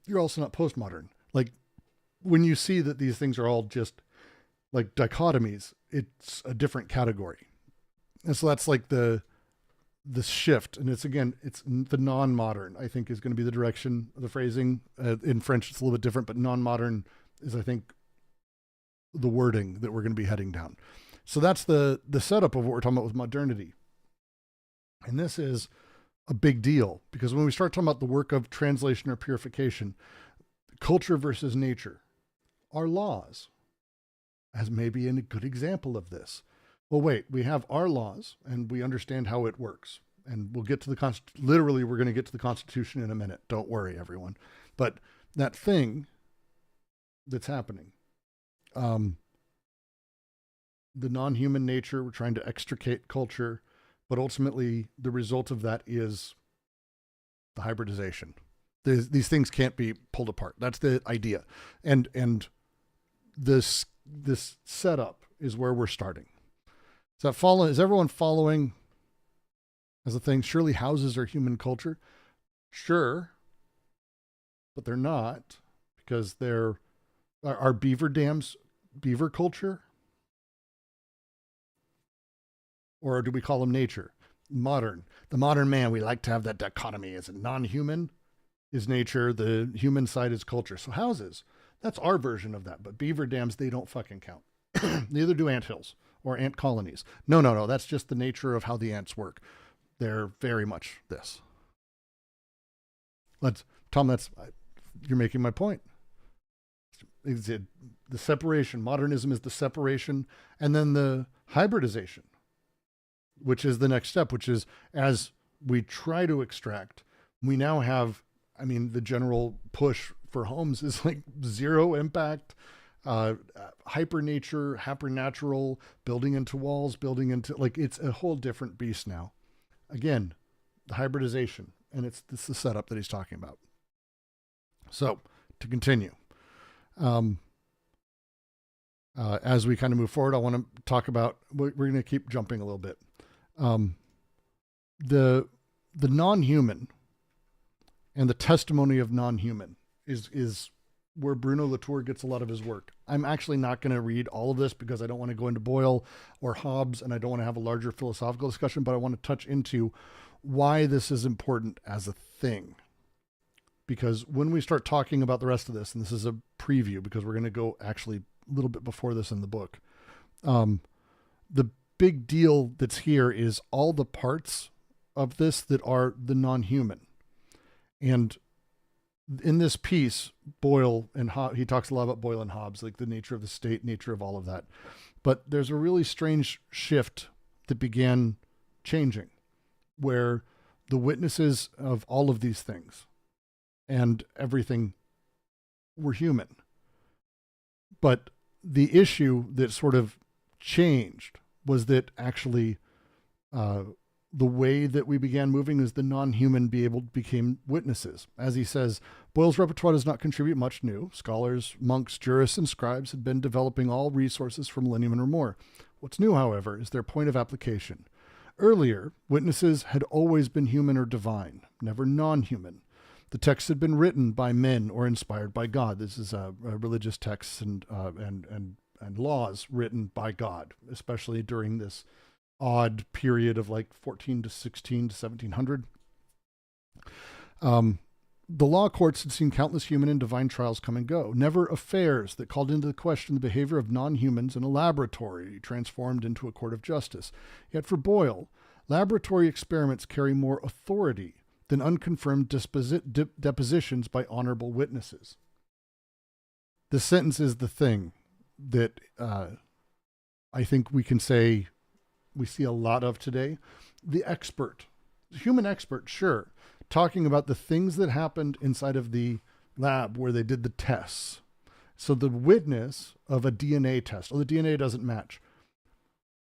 You're also not postmodern. Like, when you see that these things are all just like dichotomies, it's a different category. And so that's like the shift. And it's the non-modern, I think, is going to be the direction of the phrasing. In French, it's a little bit different, but non-modern is, I think, the wording that we're going to be heading down. So that's the setup of what we're talking about with modernity. And this is a big deal because when we start talking about the work of translation or purification, culture versus nature, our laws as maybe a good example of this. Well, wait, we have our laws and we understand how it works. And we'll get to literally, we're going to get to the Constitution in a minute. Don't worry, everyone. But that thing that's happening, the non-human nature, we're trying to extricate culture, but ultimately the result of that is the hybridization. These things can't be pulled apart. That's the idea. And this setup is where we're starting. Is everyone following as a thing? Surely houses are human culture. Sure. But they're not, because are beaver dams beaver culture? Or do we call them nature? Modern. The modern man, we like to have that dichotomy. Is it non-human? Is nature, the human side is culture. So houses, that's our version of that. But beaver dams, they don't fucking count. Neither do anthills or ant colonies. No. That's just the nature of how the ants work. They're very much this. Tom, you're making my point. The separation, modernism is the separation, and then the hybridization, which is the next step, which is as we try to extract. We now have, I mean, the general push for homes is like zero impact, hyper nature, hyper natural, building into walls, building into, like, it's a whole different beast now. Again, the hybridization, and it's the setup that he's talking about. So to continue, as we kind of move forward, I want to talk about, we're going to keep jumping a little bit. The non-human and the testimony of non-human is where Bruno Latours gets a lot of his work. I'm actually not going to read all of this because I don't want to go into Boyle or Hobbes, and I don't want to have a larger philosophical discussion, but I want to touch into why this is important as a thing. Because when we start talking about the rest of this, and this is a preview because we're going to go actually a little bit before this in the book, the big deal that's here is all the parts of this that are the non-human. And in this piece, Boyle and he talks a lot about Boyle and Hobbes, like the nature of the state, nature of all of that. But there's a really strange shift that began changing, where the witnesses of all of these things and everything were human. But the issue that sort of changed was that actually the way that we began moving is the non-human became witnesses. As he says, Boyle's repertoire does not contribute much new. Scholars, monks, jurists, and scribes had been developing all resources for a millennium or more. What's new, however, is their point of application. Earlier, witnesses had always been human or divine, never non-human. The texts had been written by men or inspired by God. This is religious texts and laws written by God, especially during this odd period of like 14 to 16 to 1700. The law courts had seen countless human and divine trials come and go, never affairs that called into question the behavior of non-humans in a laboratory transformed into a court of justice. Yet for Boyle, laboratory experiments carry more authority than unconfirmed depositions by honorable witnesses. This sentence is the thing that I think we can say we see a lot of today. The expert, the human expert, sure, talking about the things that happened inside of the lab where they did the tests. So the witness of a DNA test, the DNA doesn't match.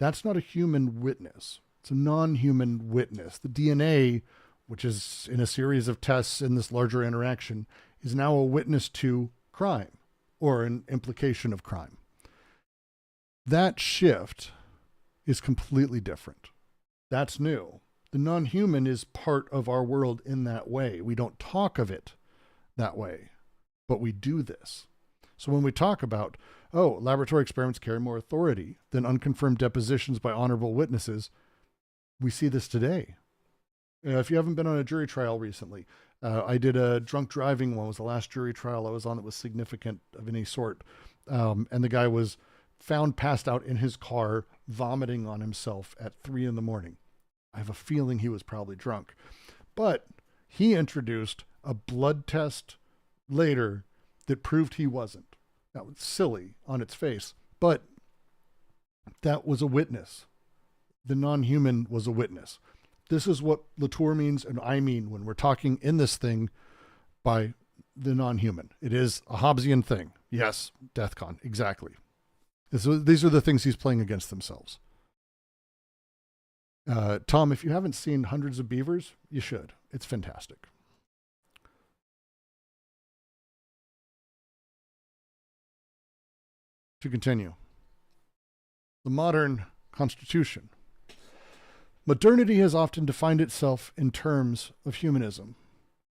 That's not a human witness. It's a non-human witness. The DNA, which is in a series of tests in this larger interaction, is now a witness to crime or an implication of crime. That shift is completely different. That's new. The non-human is part of our world in that way. We don't talk of it that way, but we do this. So when we talk about, laboratory experiments carry more authority than unconfirmed depositions by honorable witnesses, we see this today. If you haven't been on a jury trial recently, I did a drunk driving one. It was the last jury trial I was on that was significant of any sort. And the guy was found passed out in his car, vomiting on himself at 3 a.m. I have a feeling he was probably drunk. But he introduced a blood test later that proved he wasn't. That was silly on its face. But that was a witness. The non-human was a witness. This is what Latours means and I mean when we're talking in this thing by the non-human. It is a Hobbesian thing. Yes, DEFCON, exactly. So these are the things he's playing against themselves. Tom, if you haven't seen Hundreds of Beavers, you should. It's fantastic. To continue. The modern constitution. Modernity has often defined itself in terms of humanism,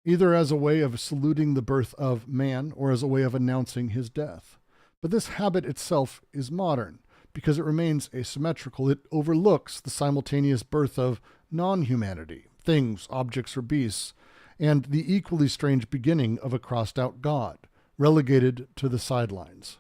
either as a way of saluting the birth of man or as a way of announcing his death. But this habit itself is modern because it remains asymmetrical. It overlooks the simultaneous birth of non-humanity, things, objects, or beasts, and the equally strange beginning of a crossed-out God, relegated to the sidelines.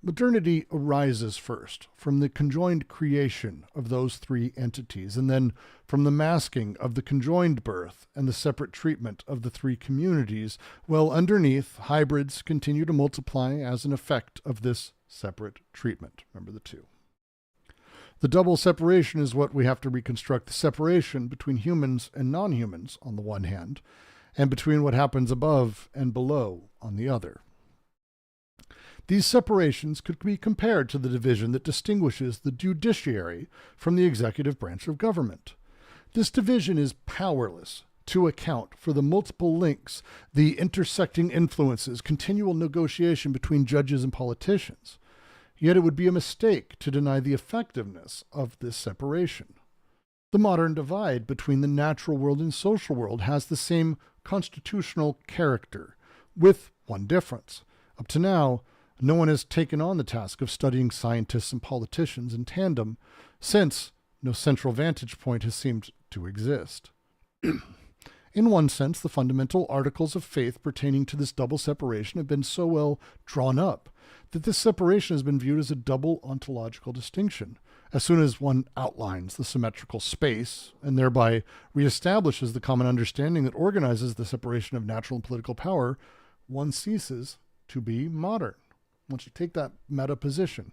Modernity arises first from the conjoined creation of those three entities, and then from the masking of the conjoined birth and the separate treatment of the three communities, while underneath, hybrids continue to multiply as an effect of this separate treatment. Remember the two. The double separation is what we have to reconstruct: the separation between humans and non-humans on the one hand, and between what happens above and below on the other. These separations could be compared to the division that distinguishes the judiciary from the executive branch of government. This division is powerless to account for the multiple links, the intersecting influences, continual negotiation between judges and politicians. Yet it would be a mistake to deny the effectiveness of this separation. The modern divide between the natural world and social world has the same constitutional character, with one difference. Up to now, no one has taken on the task of studying scientists and politicians in tandem, since no central vantage point has seemed to exist. In one sense, the fundamental articles of faith pertaining to this double separation have been so well drawn up that this separation has been viewed as a double ontological distinction. As soon as one outlines the symmetrical space and thereby reestablishes the common understanding that organizes the separation of natural and political power, one ceases to be modern. Once you take that meta position.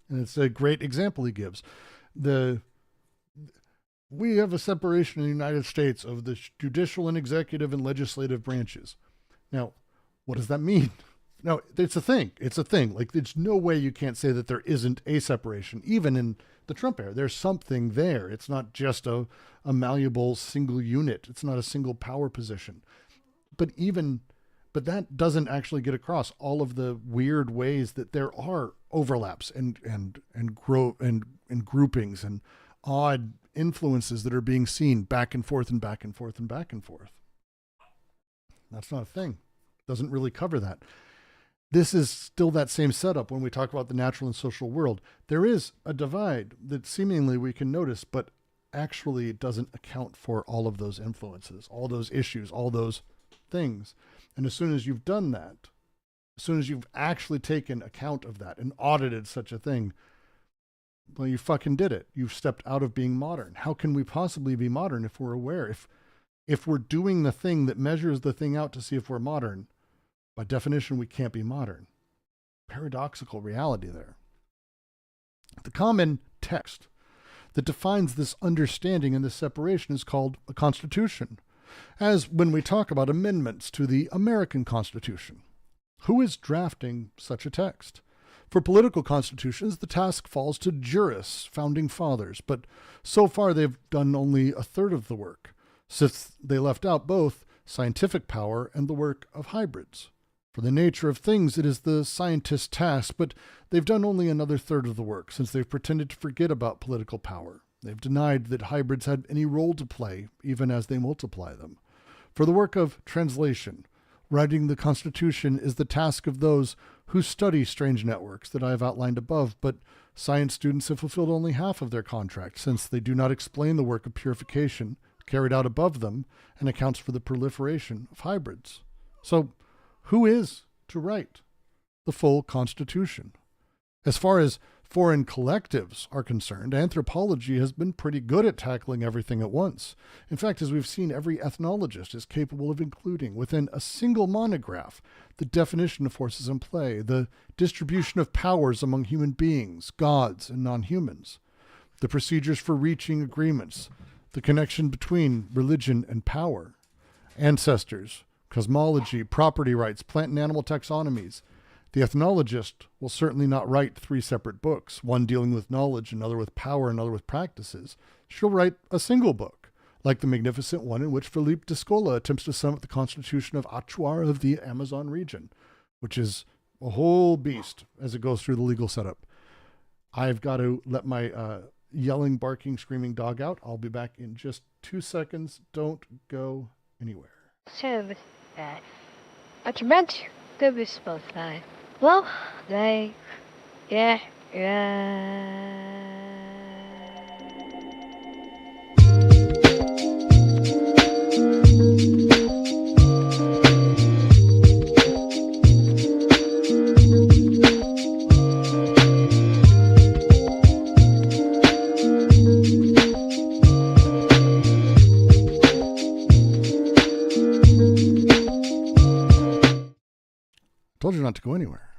And it's a great example he gives. We have a separation in the United States of the judicial and executive and legislative branches. Now, what does that mean? No, it's a thing. It's a thing. Like, there's no way you can't say that there isn't a separation, even in the Trump era. There's something there. It's not just a malleable single unit. It's not a single power position. But that doesn't actually get across all of the weird ways that there are overlaps and groupings and odd influences that are being seen back and forth and back and forth and back and forth. That's not a thing. Doesn't really cover that. This is still that same setup when we talk about the natural and social world. There is a divide that seemingly we can notice, but actually it doesn't account for all of those influences, all those issues, all those things. And as soon as you've done that, as soon as you've actually taken account of that and audited such a thing, well, you fucking did it. You've stepped out of being modern. How can we possibly be modern if we're aware? If we're doing the thing that measures the thing out to see if we're modern, by definition, we can't be modern. Paradoxical reality there. The common text that defines this understanding and this separation is called a constitution, as when we talk about amendments to the American Constitution. Who is drafting such a text? For political constitutions, the task falls to jurists, founding fathers, but so far they've done only a third of the work, since they left out both scientific power and the work of hybrids. For the nature of things, it is the scientist's task, but they've done only another third of the work, since they've pretended to forget about political power. They've denied that hybrids had any role to play, even as they multiply them. For the work of translation, writing the Constitution is the task of those who study strange networks that I have outlined above, but science students have fulfilled only half of their contract, since they do not explain the work of purification carried out above them and accounts for the proliferation of hybrids. So, who is to write the full Constitution? As far as foreign collectives are concerned, anthropology has been pretty good at tackling everything at once. In fact, as we've seen, every ethnologist is capable of including within a single monograph the definition of forces in play, the distribution of powers among human beings, gods, and non-humans, the procedures for reaching agreements, the connection between religion and power, ancestors, cosmology, property rights, plant and animal taxonomies. The ethnologist will certainly not write 3 separate books, one dealing with knowledge, another with power, another with practices. She'll write a single book, like the magnificent one in which Philippe Descola attempts to sum up the constitution of Achuar of the Amazon region, which is a whole beast as it goes through the legal setup. I've got to let my yelling, barking, screaming dog out. I'll be back in just 2 seconds. Don't go anywhere. So, wat je bent, Spotify. Well, yeah. Told you not to go anywhere.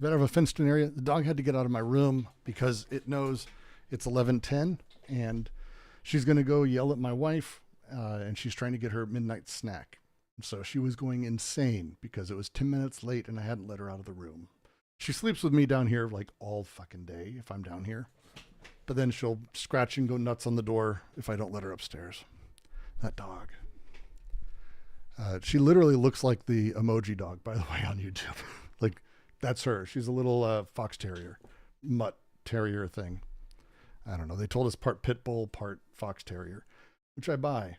if I have a fenced-in area, the dog had to get out of my room because it knows it's 11:10 and she's going to go yell at my wife, and she's trying to get her midnight snack. So she was going insane because it was 10 minutes late and I hadn't let her out of the room. She sleeps with me down here like all fucking day if I'm down here. But then she'll scratch and go nuts on the door if I don't let her upstairs. That dog. She literally looks like the emoji dog, by the way, on YouTube. Like, that's her. She's a little fox terrier, mutt terrier thing. I don't know. They told us part pit bull, part fox terrier, which I buy.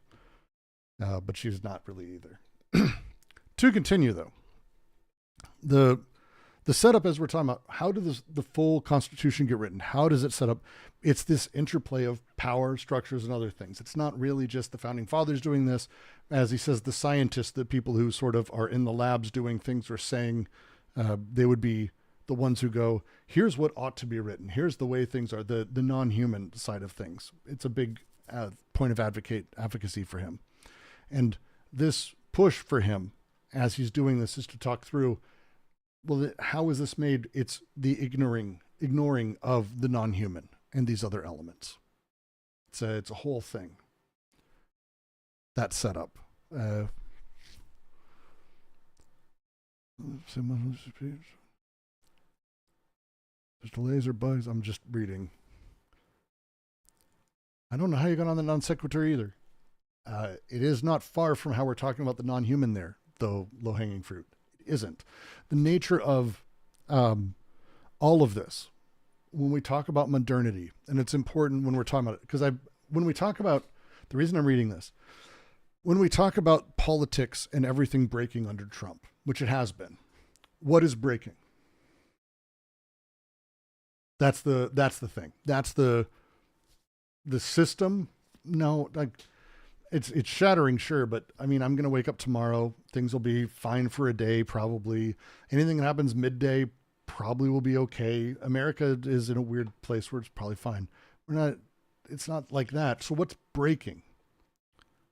But she's not really either. To continue, though, the setup, as we're talking about, how does the full Constitution get written? How does it set up? It's this interplay of power, structures, and other things. It's not really just the founding fathers doing this. As he says, the scientists, the people who sort of are in the labs doing things, are saying they would be the ones who go, here's what ought to be written. Here's the way things are, the non-human side of things. It's a big point of advocacy for him. And this push for him as he's doing this is to talk through, well, how is this made? It's the ignoring of the non-human and these other elements. It's a whole thing. That setup. There's delays or bugs. I'm just reading. I don't know how you got on the non sequitur either. It is not far from how we're talking about the non-human there, though low-hanging fruit. It isn't. The nature of all of this, when we talk about modernity, and it's important when we're talking about it, because when we talk about, the reason I'm reading this, when we talk about politics and everything breaking under Trump, which it has been, what is breaking? That's the thing. That's the system. No, like, it's shattering, sure, but I mean, I'm going to wake up tomorrow. Things will be fine for a day, probably. Anything that happens midday probably will be okay. America is in a weird place where it's probably fine. It's not like that. So what's breaking?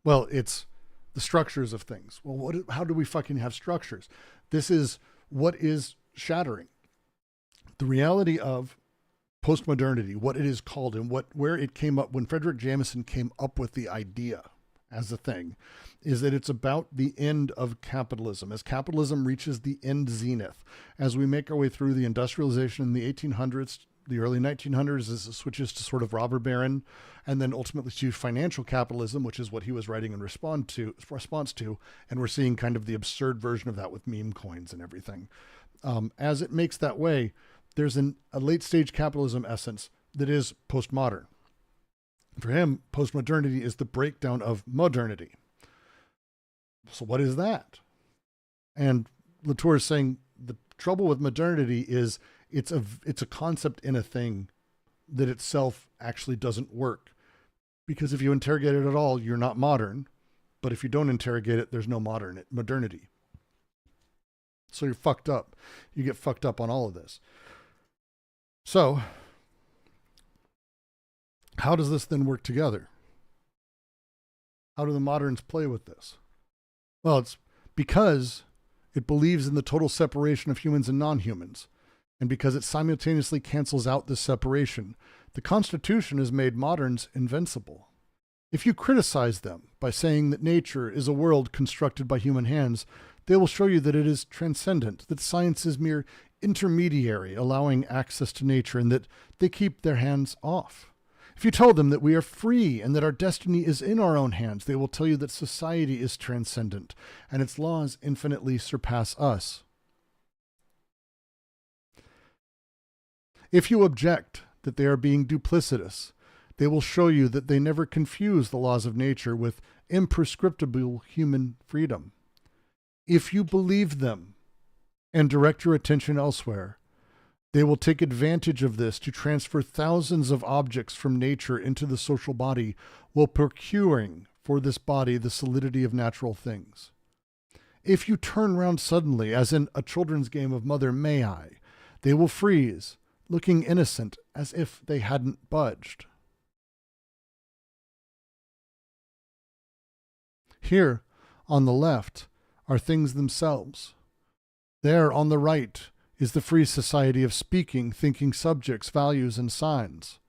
Well, it's the structures of things. Well, how do we fucking have structures? This is what is shattering. The reality of postmodernity, what it is called, and where it came up when Frederick Jameson came up with the idea as a thing, is that it's about the end of capitalism. As capitalism reaches the end zenith, as we make our way through the industrialization in the 1800s, the early 1900s, as it switches to sort of robber baron, and then ultimately to financial capitalism, which is what he was writing in response to, and we're seeing kind of the absurd version of that with meme coins and everything. As it makes that way, there's a late stage capitalism essence that is postmodern. For him, postmodernity is the breakdown of modernity. So what is that? And Latours is saying the trouble with modernity is it's a concept in a thing that itself actually doesn't work. Because if you interrogate it at all, you're not modern. But if you don't interrogate it, there's no modernity. So you're fucked up. You get fucked up on all of this. So how does this then work together? How do the moderns play with this? Well, it's because it believes in the total separation of humans and non-humans. And because it simultaneously cancels out this separation, the Constitution has made moderns invincible. If you criticize them by saying that nature is a world constructed by human hands, they will show you that it is transcendent, that science is mere intermediary, allowing access to nature, and that they keep their hands off. If you tell them that we are free and that our destiny is in our own hands, they will tell you that society is transcendent and its laws infinitely surpass us. If you object that they are being duplicitous, they will show you that they never confuse the laws of nature with imprescriptible human freedom. If you believe them and direct your attention elsewhere, they will take advantage of this to transfer thousands of objects from nature into the social body while procuring for this body the solidity of natural things. If you turn round suddenly, as in a children's game of Mother May I, they will freeze, looking innocent as if they hadn't budged. Here, on the left, are things themselves. There, on the right, is the free society of speaking, thinking subjects, values, and signs.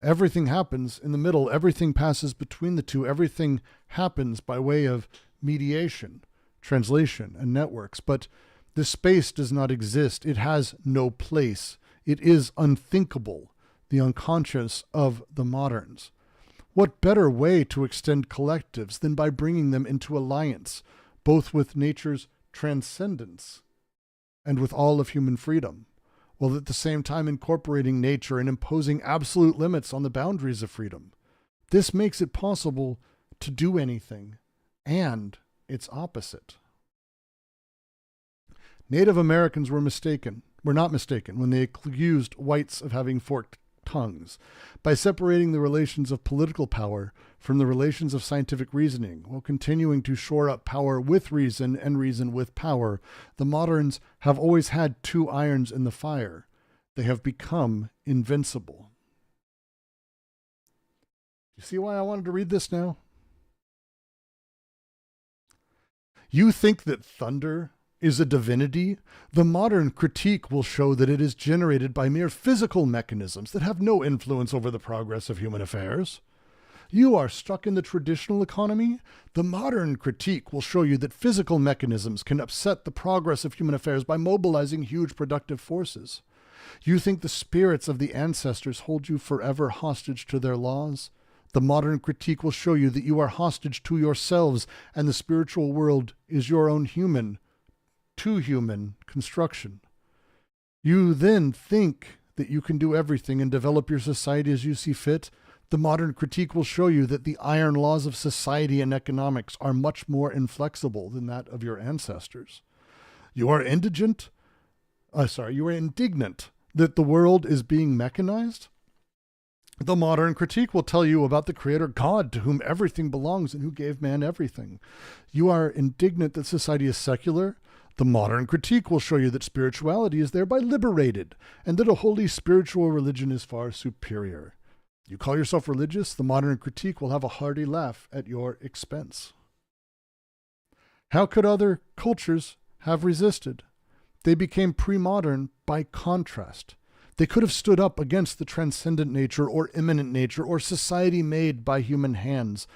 Everything happens in the middle. Everything passes between the two. Everything happens by way of mediation, translation, and networks. But this space does not exist. It has no place. It is unthinkable, the unconscious of the moderns. What better way to extend collectives than by bringing them into alliance, both with nature's transcendence and with all of human freedom, while at the same time incorporating nature and imposing absolute limits on the boundaries of freedom? This makes it possible to do anything and its opposite. Native Americans were not mistaken when they accused whites of having forked tongues by separating the relations of political power from the relations of scientific reasoning, while continuing to shore up power with reason and reason with power. The moderns have always had two irons in the fire. They have become invincible. You see why I wanted to read this now? You think that thunder is a divinity? The modern critique will show that it is generated by mere physical mechanisms that have no influence over the progress of human affairs. You are stuck in the traditional economy? The modern critique will show you that physical mechanisms can upset the progress of human affairs by mobilizing huge productive forces. You think the spirits of the ancestors hold you forever hostage to their laws? The modern critique will show you that you are hostage to yourselves, and the spiritual world is your own too human construction. You then think that you can do everything and develop your society as you see fit. The modern critique will show you that the iron laws of society and economics are much more inflexible than that of your ancestors. You are indignant that the world is being mechanized. The modern critique will tell you about the creator God, to whom everything belongs and who gave man everything. You are indignant that society is secular. The modern critique will show you that spirituality is thereby liberated and that a holy spiritual religion is far superior. You call yourself religious? The modern critique will have a hearty laugh at your expense. How could other cultures have resisted? They became pre-modern by contrast. They could have stood up against the transcendent nature or immanent nature or society made by human hands,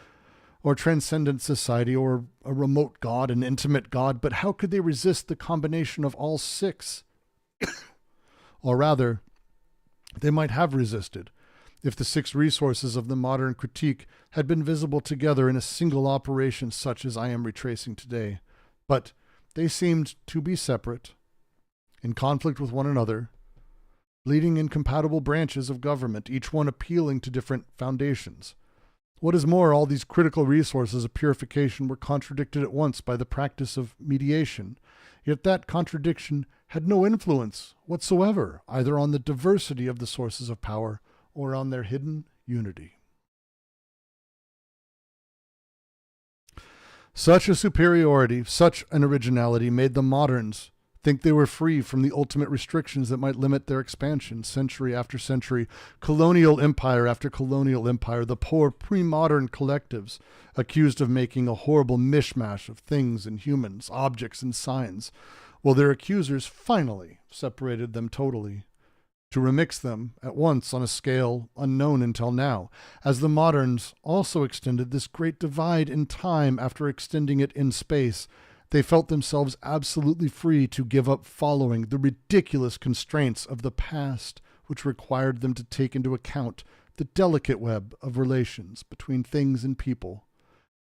or transcendent society, or a remote God, an intimate God, but how could they resist the combination of all six? Or rather, they might have resisted if the six resources of the modern critique had been visible together in a single operation such as I am retracing today. But they seemed to be separate, in conflict with one another, bleeding incompatible branches of government, each one appealing to different foundations. What is more, all these critical resources of purification were contradicted at once by the practice of mediation, yet that contradiction had no influence whatsoever, either on the diversity of the sources of power or on their hidden unity. Such a superiority, such an originality made the moderns think they were free from the ultimate restrictions that might limit their expansion century after century, colonial empire after colonial empire, the poor pre-modern collectives accused of making a horrible mishmash of things and humans, objects and signs, while their accusers finally separated them totally, to remix them at once on a scale unknown until now, as the moderns also extended this great divide in time after extending it in space. They felt themselves absolutely free to give up following the ridiculous constraints of the past, which required them to take into account the delicate web of relations between things and people.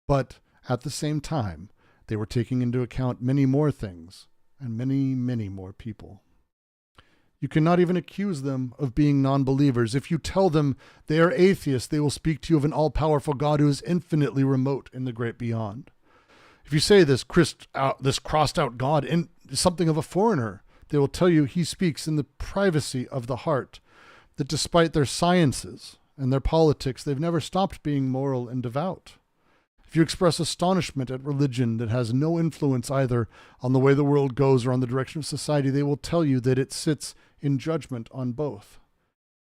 But at the same time, they were taking into account many more things and many, many more people. You cannot even accuse them of being non-believers. If you tell them they are atheists, they will speak to you of an all-powerful God who is infinitely remote in the great beyond. If you say this crossed-out God is something of a foreigner, they will tell you he speaks in the privacy of the heart, that despite their sciences and their politics, they've never stopped being moral and devout. If you express astonishment at religion that has no influence either on the way the world goes or on the direction of society, they will tell you that it sits in judgment on both.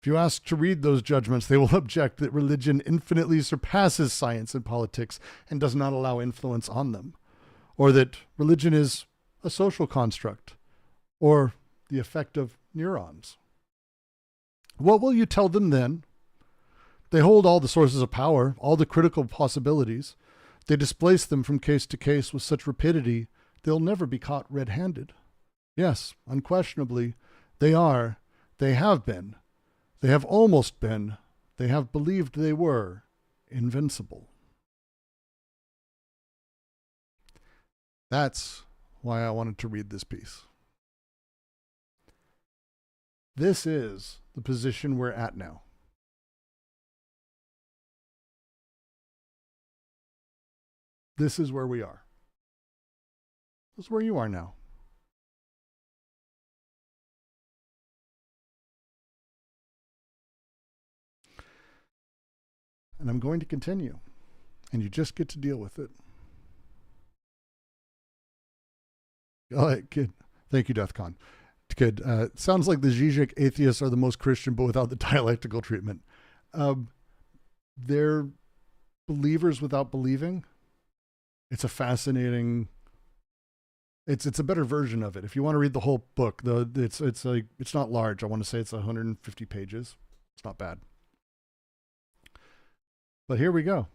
If you ask to read those judgments, they will object that religion infinitely surpasses science and politics and does not allow influence on them, or that religion is a social construct, or the effect of neurons. What will you tell them then? They hold all the sources of power, all the critical possibilities. They displace them from case to case with such rapidity, they'll never be caught red-handed. Yes, unquestionably, they have been, they have almost been, they have believed they were invincible. That's why I wanted to read this piece. This is the position we're at now. This is where we are. This is where you are now. And I'm going to continue. And you just get to deal with it. All right, good. Thank you, DeathCon. Good. Sounds like the Zizek atheists are the most Christian, but without the dialectical treatment. They're believers without believing. It's a fascinating. It's a better version of it. If you want to read the whole book, it's not large. I want to say it's 150 pages. It's not bad. But here we go.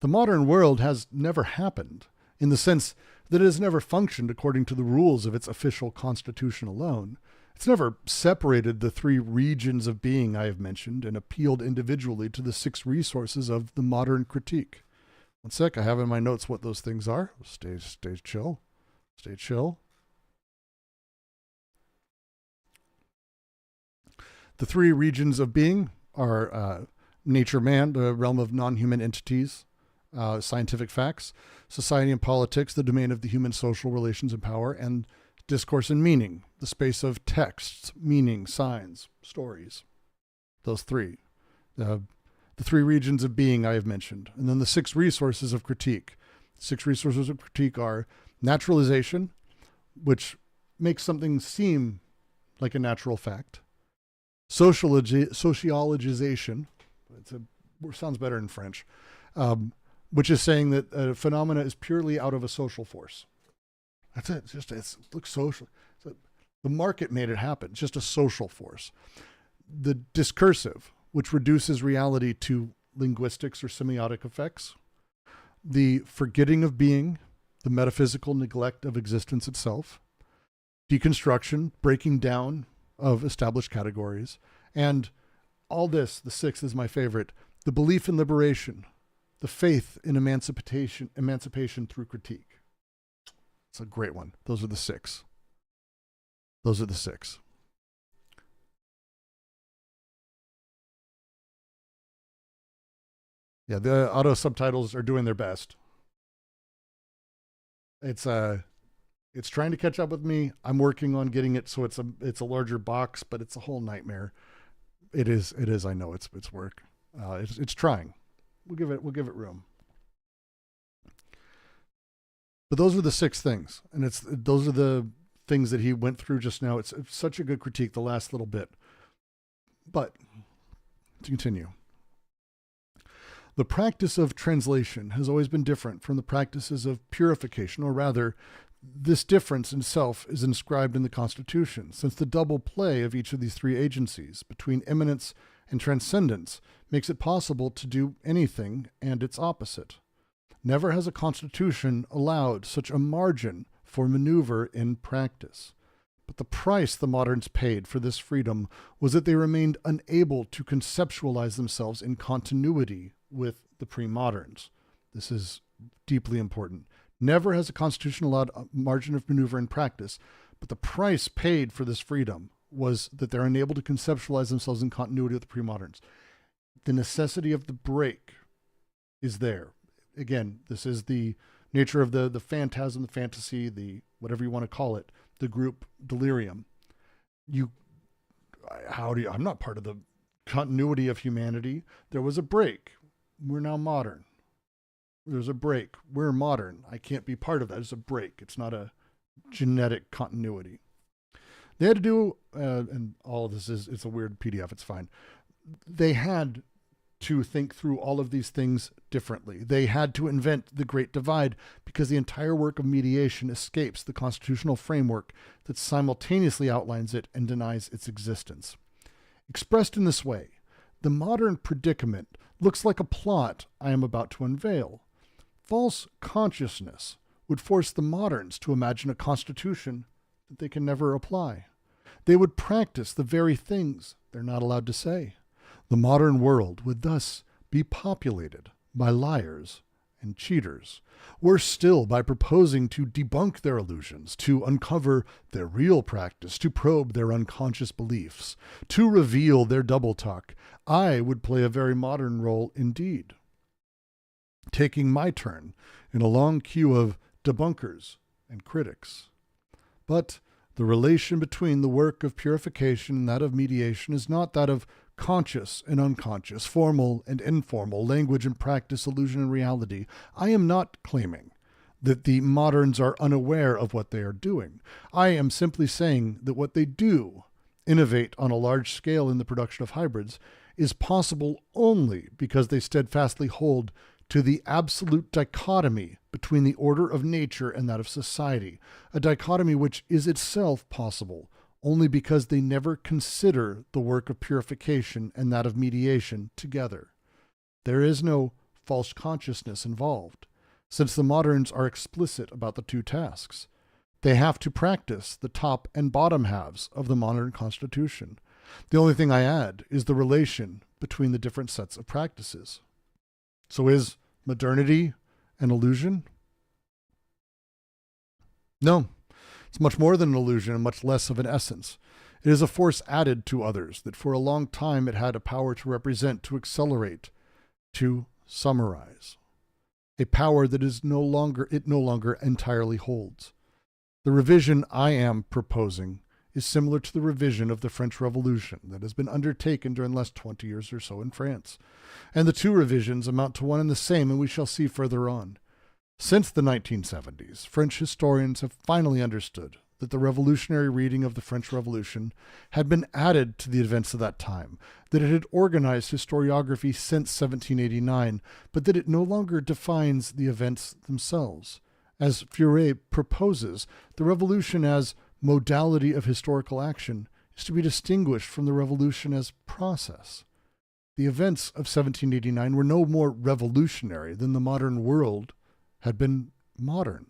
The modern world has never happened, in the sense that it has never functioned according to the rules of its official constitution alone. It's never separated the three regions of being I have mentioned and appealed individually to the 6 resources of the modern critique. One sec, I have in my notes what those things are. Stay chill. Stay chill. The 3 regions of being are nature, man, the realm of non-human entities, scientific facts, society and politics, the domain of the human social relations and power, and discourse and meaning, the space of texts, meaning, signs, stories. Those 3. The 3 regions of being I have mentioned. And then the 6 resources of critique. 6 resources of critique are naturalization, which makes something seem like a natural fact. Sociologization, sounds better in French, which is saying that a phenomena is purely out of a social force. That's it. It looks social. The market made it happen. It's just a social force. The discursive, which reduces reality to linguistics or semiotic effects. The forgetting of being, the metaphysical neglect of existence itself. Deconstruction, breaking down of established categories. And all this, the 6th is my favorite, the belief in liberation, the faith in emancipation through critique. It's a great one. Those are the 6. Those are the 6. Yeah, the auto subtitles are doing their best. It's trying to catch up with me. I'm working on getting it so it's a larger box, but it's a whole nightmare. It is. I know it's work. It's trying. We'll give it room. But those are the 6 things, and those are the things that he went through just now. It's such a good critique, the last little bit. But to continue. The practice of translation has always been different from the practices of purification, or rather, this difference in self is inscribed in the Constitution, since the double play of each of these 3 agencies between immanence and transcendence makes it possible to do anything and its opposite. Never has a constitution allowed such a margin for maneuver in practice. But the price the moderns paid for this freedom was that they remained unable to conceptualize themselves in continuity with the pre-moderns. This is deeply important. Never has a constitution allowed a margin of maneuver in practice, but the price paid for this freedom was that they're unable to conceptualize themselves in continuity with the pre-moderns. The necessity of the break is there. Again, this is the nature of the phantasm, the fantasy, the whatever you want to call it, the group delirium. I'm not part of the continuity of humanity. There was a break. We're now modern. There's a break. We're modern. I can't be part of that. It's a break. It's not a genetic continuity. They had to do, and all of this it's a weird PDF. It's fine. They had to think through all of these things differently. They had to invent the Great Divide because the entire work of mediation escapes the constitutional framework that simultaneously outlines it and denies its existence. Expressed in this way, the modern predicament looks like a plot I am about to unveil. False consciousness would force the moderns to imagine a constitution that they can never apply. They would practice the very things they're not allowed to say. The modern world would thus be populated by liars and cheaters. Worse still, by proposing to debunk their illusions, to uncover their real practice, to probe their unconscious beliefs, to reveal their double talk, I would play a very modern role indeed, taking my turn in a long queue of debunkers and critics. But the relation between the work of purification and that of mediation is not that of conscious and unconscious, formal and informal, language and practice, illusion and reality. I am not claiming that the moderns are unaware of what they are doing. I am simply saying that what they do, innovate on a large scale in the production of hybrids, is possible only because they steadfastly hold to the absolute dichotomy between the order of nature and that of society, a dichotomy which is itself possible only because they never consider the work of purification and that of mediation together. There is no false consciousness involved, since the moderns are explicit about the two tasks. They have to practice the top and bottom halves of the modern constitution. The only thing I add is the relation between the different sets of practices. So is modernity an illusion? No. It's much more than an illusion and much less of an essence. It is a force added to others that for a long time it had a power to represent, to accelerate, to summarize. A power that it no longer entirely holds. The revision I am proposing is similar to the revision of the French Revolution that has been undertaken during the last 20 years or so in France. And the two revisions amount to one and the same, and we shall see further on. Since the 1970s, French historians have finally understood that the revolutionary reading of the French Revolution had been added to the events of that time, that it had organized historiography since 1789, but that it no longer defines the events themselves. As Furet proposes, the revolution as modality of historical action is to be distinguished from the revolution as process. The events of 1789 were no more revolutionary than the modern world had been modern.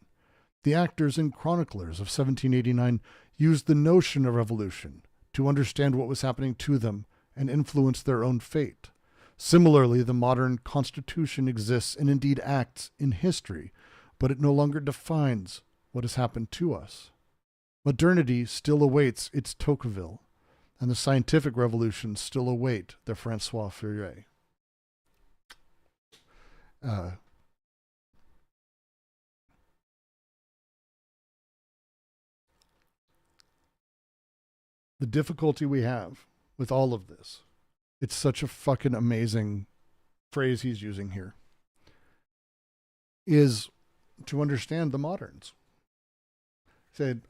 The actors and chroniclers of 1789 used the notion of revolution to understand what was happening to them and influence their own fate. Similarly, the modern constitution exists and indeed acts in history, but it no longer defines what has happened to us. Modernity still awaits its Tocqueville, and the scientific revolutions still await their Francois Furet. The difficulty we have with all of this, it's such a fucking amazing phrase he's using here, is to understand the moderns. Said,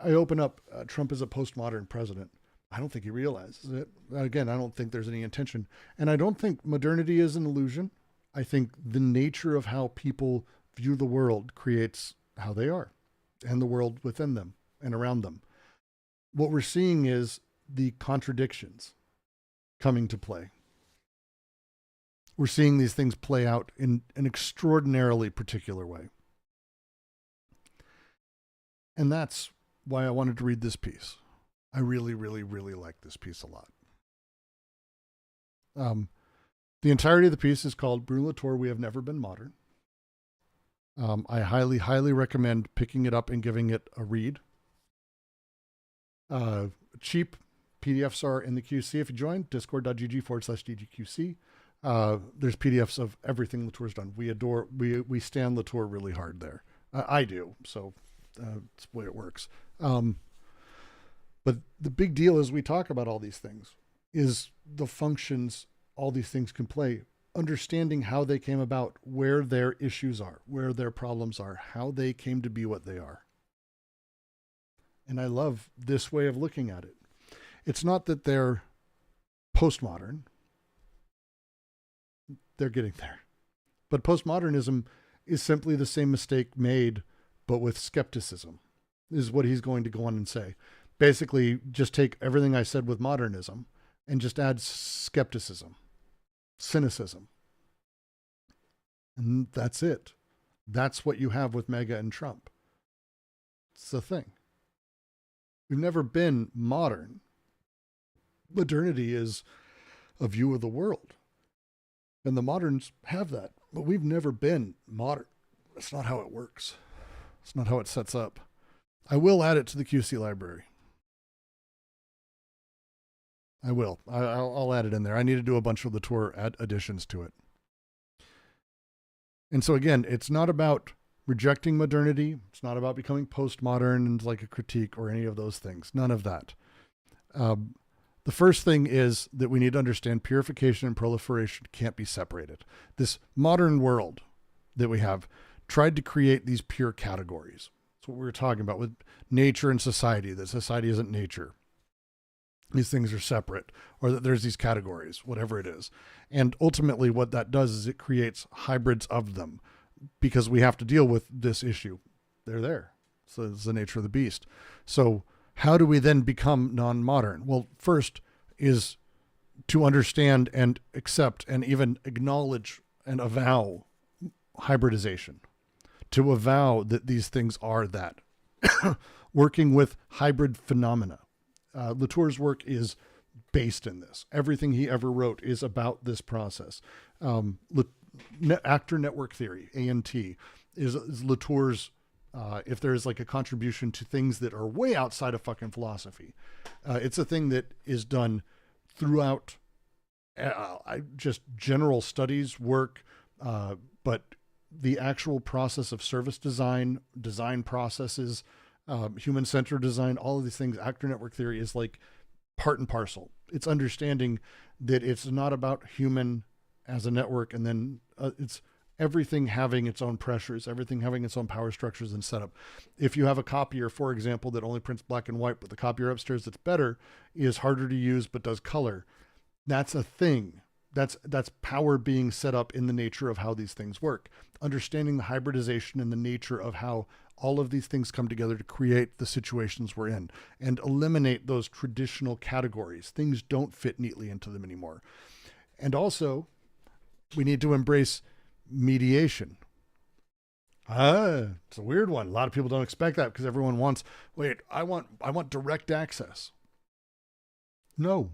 I open up, Trump is a postmodern president. I don't think he realizes it. Again, I don't think there's any intention. And I don't think modernity is an illusion. I think the nature of how people view the world creates how they are and the world within them and around them. What we're seeing is the contradictions coming to play. We're seeing these things play out in an extraordinarily particular way. And that's why I wanted to read this piece. I really, really, really like this piece a lot. The entirety of the piece is called Bruno Latours, We Have Never Been Modern. I highly, highly recommend picking it up and giving it a read. Cheap PDFs are in the QC if you join, discord.gg/DGQC. There's PDFs of everything Latours done. We stand Latours really hard there. I do, so that's the way it works. But the big deal as we talk about all these things is the functions all these things can play, understanding how they came about, where their issues are, where their problems are, how they came to be what they are. And I love this way of looking at it. It's not that they're postmodern. They're getting there. But postmodernism is simply the same mistake made, but with skepticism, is what he's going to go on and say. Basically, just take everything I said with modernism and just add skepticism, cynicism. And that's it. That's what you have with MAGA and Trump. It's the thing. We've never been modern. Modernity is a view of the world. And the moderns have that. But we've never been modern. That's not how it works. It's not how it sets up. I will add it to the QC library. I will. I'll add it in there. I need to do a bunch of Latours additions to it. And so again, it's not about rejecting modernity. It's not about becoming postmodern and like a critique or any of those things. None of that. The first thing is that we need to understand purification and proliferation can't be separated. This modern world that we have tried to create these pure categories. That's what we were talking about with nature and society, that society isn't nature. These things are separate, or that there's these categories, whatever it is. And ultimately what that does is it creates hybrids of them because we have to deal with this issue. They're there. So it's the nature of the beast. So how do we then become non-modern? Well, first is to understand and accept and even acknowledge and avow hybridization, to avow that these things are that. Working with hybrid phenomena. Latours' work is based in this. Everything he ever wrote is about this process. Actor network theory, ANT, is Latours' if there's like a contribution to things that are way outside of fucking philosophy. It's a thing that is done throughout just general studies work, but the actual process of service design processes, human-centered design, all of these things, actor network theory is like part and parcel. It's understanding that it's not about human as a network, and then it's everything having its own pressures, everything having its own power structures and setup. If you have a copier, for example, that only prints black and white, but the copier upstairs that's better is harder to use but does color, that's a thing. That's power being set up in the nature of how these things work. Understanding the hybridization and the nature of how all of these things come together to create the situations we're in and eliminate those traditional categories. Things don't fit neatly into them anymore. And also, we need to embrace mediation. It's a weird one. A lot of people don't expect that because everyone wants, I want direct access. No,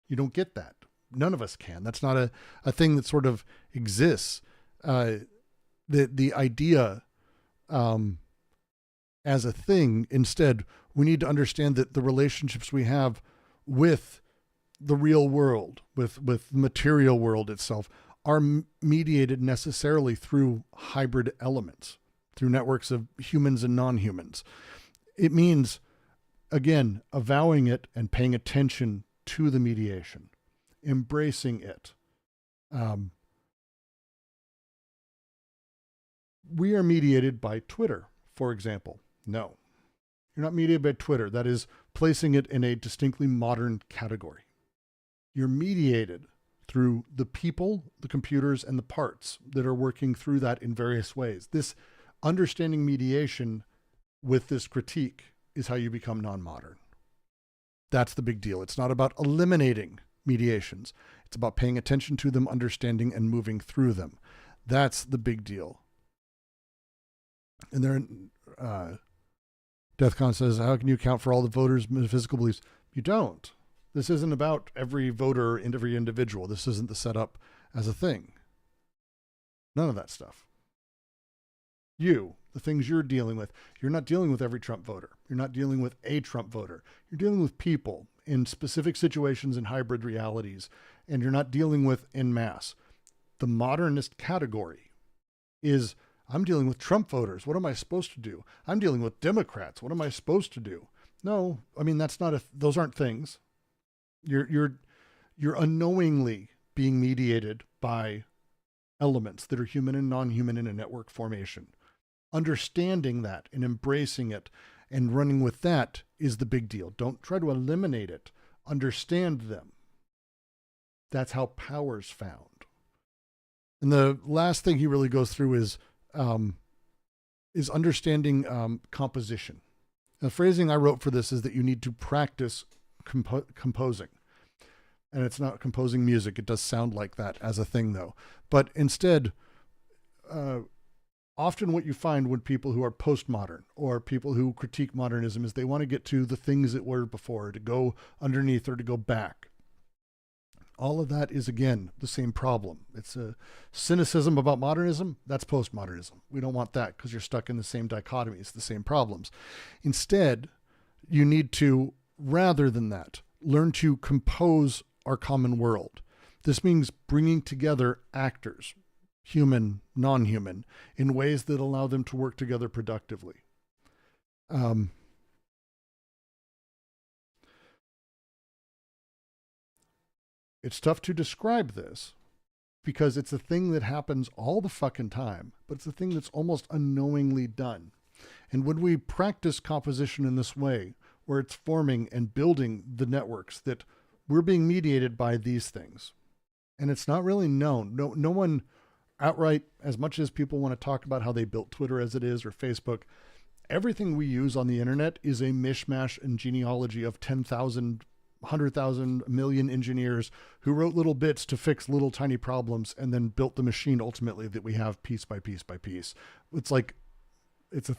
you don't get that. None of us can. That's not a thing that sort of exists. The idea as a thing, instead, we need to understand that the relationships we have with the real world, with the material world itself, are mediated necessarily through hybrid elements, through networks of humans and non-humans. It means, again, avowing it and paying attention to the mediation, embracing it. We are mediated by Twitter, for example. No, you're not mediated by Twitter. That is placing it in a distinctly modern category. You're mediated through the people, the computers, and the parts that are working through that in various ways. This understanding mediation with this critique is how you become non-modern. That's the big deal. It's not about eliminating mediations. It's about paying attention to them, understanding, and moving through them. That's the big deal. And there, DEFCON says, how can you account for all the voters' metaphysical beliefs? You don't. This isn't about every voter and every individual. This isn't the setup as a thing. None of that stuff. The things you're dealing with, you're not dealing with every Trump voter. You're not dealing with a Trump voter. You're dealing with people in specific situations and hybrid realities, and you're not dealing with en masse. The modernist category is, I'm dealing with Trump voters. What am I supposed to do? I'm dealing with Democrats. What am I supposed to do? No, I mean, those aren't things. You're unknowingly being mediated by elements that are human and non-human in a network formation. Understanding that and embracing it and running with that is the big deal. Don't try to eliminate it. Understand them. That's how power's found. And the last thing he really goes through is understanding composition. The phrasing I wrote for this is that you need to practice composing. And it's not composing music. It does sound like that as a thing, though. But instead, often what you find when people who are postmodern or people who critique modernism is they want to get to the things that were before, to go underneath or to go back. All of that is, again, the same problem. It's a cynicism about modernism. That's postmodernism. We don't want that because you're stuck in the same dichotomies, the same problems. Instead, you need to, rather than that, learn to compose our common world. This means bringing together actors, human, non-human, in ways that allow them to work together productively. It's tough to describe this because it's a thing that happens all the fucking time, but it's a thing that's almost unknowingly done. And when we practice composition in this way, where it's forming and building the networks that we're being mediated by these things, and it's not really known. No one outright, as much as people want to talk about how they built Twitter as it is or Facebook, everything we use on the internet is a mishmash and genealogy of 10,000 100,000 million engineers who wrote little bits to fix little tiny problems and then built the machine ultimately that we have piece by piece by piece. It's like it's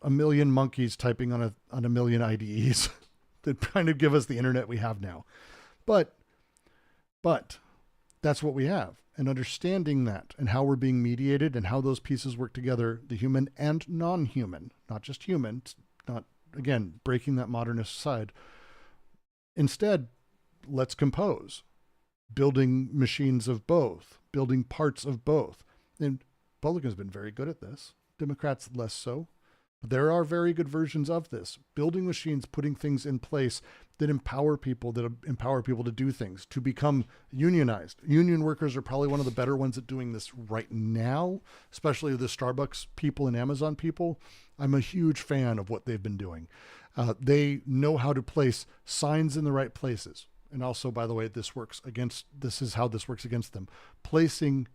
a million monkeys typing on a million IDEs that kind of give us the internet we have now. But that's what we have. And understanding that and how we're being mediated and how those pieces work together, the human and non-human, not just human, not, again, breaking that modernist side. Instead, let's compose, building machines of both, building parts of both. And Republicans have been very good at this. Democrats less so. But there are very good versions of this. Building machines, putting things in place that empower people to do things, to become unionized. Union workers are probably one of the better ones at doing this right now, especially the Starbucks people and Amazon people. I'm a huge fan of what they've been doing. They know how to place signs in the right places. And also, by the way, this is how this works against them. Placing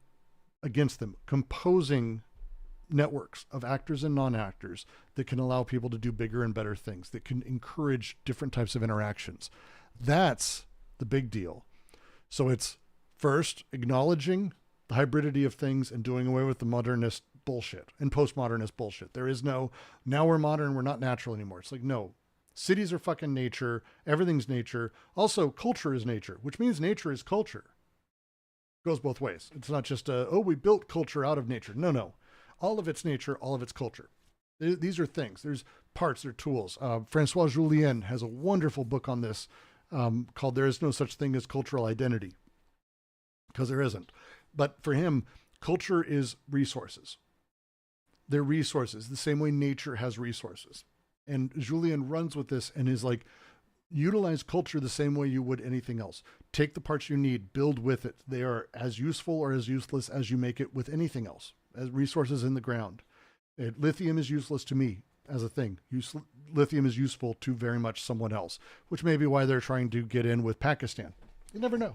against them, composing networks of actors and non-actors that can allow people to do bigger and better things, that can encourage different types of interactions. That's the big deal. So it's first acknowledging the hybridity of things and doing away with the modernist bullshit and postmodernist bullshit. There is no, now we're modern, we're not natural anymore. It's like, no, cities are fucking nature. Everything's nature. Also, culture is nature, which means nature is culture. It goes both ways. It's not just we built culture out of nature. No. All of its nature, all of its culture. These are things. There's parts, they're tools. Francois Julien has a wonderful book on this called There Is No Such Thing as Cultural Identity, because there isn't. But for him, culture is resources. They're resources, the same way nature has resources. And Julien runs with this and is like, utilize culture the same way you would anything else. Take the parts you need, build with it. They are as useful or as useless as you make it with anything else, as resources in the ground. Lithium is useless to me as a thing. Lithium is useful to very much someone else, which may be why they're trying to get in with Pakistan. You never know.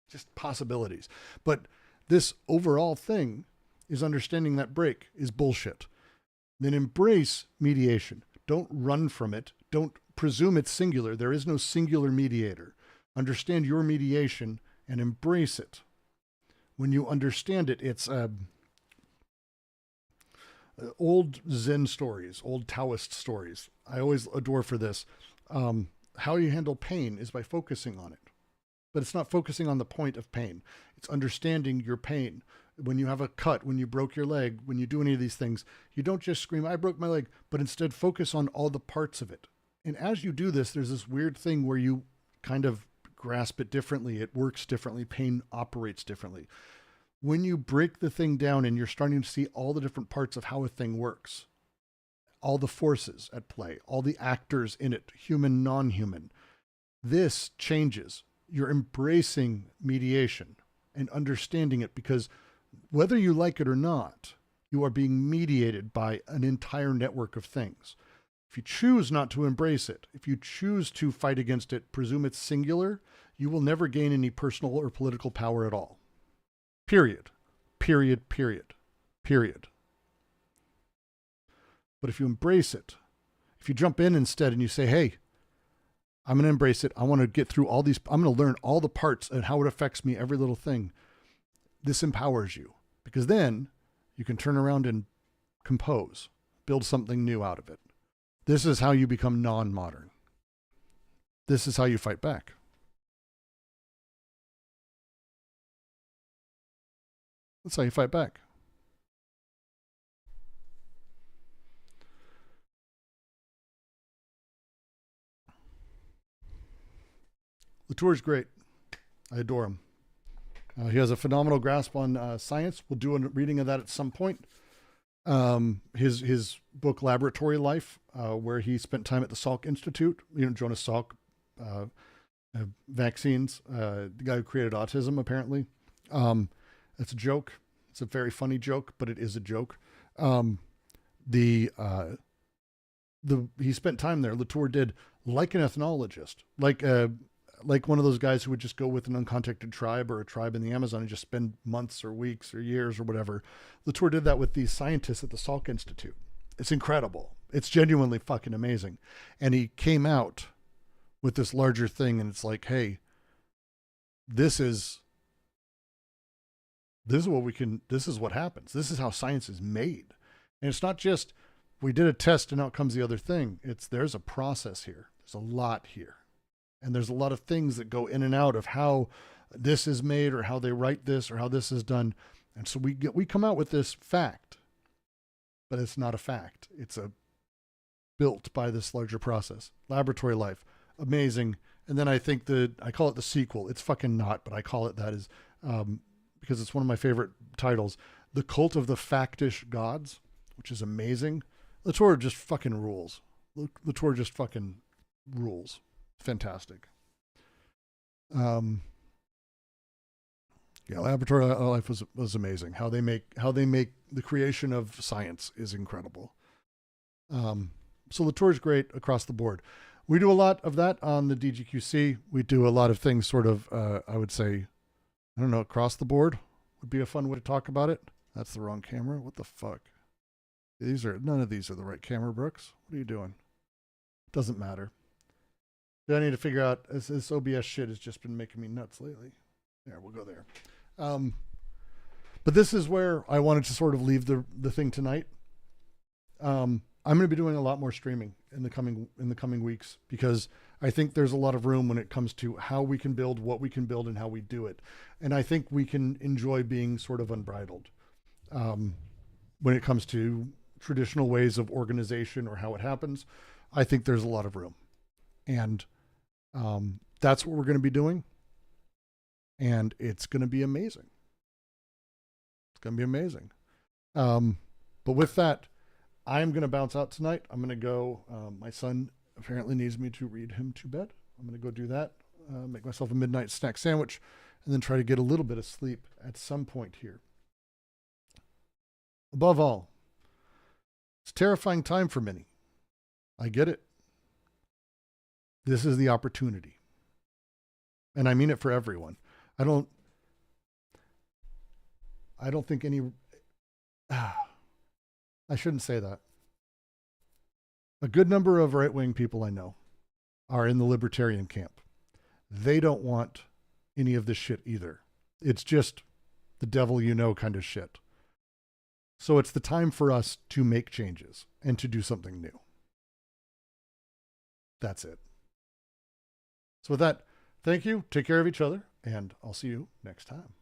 Just possibilities. But this overall thing is understanding that break is bullshit. Then embrace mediation. Don't run from it. Don't presume it's singular. There is no singular mediator. Understand your mediation and embrace it. When you understand it, it's old Zen stories, old Taoist stories. I always adore for this. How you handle pain is by focusing on it. But it's not focusing on the point of pain. It's understanding your pain. When you have a cut, when you broke your leg, when you do any of these things, you don't just scream, I broke my leg, but instead focus on all the parts of it. And as you do this, there's this weird thing where you kind of grasp it differently. It works differently. Pain operates differently. When you break the thing down and you're starting to see all the different parts of how a thing works, all the forces at play, all the actors in it, human, non-human, this changes. You're embracing mediation and understanding it, because whether you like it or not, you are being mediated by an entire network of things. If you choose not to embrace it, if you choose to fight against it, presume it's singular, you will never gain any personal or political power at all. Period. Period, period, period. But if you embrace it, if you jump in instead and you say, hey, I'm going to embrace it. I want to get through all these. I'm going to learn all the parts and how it affects me, every little thing. This empowers you, because then you can turn around and compose, build something new out of it. This is how you become non-modern. This is how you fight back. That's how you fight back. Latours is great. I adore him. He has a phenomenal grasp on science. We'll do a reading of that at some point. His book Laboratory Life, where he spent time at the Salk Institute. Jonas Salk, vaccines. The guy who created autism, apparently. It's a joke. It's a very funny joke, but it is a joke. He spent time there. Latours did, like an ethnologist, like one of those guys who would just go with an uncontacted tribe or a tribe in the Amazon and just spend months or weeks or years or whatever. Latours did that with these scientists at the Salk Institute. It's incredible. It's genuinely fucking amazing. And he came out with this larger thing, and it's like, hey, this is what happens. This is how science is made. And it's not just, we did a test and out comes the other thing. There's a process here. There's a lot here. And there's a lot of things that go in and out of how this is made or how they write this or how this is done. And so we come out with this fact, but it's not a fact. It's built by this larger process. Laboratory Life, amazing. And then I think I call it the sequel. It's fucking not, but I call it that because it's one of my favorite titles. The Cult of the Factish Gods, which is amazing. Latours just fucking rules. Latours just fucking rules. Fantastic. Laboratory Life was amazing. How they make the creation of science is incredible. So Latours is great across the board. We do a lot of that on the DGQC. We do a lot of things sort of, I would say, I don't know, across the board would be a fun way to talk about it. That's the wrong camera. What the fuck? None of these are the right camera, Brooks. What are you doing? Doesn't matter. I need to figure out, this OBS shit has just been making me nuts lately. There, we'll go there. But this is where I wanted to sort of leave the thing tonight. I'm going to be doing a lot more streaming in the coming weeks, because I think there's a lot of room when it comes to how we can build, what we can build, and how we do it. And I think we can enjoy being sort of unbridled when it comes to traditional ways of organization or how it happens. I think there's a lot of room. And that's what we're going to be doing. And it's going to be amazing. It's going to be amazing. But with that, I'm going to bounce out tonight. I'm going to go. My son apparently needs me to read him to bed. I'm going to go do that, make myself a midnight snack sandwich, and then try to get a little bit of sleep at some point here. Above all, it's a terrifying time for many. I get it. This is the opportunity. And I mean it for everyone. I don't think any, I shouldn't say that. A good number of right-wing people I know are in the libertarian camp. They don't want any of this shit either. It's just the devil you know kind of shit. So it's the time for us to make changes and to do something new. That's it. So with that, thank you. Take care of each other, and I'll see you next time.